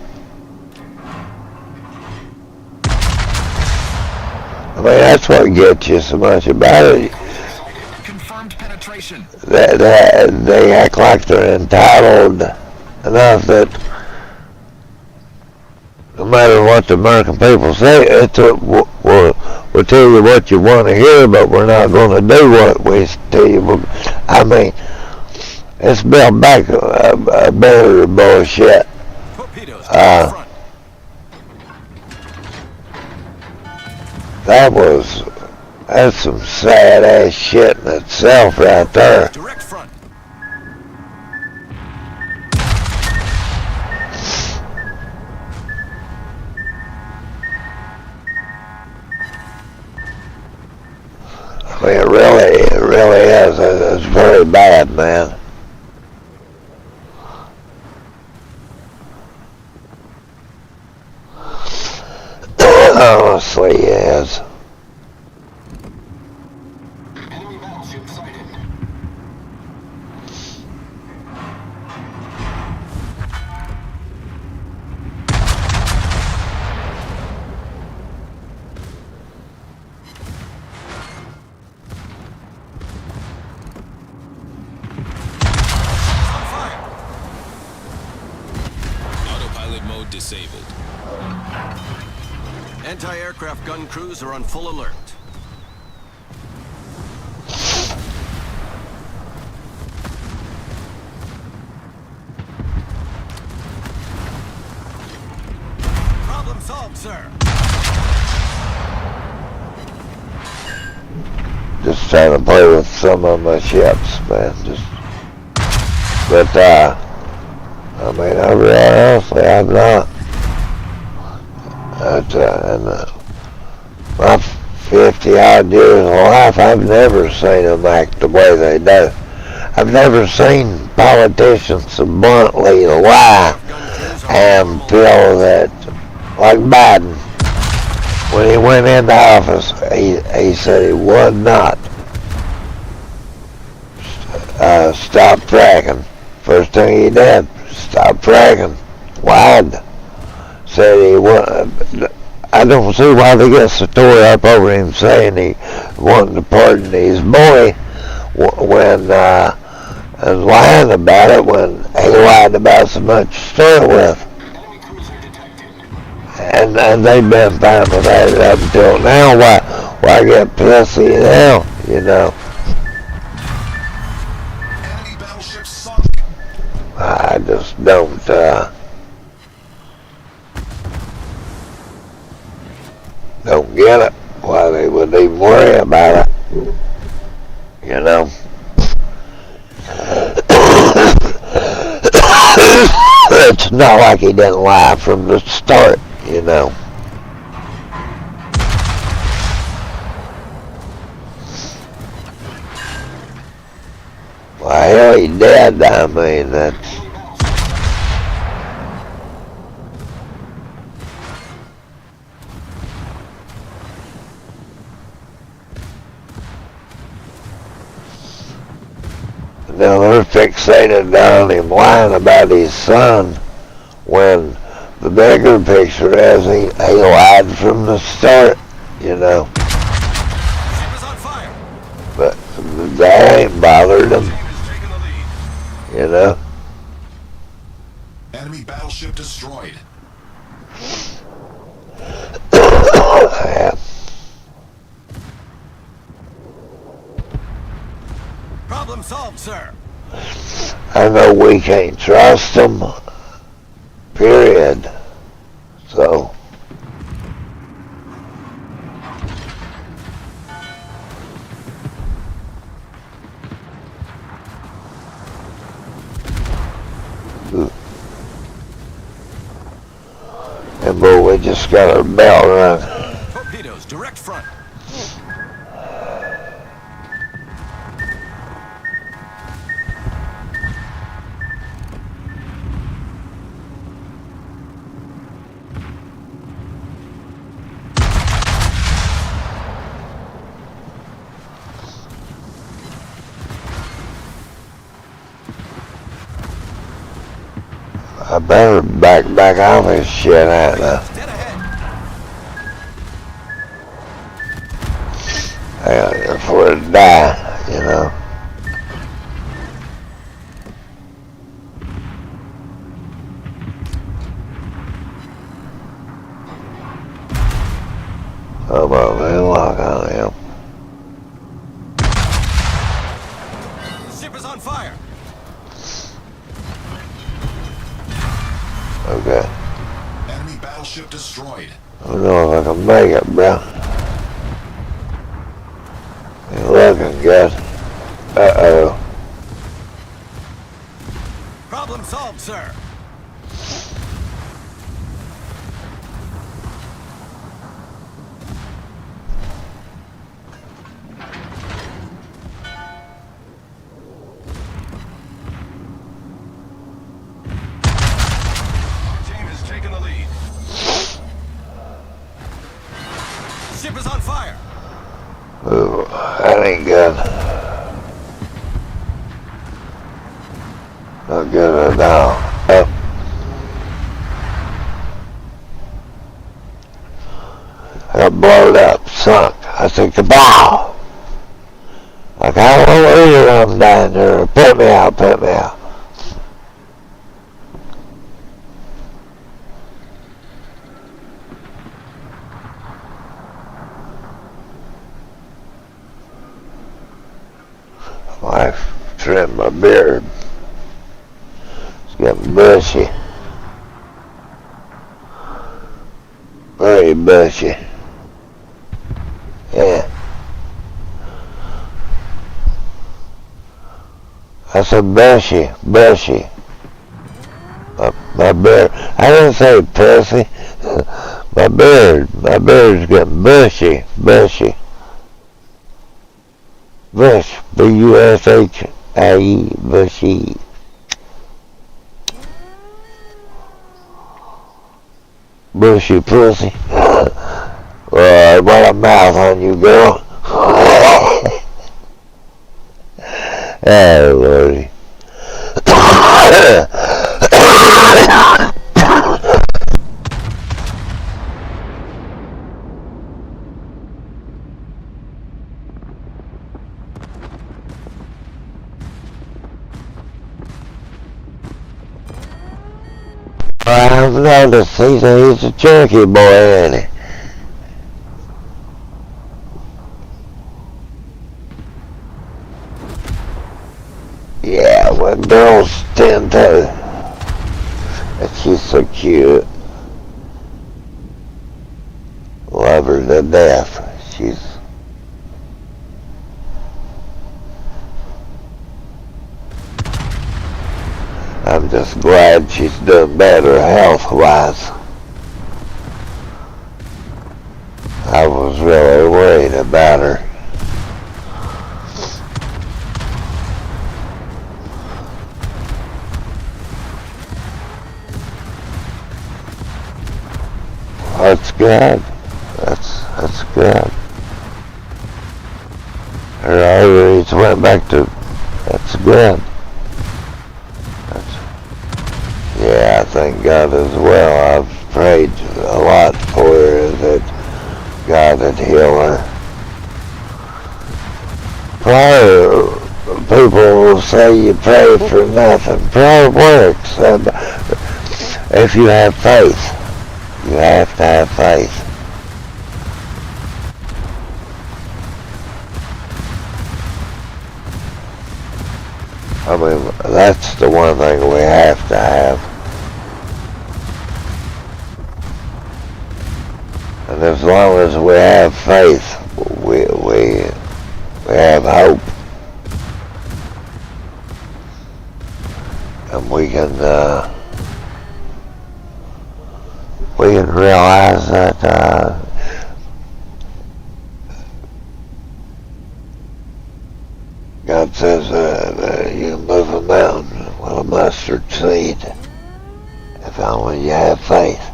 I mean, that's what gets you so much about it. Confirmed penetration. They act like they're entitled enough that no matter what the American people say, we'll tell you what you want to hear, but we're not going to do what we tell you. I mean, it's built back a better bullshit. That's some sad ass shit in itself right there. Direct front. I mean, it really is. It's very bad, man. Honestly, yes. Enemy battleship sighted. Autopilot mode disabled. Anti-aircraft gun crews are on full alert. Problem solved, sir. Just trying to play with some of my ships, man. But I mean, honestly, I'm not. My 50-odd years of life, I've never seen them act the way they do. I've never seen politicians so bluntly lie and feel that, like Biden, when he went into office, he said he would not stop fracking. First thing he did, stop fracking. Lied. Said he would. I don't see why they get the story up over him saying he wanted to pardon his boy when and lying about it when he lied about so much to start with. And they've been fine with that up until now. Why get pissy now, you know? Enemy battleship sunk. I just don't get it. Why they would even worry about it, you know? It's not like he didn't lie from the start, you know. Well, hell, he did. I mean, that's... Now they're fixated on him lying about his son when the bigger picture is he lied from the start, you know. Ship is on fire. But that ain't bothered him, you know. Enemy battleship destroyed. Yeah. Problem solved, sir. I know we can't trust them, period. So, just got her bell rung. Torpedoes, direct front. I better back off this shit out now. Before it die, you know. Come on, man, lock on him. The ship is on fire. Okay. Enemy battleship destroyed. I don't know if I can make it, bro. Ain't looking good. Uh-oh. Problem solved, sir. Our team has taken the lead. The ship is on fire. Ooh, that ain't good. Not good at all. Oh. I got blown up, sunk. I took the bow. Like, I don't know where I'm down there. Put me out, put me out. Wife trimmed my beard. It's getting bushy. Very bushy. Yeah. I said bushy, bushy. My beard. I didn't say pussy. My beard's getting bushy, bushy. Bush, B-U-S-H-I-E, bushy. Bushy pussy. Well, what a mouth on you, girl. Oh, Lordy. I've noticed he's a Cherokee boy, ain't he? Yeah, well, girls tend to. And she's so cute. Love her to death. I'm just glad she's doing better health-wise. I was really worried about her. That's good. That's good. Her ovaries went back to. That's good. Yeah, I thank God as well. I've prayed a lot for her that God would heal her. Prayer, people will say you pray for nothing. Prayer works. And if you have faith, you have to have faith. I mean, that's the one thing we have to have. And as long as we have faith, we have hope. And we can realize says that God says that you can move a mountain with a mustard seed if only you have faith.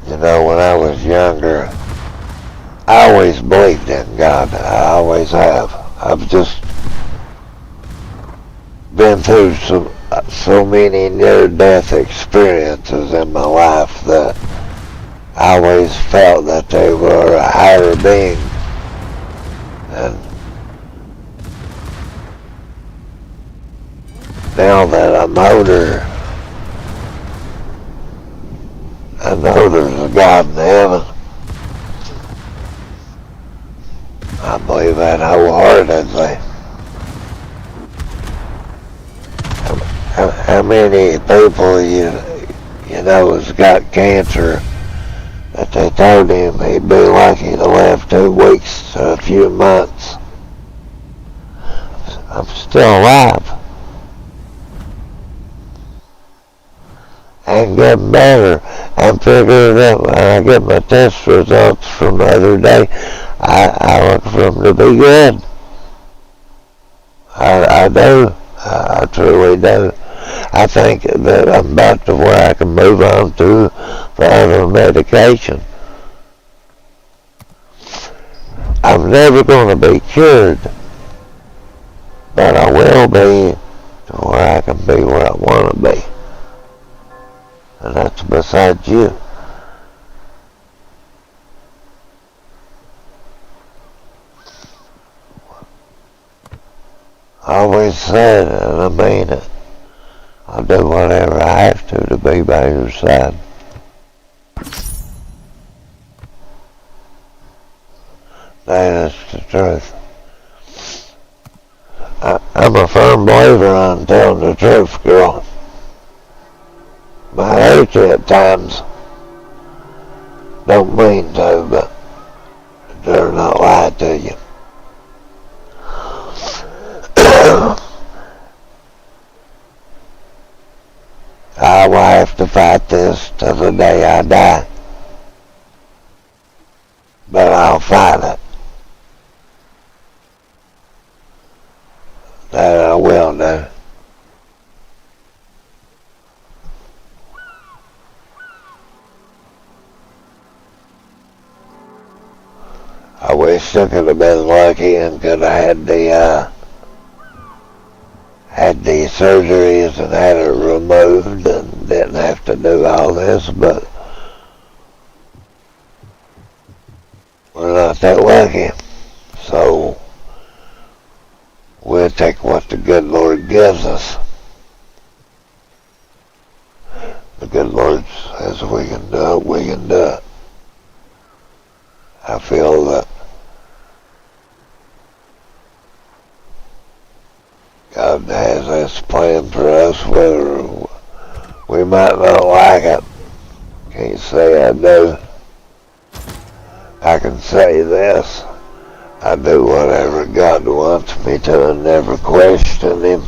You know, when I was younger, I always believed in God. I always have. I've just been through so many near-death experiences in my life that I always felt that they were a higher being. And now that I'm older, I know there's a God in heaven. I believe that wholeheartedly. How many people you know has got cancer that they told him he'd be lucky to live 2 weeks to a few months? I'm still alive. And getting better. I'm figuring that when I get my test results from the other day, I look for them to be good. I do. I truly do. I think that I'm about to where I can move on to the other medication. I'm never going to be cured, but I will be to where I can be where I want to be. And that's besides you. I always said, and I mean it, I'll do whatever I have to be by your side. That is the truth. I'm a firm believer on telling the truth, girl. I hate you at times. Don't mean to, but they're not lie to you. I will have to fight this till the day I die. But I'll fight it. That I will do. I wish I could have been lucky and could have had the surgeries and had it removed and didn't have to do all this, but we're not that lucky. So we'll take what the good Lord gives us. The good Lord says we can do it, we can do it. I feel that God has this plan for us, whether we might not like it. Can't say I do. I can say this. I do whatever God wants me to and never question Him.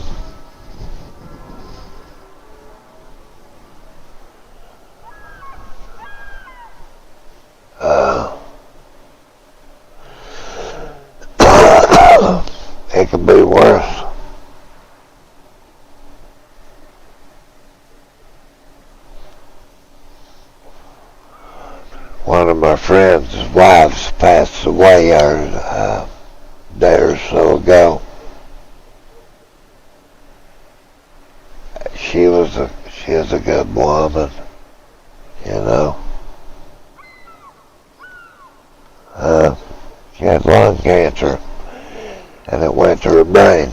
It could be worse. One of my friend's wives passed away a day or so ago. She is a good woman, you know. She had lung cancer, and it went to her brain.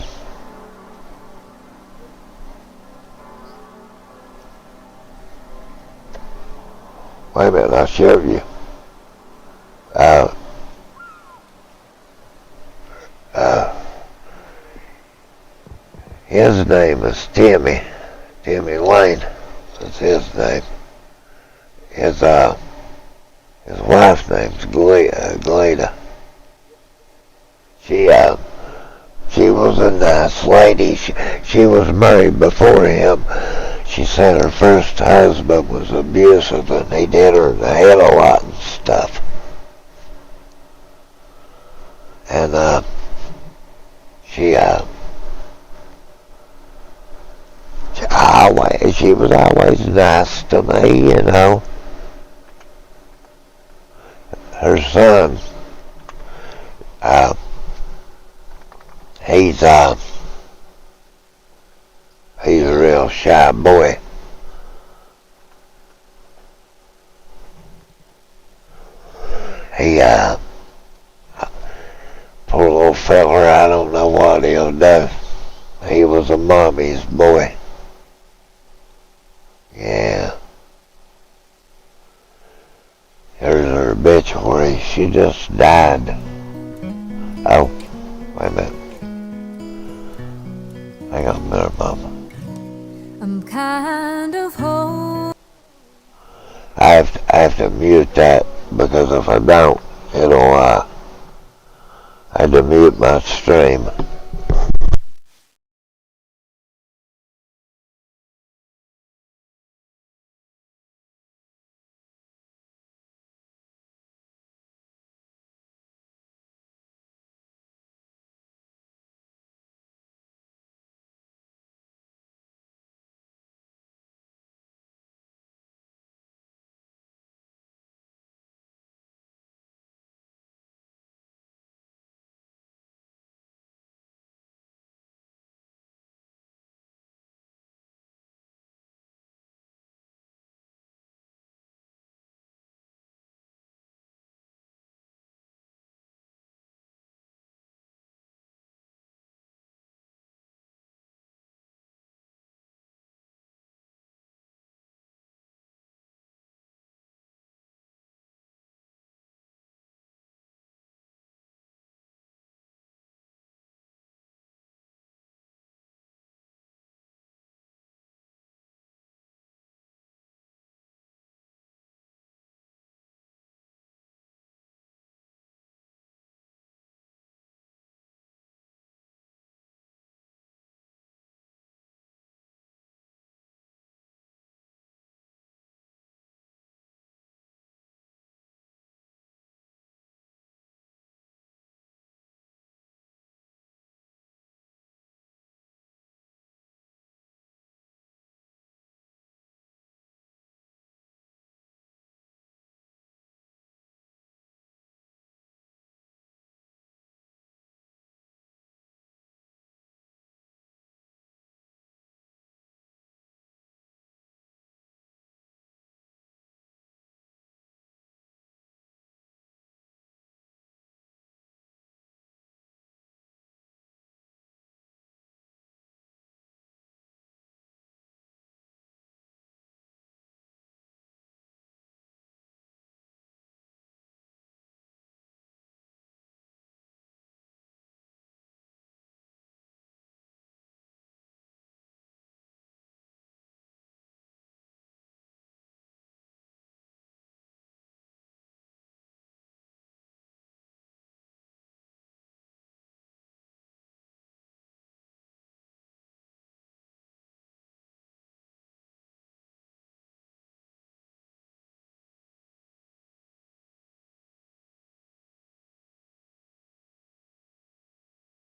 Wait a minute, I'll show you. His name is Timmy Lane. That's his name. his wife name's Gleda. She was a nice lady. She was married before him. She said her first husband was abusive and he did her in the head a lot and stuff. And she was always nice to me, you know. Her son, he's a real shy boy. He poor little feller, I don't know what he'll do. He was a mommy's boy. Yeah. Here's her obituary. She just died. Oh, wait a minute. Hang on a minute, Mama. I'm kind of home. I have to mute that because if I don't, it'll I have to mute my stream.